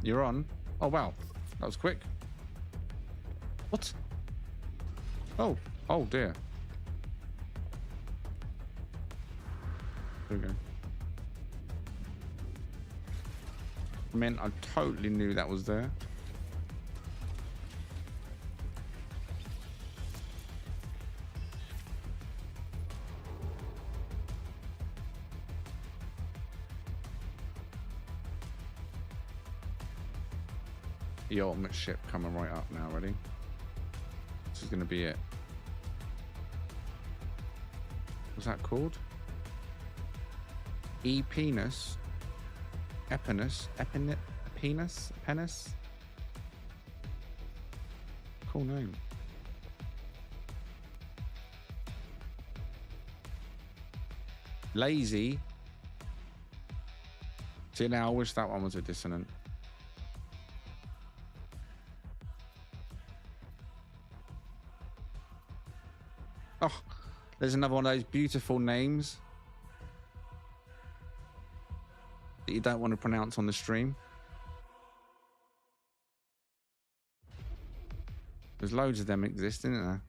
You're on. Oh, wow. That was quick. What? Oh. Oh, dear. There we go. Meant I totally knew that was there. The ultimate ship coming right up now, ready? This is going to be it. What's that called? Epinus? Epinus? Cool name. Lazy. See, now I wish that one was a dissonant. Oh, there's another one of those beautiful names that you don't want to pronounce on the stream. There's loads of them existing, isn't there?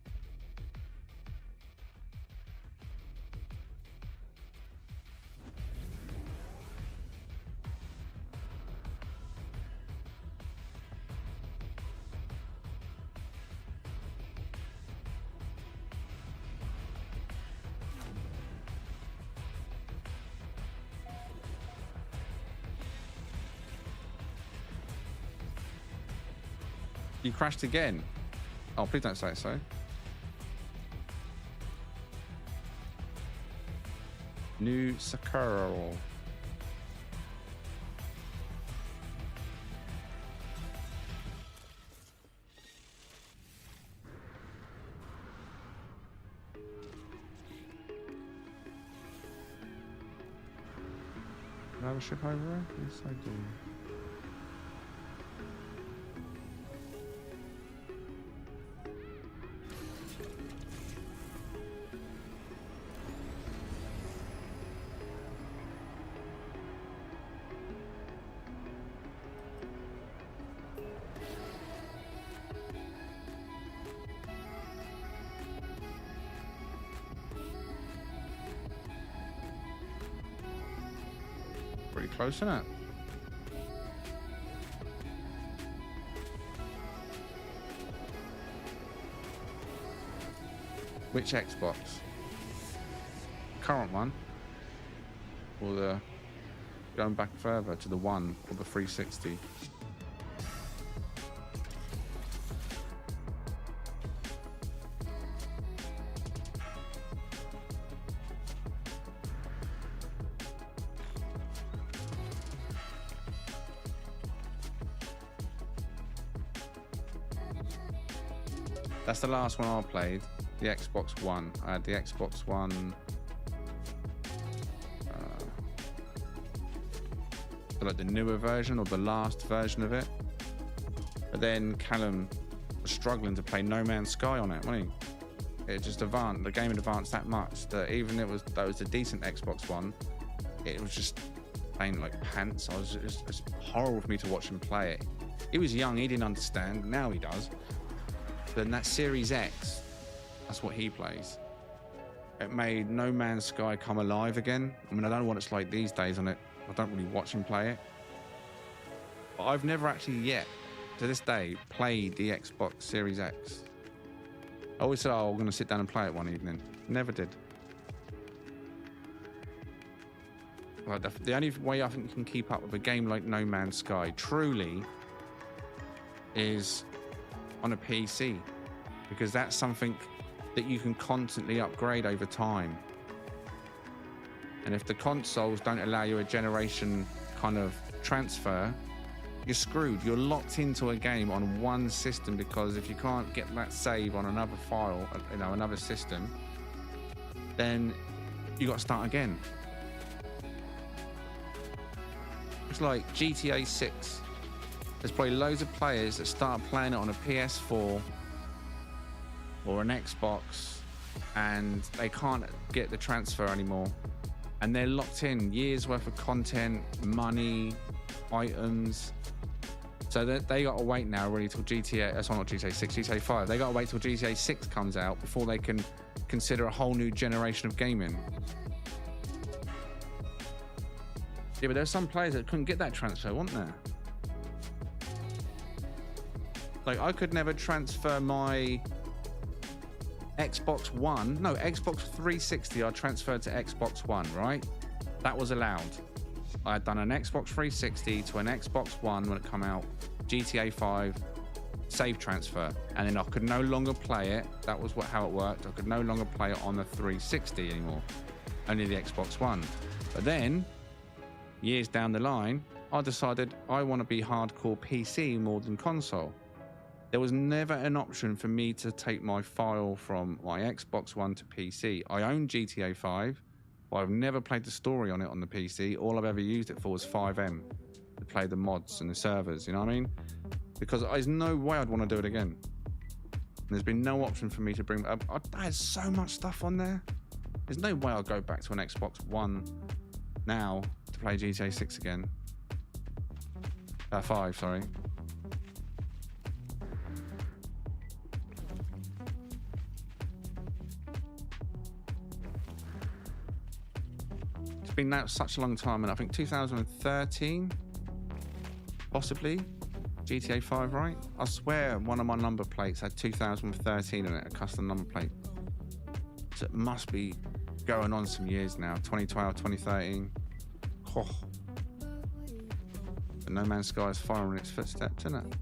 You crashed again. Oh, please don't say so. New Sakura. Do I have a ship over there? Yes, I do. Pretty close, isn't it? Which Xbox? Current one? Or the going back further to the one or the 360? That's the last one I played, the Xbox One. I had the Xbox One, like the newer version or the last version of it. But then Callum was struggling to play No Man's Sky on it, wasn't he? It just advanced, the game had advanced that much that even that was a decent Xbox One, it was just playing like pants. It's horrible for me to watch him play it. He was young, he didn't understand. Now he does. Then that Series X, that's what he plays. It made No Man's Sky come alive again. I mean, I don't know what it's like these days on it. I don't really watch him play it. But I've never actually yet, to this day, played the Xbox Series X. I always said, oh, I'm going to sit down and play it one evening. Never did. Like the only way I think you can keep up with a game like No Man's Sky, truly, is on a PC, because that's something that you can constantly upgrade over time. And if the consoles don't allow you a generation kind of transfer, you're screwed. You're locked into a game on one system, because if you can't get that save on another file, you know, another system, then you got to start again. It's like GTA 6. There's probably loads of players that start playing it on a PS4 or an Xbox, and they can't get the transfer anymore. And they're locked in, years worth of content, money, items, So they got to wait now really till GTA, that's not GTA 6, GTA 5. They got to wait till GTA 6 comes out before they can consider a whole new generation of gaming. Yeah, but there's some players that couldn't get that transfer, weren't there? Like, I could never transfer my Xbox One. No, Xbox 360 I transferred to Xbox One, right? That was allowed. I had done an Xbox 360 to an Xbox One when it came out, GTA 5, save transfer, and then I could no longer play it. That was how it worked. I could no longer play it on the 360 anymore, only the Xbox One. But then, years down the line, I decided I want to be hardcore PC more than console. There was never an option for me to take my file from my Xbox One to PC. I own GTA 5, but I've never played the story on it on the PC. All I've ever used it for was 5M to play the mods and the servers, you know what I mean? Because there's no way I'd want to do it again. And there's been no option for me to bring up. There's so much stuff on there. There's no way I'll go back to an Xbox One now to play GTA 6 again. 5, sorry. It's been out such a long time, and I think 2013, possibly, GTA 5, right? I swear one of my number plates had 2013 in it, a custom number plate. So it must be going on some years now, 2012, 2013. Oh. But No Man's Sky is following its footsteps, isn't it?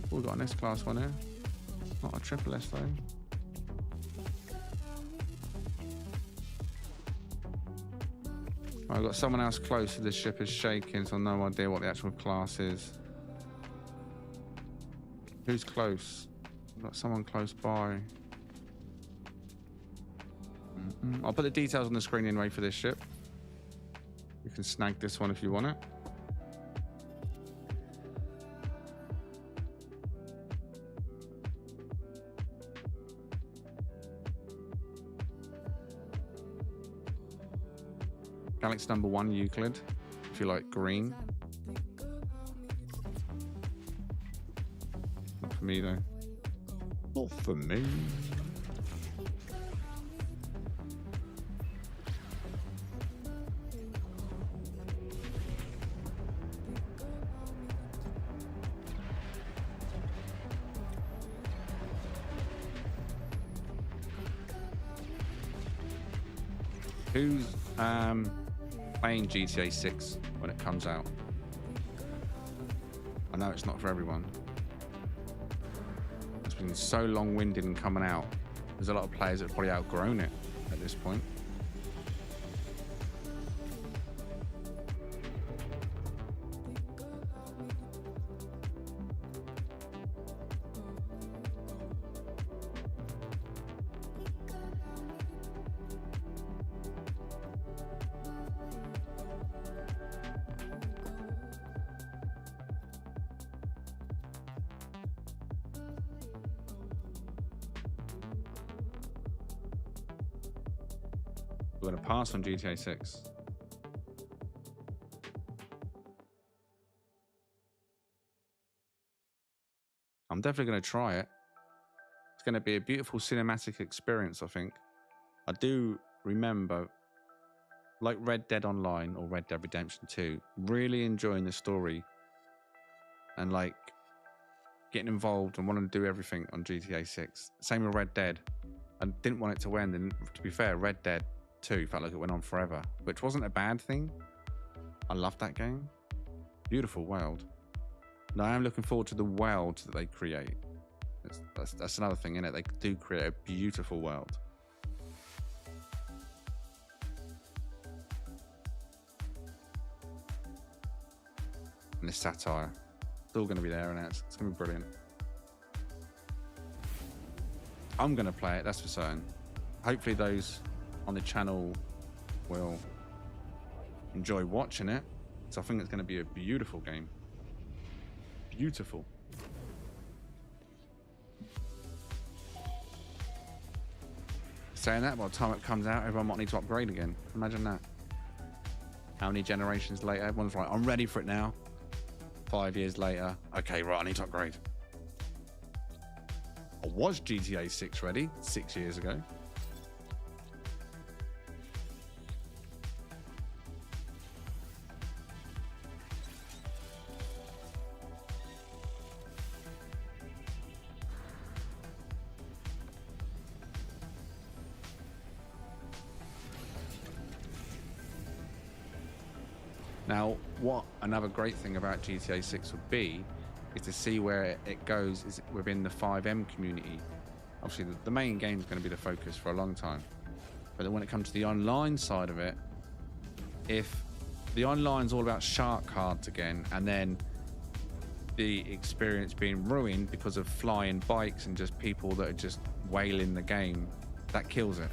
Oh, we've got an S-Class one here. Not a triple S though. I've got someone else close to this ship is shaking, so I've no idea what the actual class is. Who's close? I've got someone close by. I'll put the details on the screen anyway for this ship. You can snag this one if you want it. Galaxy number 1, Euclid, if you like green. Not for me though. Not for me. Who's playing GTA 6 when it comes out? I know it's not for everyone. It's been so long-winded and coming out. There's a lot of players that have probably outgrown it at this point. We're going to pass on GTA 6. I'm definitely going to try it. It's going to be a beautiful cinematic experience, I think. I do remember, like Red Dead Online or Red Dead Redemption 2, really enjoying the story and like getting involved and wanting to do everything on GTA 6. Same with Red Dead. I didn't want it to end, and to be fair, Red Dead 2 felt like it went on forever, which wasn't a bad thing. I loved that game. Beautiful world. And I am looking forward to the world that they create. That's another thing, innit? They do create a beautiful world. And the satire. It's all going to be there, and it's going to be brilliant. I'm going to play it, that's for certain. Hopefully those on the channel will enjoy watching it. So I think it's going to be a beautiful game. Beautiful. Saying that, by the time it comes out, everyone might need to upgrade again. Imagine that. How many generations later? Everyone's right, I'm ready for it now. 5 years later, okay, right, I need to upgrade. I was GTA 6 ready 6 years ago. Now, what another great thing about GTA 6 would be is to see where it goes is within the 5M community. Obviously, the main game is going to be the focus for a long time. But then when it comes to the online side of it, if the online's all about shark cards again, and then the experience being ruined because of flying bikes and just people that are just wailing the game, that kills it.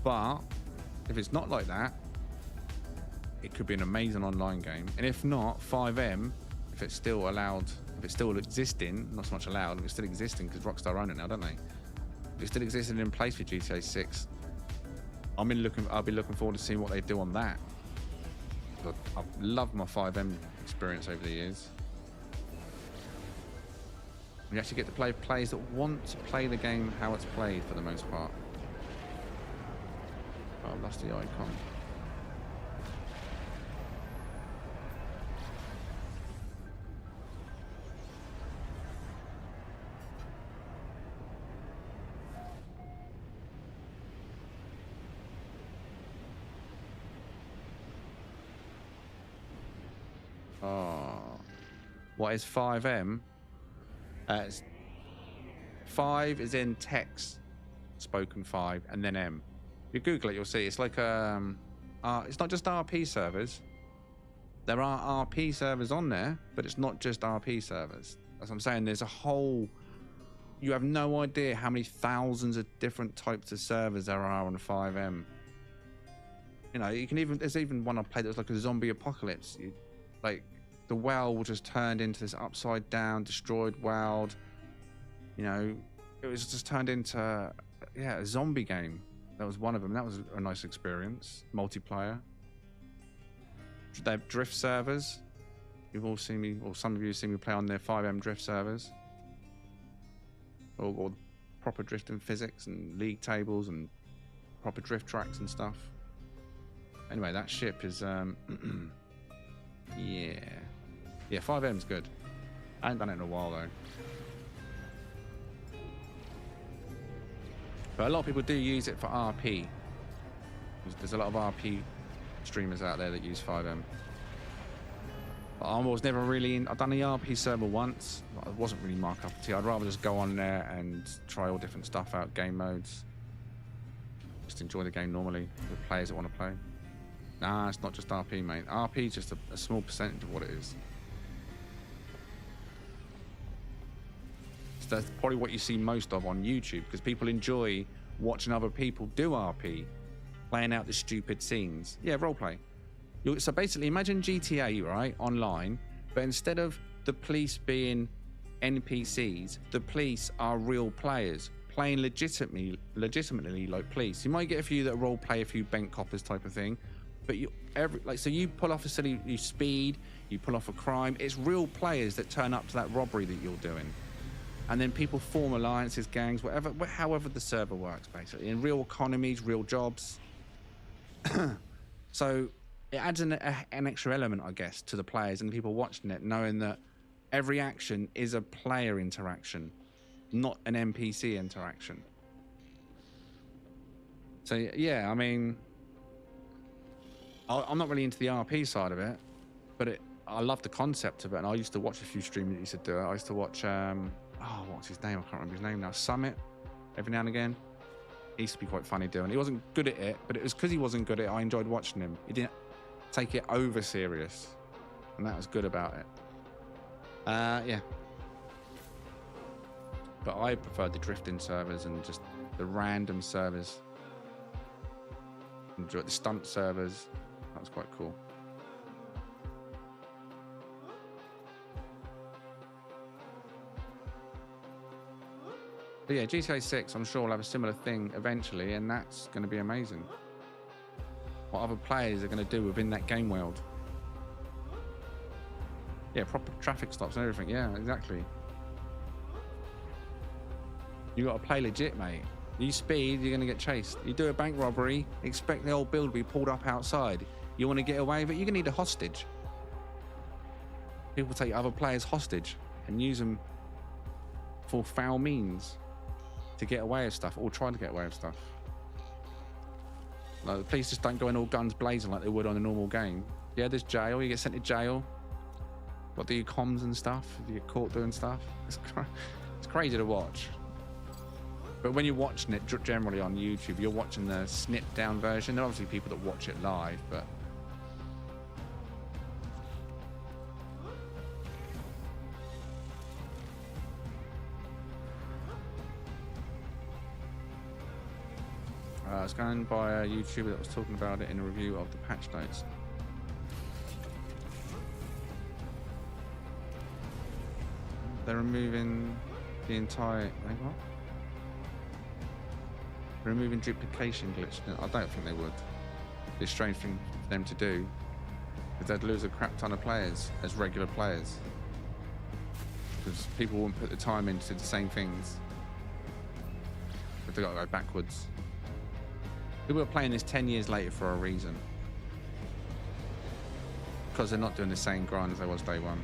But if it's not like that, it could be an amazing online game. And if not, 5M, if it's still allowed, if it's still existing, not so much allowed, if it's still existing, because Rockstar own it now, don't they? If it's still existing in place for GTA 6, I'll be looking forward to seeing what they do on that. I've loved my 5M experience over the years. You actually get to play players that want to play the game how it's played for the most part. Oh, I've lost the icon. Oh, what is 5M? 5 is in text, spoken 5, and then M. If you Google it, you'll see it's like it's not just RP servers. There are RP servers on there, but it's not just RP servers. As I'm saying, there's a whole. You have no idea how many thousands of different types of servers there are on 5M. You know, you can even. There's even one I played that was like a zombie apocalypse. Like the world just turned into this upside down, destroyed world. You know, it was just turned into a zombie game. That was one of them. That was a nice experience. Multiplayer. They have drift servers. You've all seen me, or some of you have seen me play on their 5M drift servers. Or proper drifting physics and league tables and proper drift tracks and stuff. Anyway, that ship is yeah, 5M's good. I ain't done it in a while though. But a lot of people do use it for RP. There's a lot of RP streamers out there that use 5M. But I was never really in. I've done the RP server once. I wasn't really my cup of tea. I'd rather just go on there and try all different stuff out, game modes. Just enjoy the game normally with players that want to play. Nah, it's not just RP, mate. RP is just a small percentage of what it is. So that's probably what you see most of on YouTube, because people enjoy watching other people do RP, playing out the stupid scenes. Yeah, roleplay. So basically, imagine GTA, right, online, but instead of the police being NPCs, the police are real players, playing legitimately like police. You might get a few that roleplay, a few bent coppers type of thing, but so you pull off you speed, you pull off a crime. It's real players that turn up to that robbery that you're doing, and then people form alliances, gangs, however the server works, basically in real economies, real jobs. So it adds an extra element, I guess, to the players and the people watching it, knowing that every action is a player interaction, not an NPC interaction. So yeah, I mean, I'm not really into the RP side of it, but I love the concept of it, and I used to watch a few streamers that used to do it. I used to watch, what's his name? I can't remember his name now. Summit, every now and again. He used to be quite funny doing it. He wasn't good at it, but it was because he wasn't good at it, I enjoyed watching him. He didn't take it over serious, and that was good about it. Yeah. But I preferred the drifting servers and just the random servers. Enjoyed the stunt servers. That was quite cool. But yeah, GTA 6, I'm sure will have a similar thing eventually, and that's going to be amazing. what other players are going to do within that game world. Yeah, proper traffic stops and everything. Yeah, exactly. You got to play legit, mate. You speed, you're going to get chased. You do a bank robbery, expect the whole build to be pulled up outside. You want to get away with it, you're going to need a hostage. People take other players hostage and use them for foul means to get away with stuff, or try to get away with stuff. Like, the police just don't go in all guns blazing like they would on a normal game. Yeah, there's jail, you get sent to jail. Got to do your comms and stuff, you get caught doing stuff. It's crazy to watch. But when you're watching it generally on YouTube, you're watching the snipped down version. There are obviously people that watch it live, but I was going by a YouTuber that was talking about it in a review of the patch notes. They're removing the entire... Wait, what? They're removing duplication glitch. I don't think they would. It's a strange thing for them to do, because they'd lose a crap ton of players as regular players, because people wouldn't put the time into the same things. But they've got to go backwards. People are playing this 10 years later for a reason, because they're not doing the same grind as they was day one,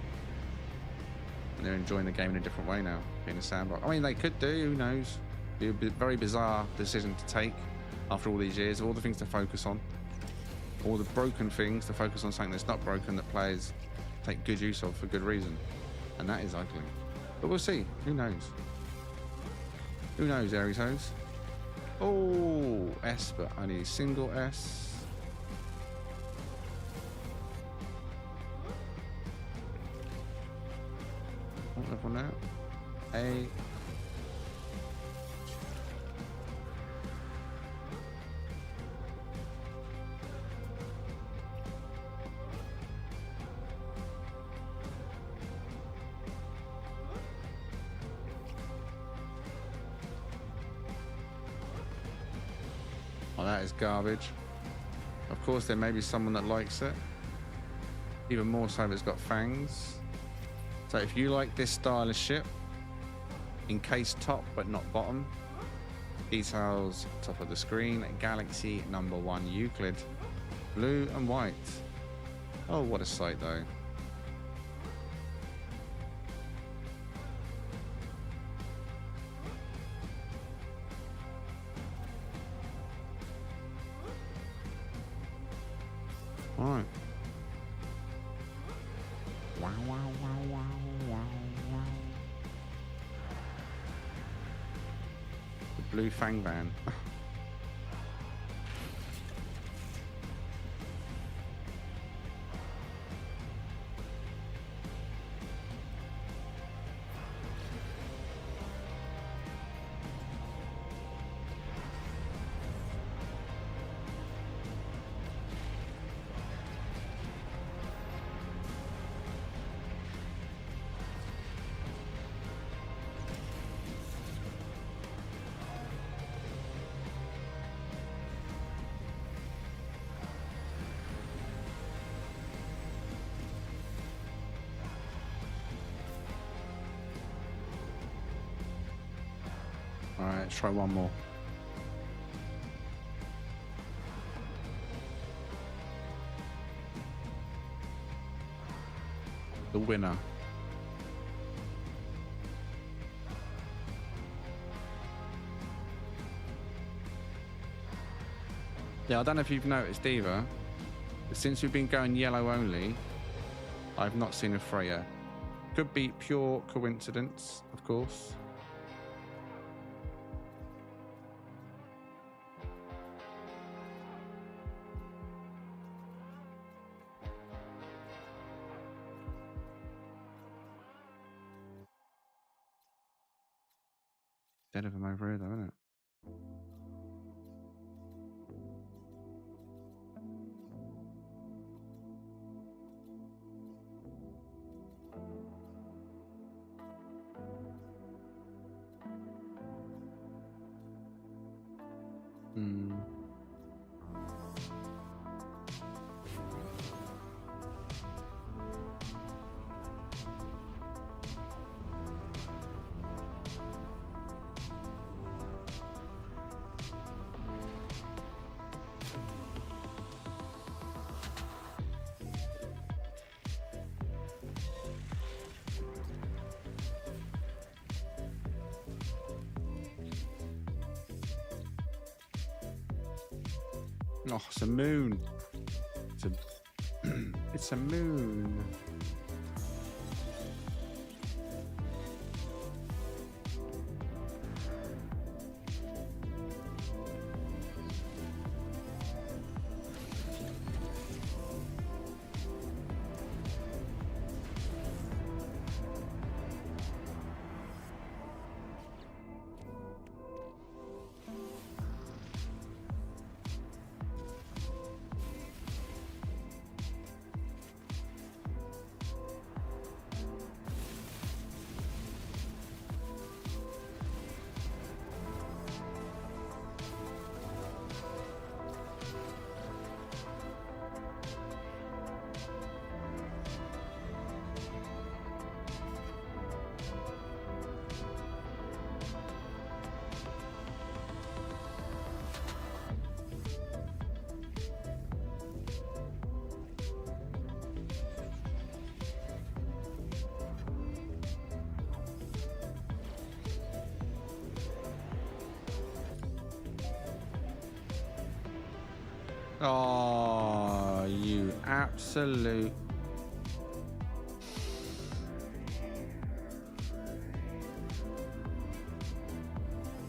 and they're enjoying the game in a different way now, being a sandbox. I mean, they could do, who knows. It'd be a very bizarre decision to take after all these years, all the things to focus on, all the broken things to focus on something that's not broken, that players take good use of for good reason, and that is ugly. But we'll see. Who knows? Who knows, Aries Hose? Oh, S, but only a single S. What level now? A. Oh, that is garbage. Of course, there may be someone that likes it. Even more so if it's got fangs. So if you like this style of ship, encased top but not bottom, details top of the screen, Galaxy #1 Euclid, blue and white. Oh, what a sight though. Alright. Wow, wow, wow, wow, wow, wow. The blue fang van. Alright, let's try one more. The winner. Yeah, I don't know if you've noticed either, but since we've been going yellow only, I've not seen a Freya. Could be pure coincidence, of course. Dead of them over here, though, isn't it? Oh, it's a moon. It's a, it's a moon. Oh, you absolute.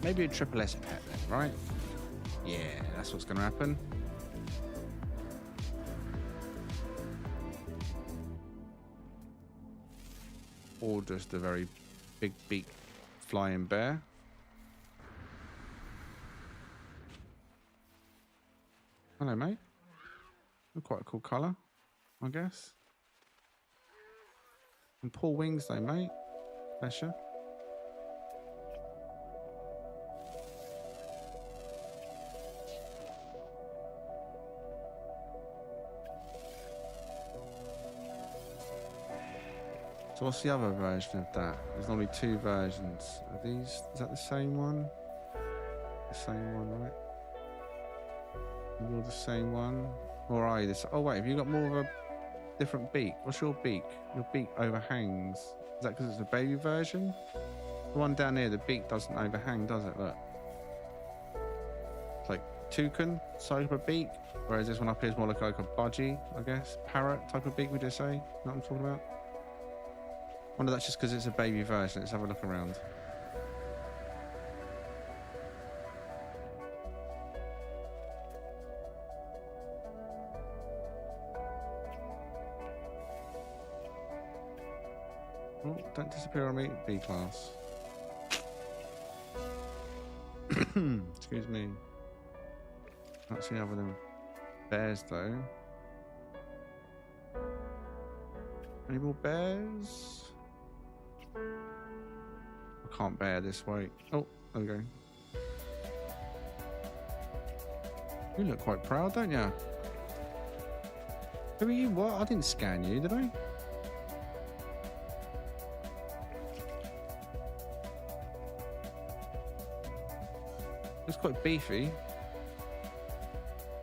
Maybe a triple S pet then, right? Yeah, that's what's going to happen. Or just a very big beak flying bear. Hello, mate. Quite a cool colour, I guess. And poor wings, though, mate. Bless you. So what's the other version of that? There's only two versions. Are these? Is that the same one? The same one, right? You're the same one. Or are you this? Oh wait, have you got more of a different beak? What's your beak? Your beak overhangs. Is that because it's a baby version? The one down here, the beak doesn't overhang, does it? Look. It's like toucan type of beak. Whereas this one up here is more like a budgie, I guess. Parrot type of beak, would you say? You know what I'm talking about? I wonder that's just because it's a baby version. Let's have a look around. Oh, don't disappear on me, B class. Excuse me. Can't see other than bears though. Any more bears? I can't bear this weight. Oh, there we go. You look quite proud, don't you? Who are you? What? I didn't scan you, did I? It's quite beefy.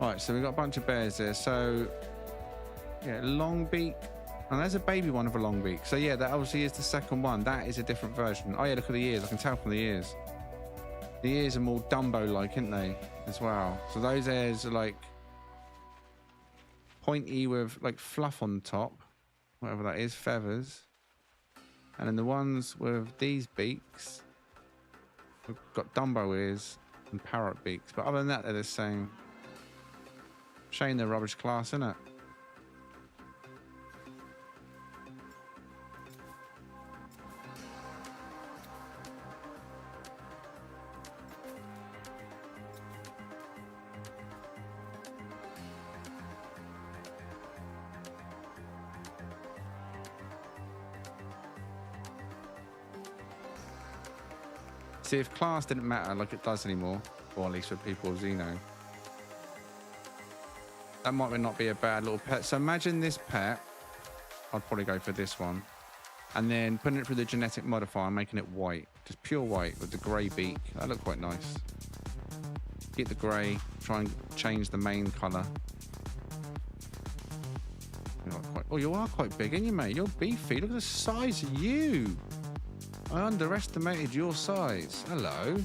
Right, so we've got a bunch of bears there. So, yeah, long beak. And there's a baby one of a long beak. So, yeah, that obviously is the second one. That is a different version. Oh, yeah, look at the ears. I can tell from the ears. The ears are more Dumbo-like, aren't they, as well? So those ears are, like, pointy with, like, fluff on top. Whatever that is, feathers. And then the ones with these beaks have got Dumbo ears and parrot beaks. But other than that, they're the same. Shame they're rubbish class, isn't it? See, if class didn't matter like it does anymore, or at least for people with Xeno, that might not be a bad little pet. So imagine this pet. I'd probably go for this one. And then putting it through the genetic modifier and making it white. Just pure white with the grey beak. That looked quite nice. Get the grey. Try and change the main colour. Oh, you are quite big, aren't you, mate? You're beefy. Look at the size of you. I underestimated your size. Hello.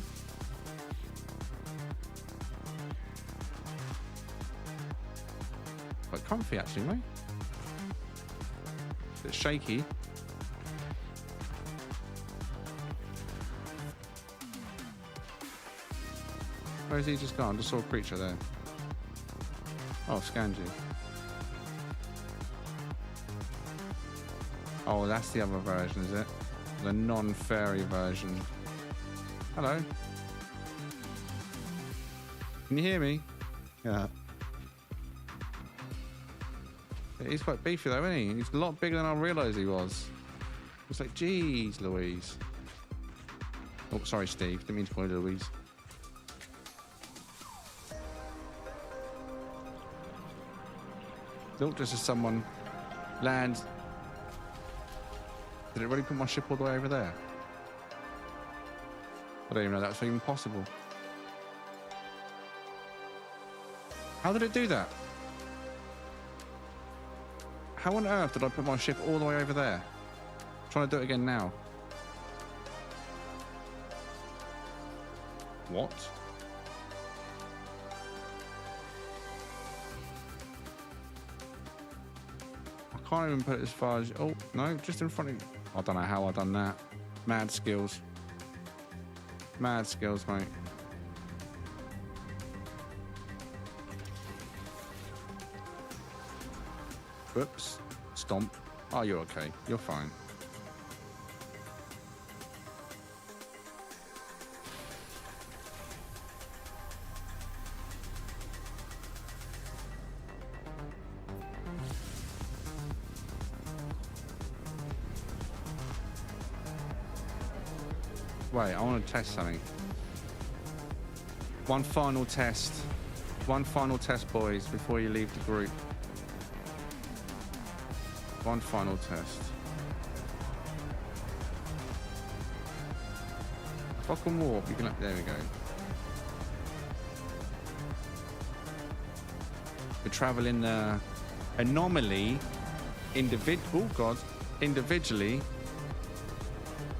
comfy actually, mate. Bit shaky. Where's he just gone? I just saw a creature there. Oh, scanned you. Oh, that's the other version, is it? The non-fairy version. Hello. Can you hear me? Yeah. He's quite beefy though, isn't he? He's a lot bigger than I realised he was. It's like, geez, Louise. Oh, sorry, Steve. Didn't mean to call you Louise. Look, just as someone lands. Did it really put my ship all the way over there? I don't even know that's even possible. How did it do that? How on earth did I put my ship all the way over there? I'm trying to do it again now. What? I can't even put it as far as... Oh, no, just in front of you. I don't know how I done that. Mad skills. Mad skills, mate. Whoops. Stomp. Oh, you're okay. You're fine. Wait, I want to test something. One final test. One final test, boys, before you leave the group. One final test. If I can warp, you can... There we go. We travel in the anomaly individually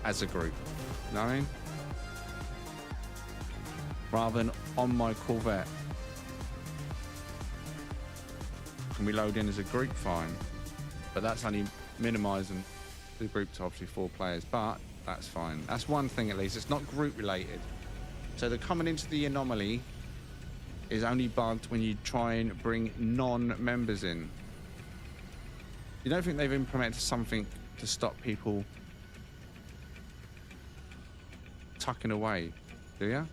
as a group. You know what I mean? Rather than on my Corvette. Can we load in as a group? Fine. But that's only minimising the group to obviously 4 players. But that's fine. That's one thing at least. It's not group related. So the coming into the anomaly is only bugged when you try and bring non-members in. You don't think they've implemented something to stop people tucking away, do you?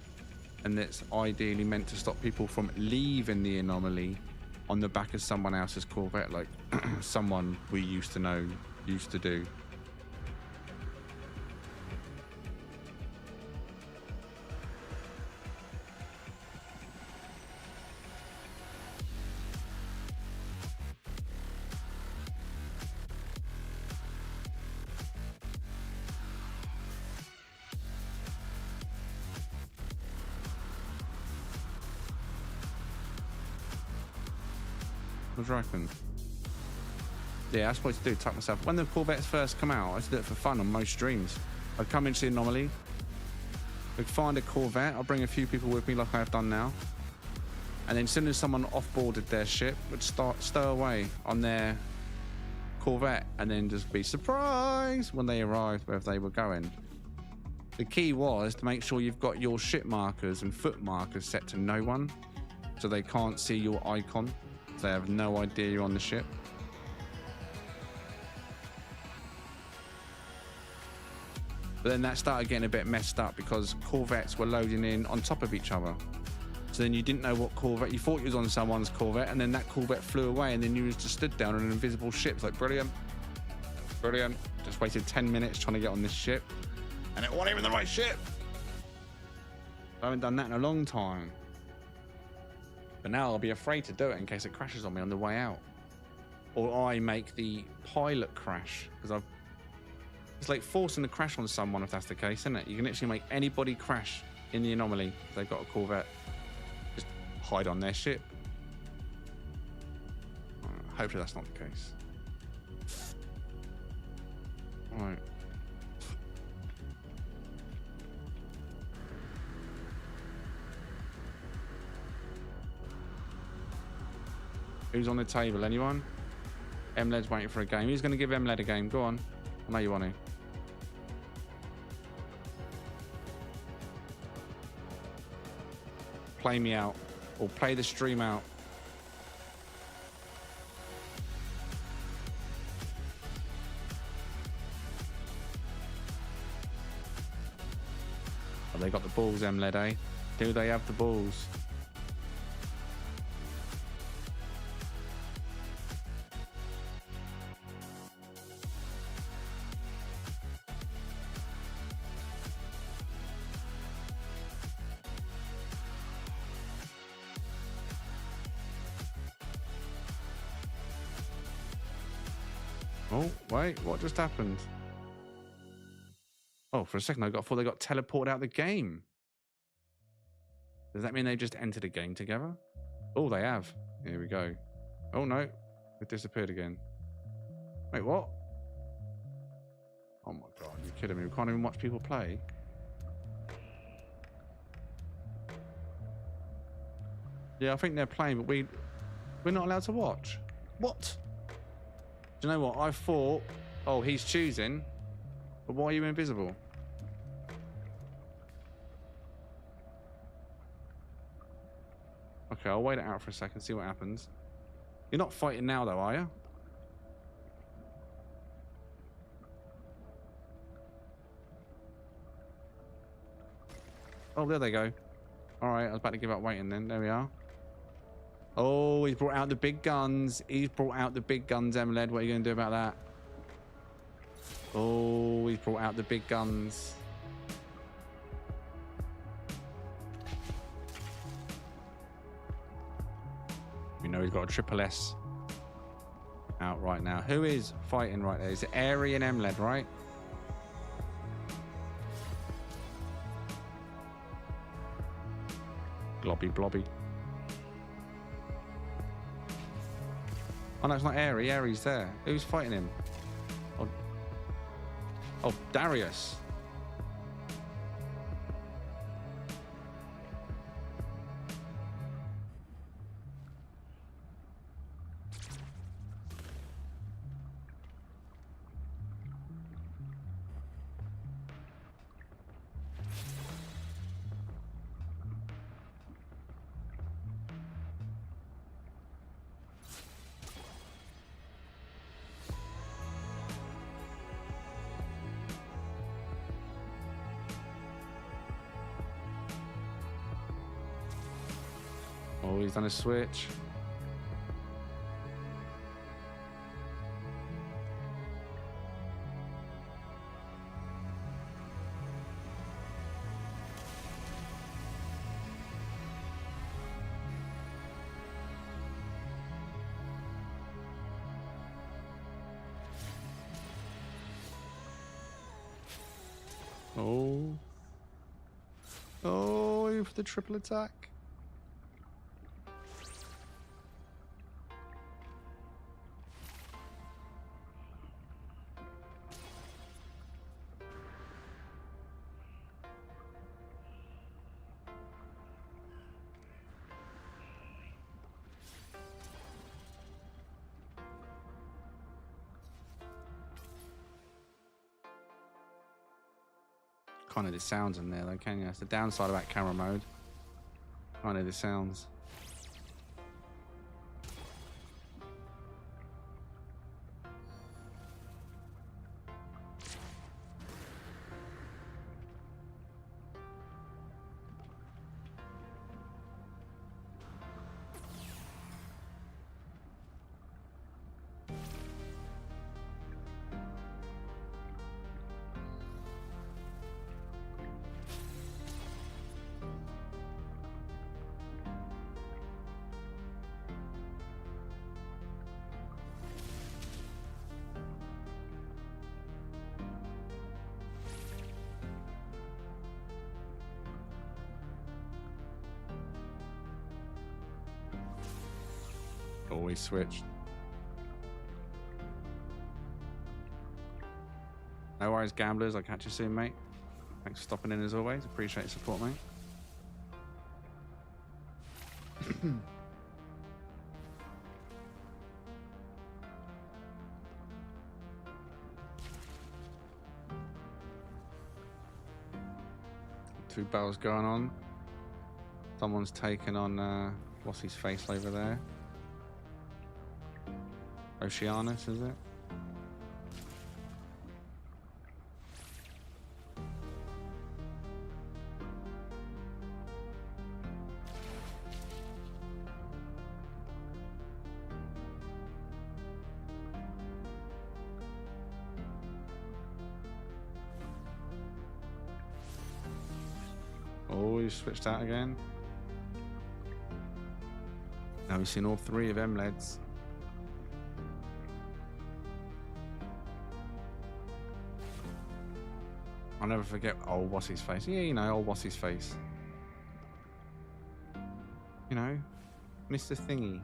And it's ideally meant to stop people from leaving the anomaly on the back of someone else's Corvette, like someone we used to know used to do. What do you reckon? Yeah, that's what I used to do, tuck myself. When the Corvettes first come out, I used to do it for fun on most streams. I'd come into the anomaly, I'd find a Corvette, I'd bring a few people with me like I have done now. And then as soon as someone off-boarded their ship, would start stow away on their Corvette and then just be surprised when they arrived wherever they were going. The key was to make sure you've got your ship markers and foot markers set to no one, so they can't see your icon. They have no idea you're on the ship. But then that started getting a bit messed up because Corvettes were loading in on top of each other. So then you didn't know what Corvette, you thought you was on someone's Corvette, and then that Corvette flew away, and then you was just stood down on an invisible ship. It's like, brilliant. Brilliant. Just wasted 10 minutes trying to get on this ship, and it wasn't even the right ship. I haven't done that in a long time. But now I'll be afraid to do it in case it crashes on me on the way out. Or I make the pilot crash. Because it's like forcing the crash on someone if that's the case, isn't it? You can literally make anybody crash in the anomaly if they've got a Corvette. Just hide on their ship. Hopefully that's not the case. Alright. Who's on the table? Anyone? MLED's waiting for a game. Who's going to give MLED a game? Go on. I know you want to. Play me out. Or play the stream out. Oh, they got the balls, MLED, eh? Do they have the balls? Oh, wait, what just happened? Oh, for a second I thought they got teleported out of the game. Does that mean they just entered a game together? Oh, they have. Here we go. Oh no, it disappeared again. Wait, what? Oh my god, you're kidding me. We can't even watch people play. Yeah, I think they're playing, but we're not allowed to watch. What? Do you know what? I thought, oh, he's choosing, but why are you invisible? Okay, I'll wait it out for a second, see what happens. You're not fighting now, though, are you? Oh, there they go. All right, I was about to give up waiting then. There we are. Oh, he's brought out the big guns. He's brought out the big guns, MLED. What are you going to do about that? Oh, he's brought out the big guns. We know he's got a triple S out right now. Who is fighting right there? Is it Airy and MLED, right? Globby blobby. Oh no, it's not Airy. Airy's there. Who's fighting him? Oh, Darius. Oh, he's done a switch. Oh. Oh, for the triple attack. Kind of the sounds in there though, can you? That's the downside about camera mode. Kind of the sounds. Always switched. No worries, gamblers. I'll catch you soon, mate. Thanks for stopping in as always. Appreciate your support, mate. Two battles going on. Someone's taken on, what's his face over there? Oceanus, is it? Oh, he's switched out again. Now we've seen all three of them leads. I'll never forget old what's his face. Yeah, you know, old what's his face. You know, Mr. Thingy.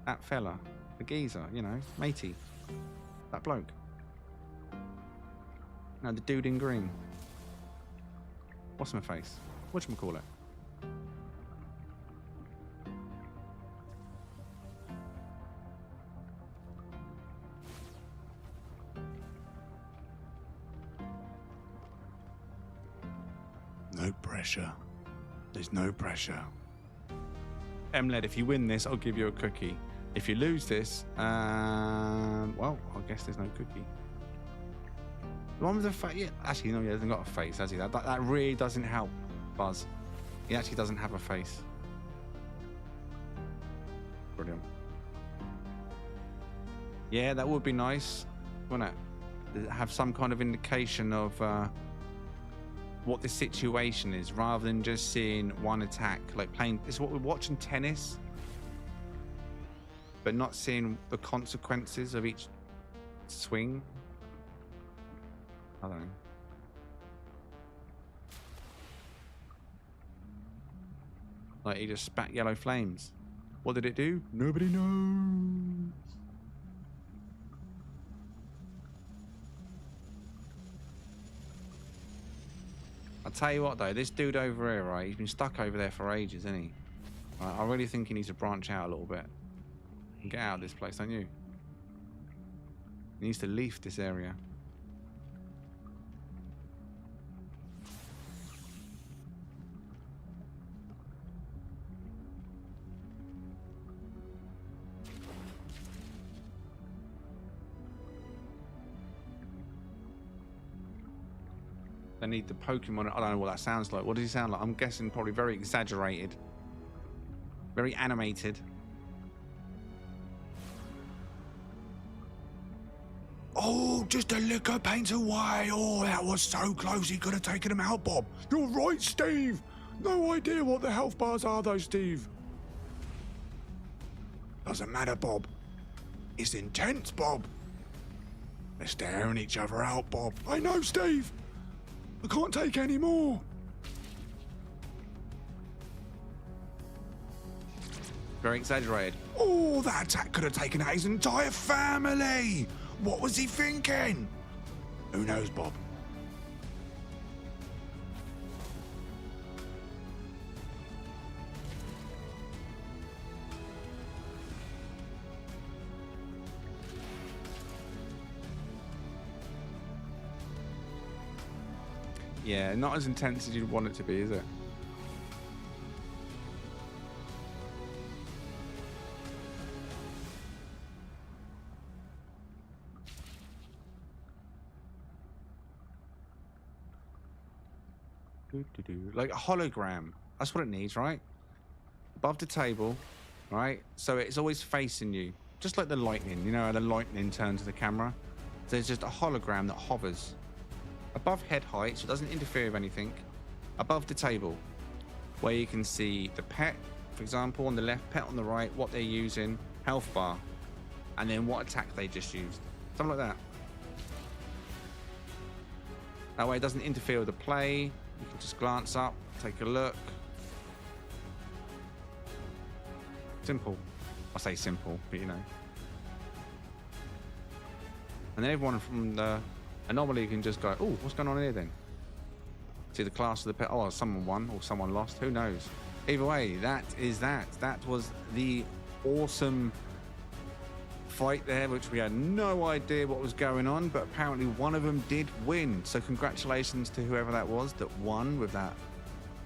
That fella. The geezer, you know, matey. That bloke. No, the dude in green. What's my face? Whatchamacallit? No pressure. There's no pressure. Emled, if you win this, I'll give you a cookie. If you lose this, well, I guess there's no cookie. The one with the face, yeah, actually, no, he hasn't got a face, has he? That really doesn't help, Buzz. He actually doesn't have a face. Brilliant. Yeah, that would be nice, wouldn't it? Have some kind of indication of what the situation is, rather than just seeing one attack, like playing. It's what we're watching tennis, but not seeing the consequences of each swing. I don't know. Like he just spat yellow flames. What did it do? Nobody knows. I'll tell you what though, this dude over here, right, he's been stuck over there for ages, isn't he? Right, I really think he needs to branch out a little bit. And get out of this place, don't you? He needs to leave this area. They need the Pokemon. I don't know what that sounds like. What does he sound like? I'm guessing probably very exaggerated. Very animated. Oh, just a liquor paint away. Oh, that was so close. He could have taken him out, Bob. You're right, Steve. No idea what the health bars are, though, Steve. Doesn't matter, Bob. It's intense, Bob. They're staring each other out, Bob. I know, Steve. I can't take any more. Very exaggerated. Oh, that attack could have taken out his entire family. What was he thinking? Who knows, Bob? Yeah, not as intense as you'd want it to be, is it? Like a hologram. That's what it needs, right? Above the table, right? So it's always facing you. Just like the lightning, you know how the lightning turns the camera? There's just a hologram that hovers. Above head height, so it doesn't interfere with anything. Above the table, where you can see the pet, for example, on the left, pet on the right, what they're using, health bar, and then what attack they just used. Something like that. That way it doesn't interfere with the play. You can just glance up, take a look. Simple. I say simple, but you know. And then everyone from the anomaly can just go, oh, what's going on here then? See the class of the pet. Oh, someone won or someone lost. Who knows? Either way, that is that. That was the awesome fight there, which we had no idea what was going on, but apparently one of them did win. So congratulations to whoever that was that won with that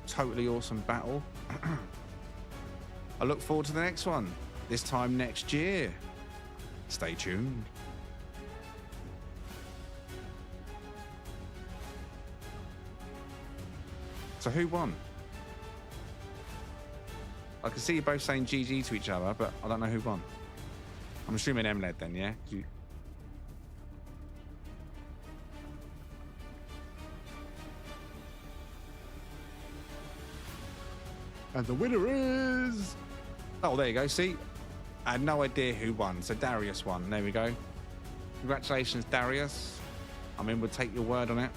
totally awesome battle. I look forward to the next one, this time next year. Stay tuned. So who won? I can see you both saying GG to each other, but I don't know who won. I'm assuming M led then, yeah? And the winner is... Oh, there you go. See? I had no idea who won. So Darius won. There we go. Congratulations, Darius. I mean, we'll take your word on it.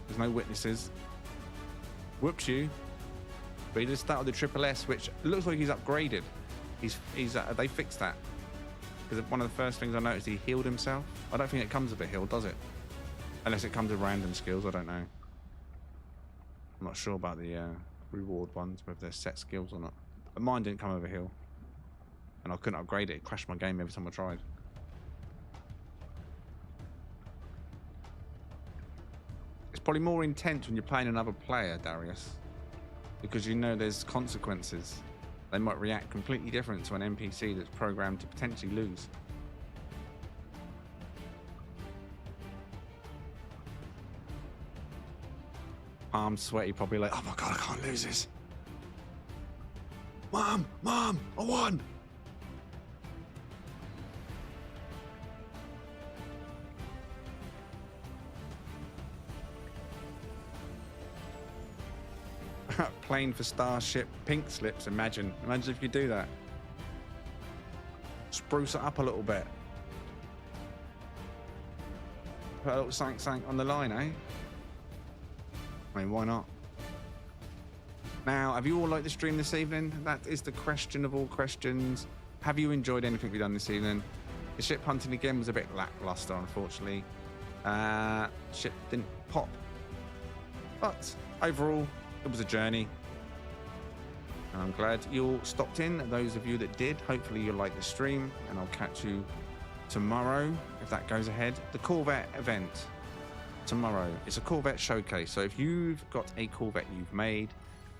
There's no witnesses. Whoops you. But he just started the Triple S, which looks like he's upgraded. They fixed that. Because one of the first things I noticed, he healed himself. I don't think it comes with a heal, does it? Unless it comes with random skills, I don't know. I'm not sure about the reward ones, whether they're set skills or not. But mine didn't come with a heal. And I couldn't upgrade it. It crashed my game every time I tried. It's probably more intense when you're playing another player, Darius. Because you know there's consequences. They might react completely different to an NPC that's programmed to potentially lose. Palms sweaty, probably like, oh my god, I can't lose this. Mom, I won! Playing for Starship pink slips, imagine if you could do that. Spruce it up a little bit. Put a little something on the line, eh? I mean, why not? Now, have you all liked the stream this evening? That is the question of all questions. Have you enjoyed anything we've done this evening? The ship hunting again was a bit lackluster, unfortunately. Ship didn't pop. But overall, it was a journey. And I'm glad you all stopped in. Those of you that did, hopefully you'll like the stream. And I'll catch you tomorrow, if that goes ahead. The Corvette event tomorrow. It's a Corvette showcase. So if you've got a Corvette you've made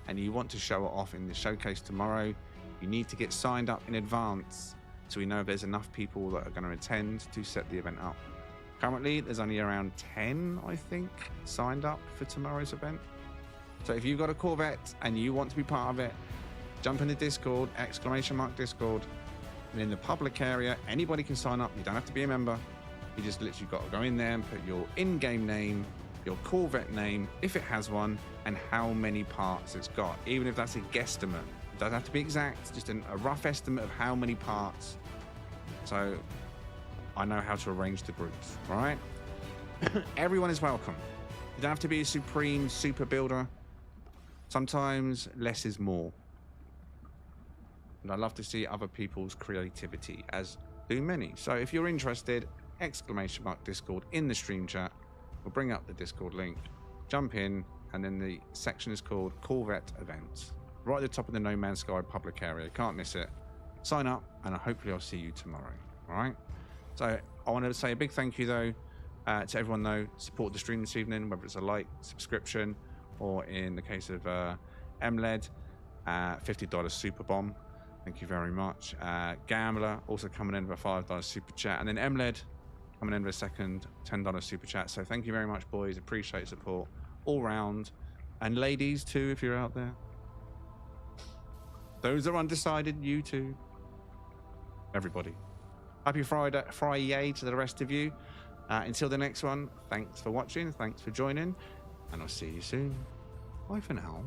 and you want to show it off in the showcase tomorrow, you need to get signed up in advance so we know if there's enough people that are going to attend to set the event up. Currently, there's only around 10, I think, signed up for tomorrow's event. So if you've got a Corvette and you want to be part of it, jump in the Discord, !Discord, and in the public area, anybody can sign up. You don't have to be a member. You just literally got to go in there and put your in-game name, your Corvette name, if it has one, and how many parts it's got. Even if that's a guesstimate. It doesn't have to be exact, just a rough estimate of how many parts. So I know how to arrange the groups, all right? Everyone is welcome. You don't have to be a supreme super builder. Sometimes less is more. And I love to see other people's creativity, as do many. So if you're interested, !Discord in the stream chat. We'll bring up the Discord link. Jump in, and then the section is called Corvette Events. Right at the top of the No Man's Sky public area. Can't miss it. Sign up, and hopefully I'll see you tomorrow. All right? So I want to say a big thank you, though, to everyone, though, support the stream this evening, whether it's a like, subscription, or in the case of MLED, $50 super bomb. Thank you very much. Gambler also coming in with a $5 super chat. And then MLED coming in with a second $10 super chat. So thank you very much, boys. Appreciate support all round. And ladies, too, if you're out there. Those that are undecided, you too. Everybody. Happy Friday to the rest of you. Until the next one, thanks for watching. Thanks for joining. And I'll see you soon. Bye for now.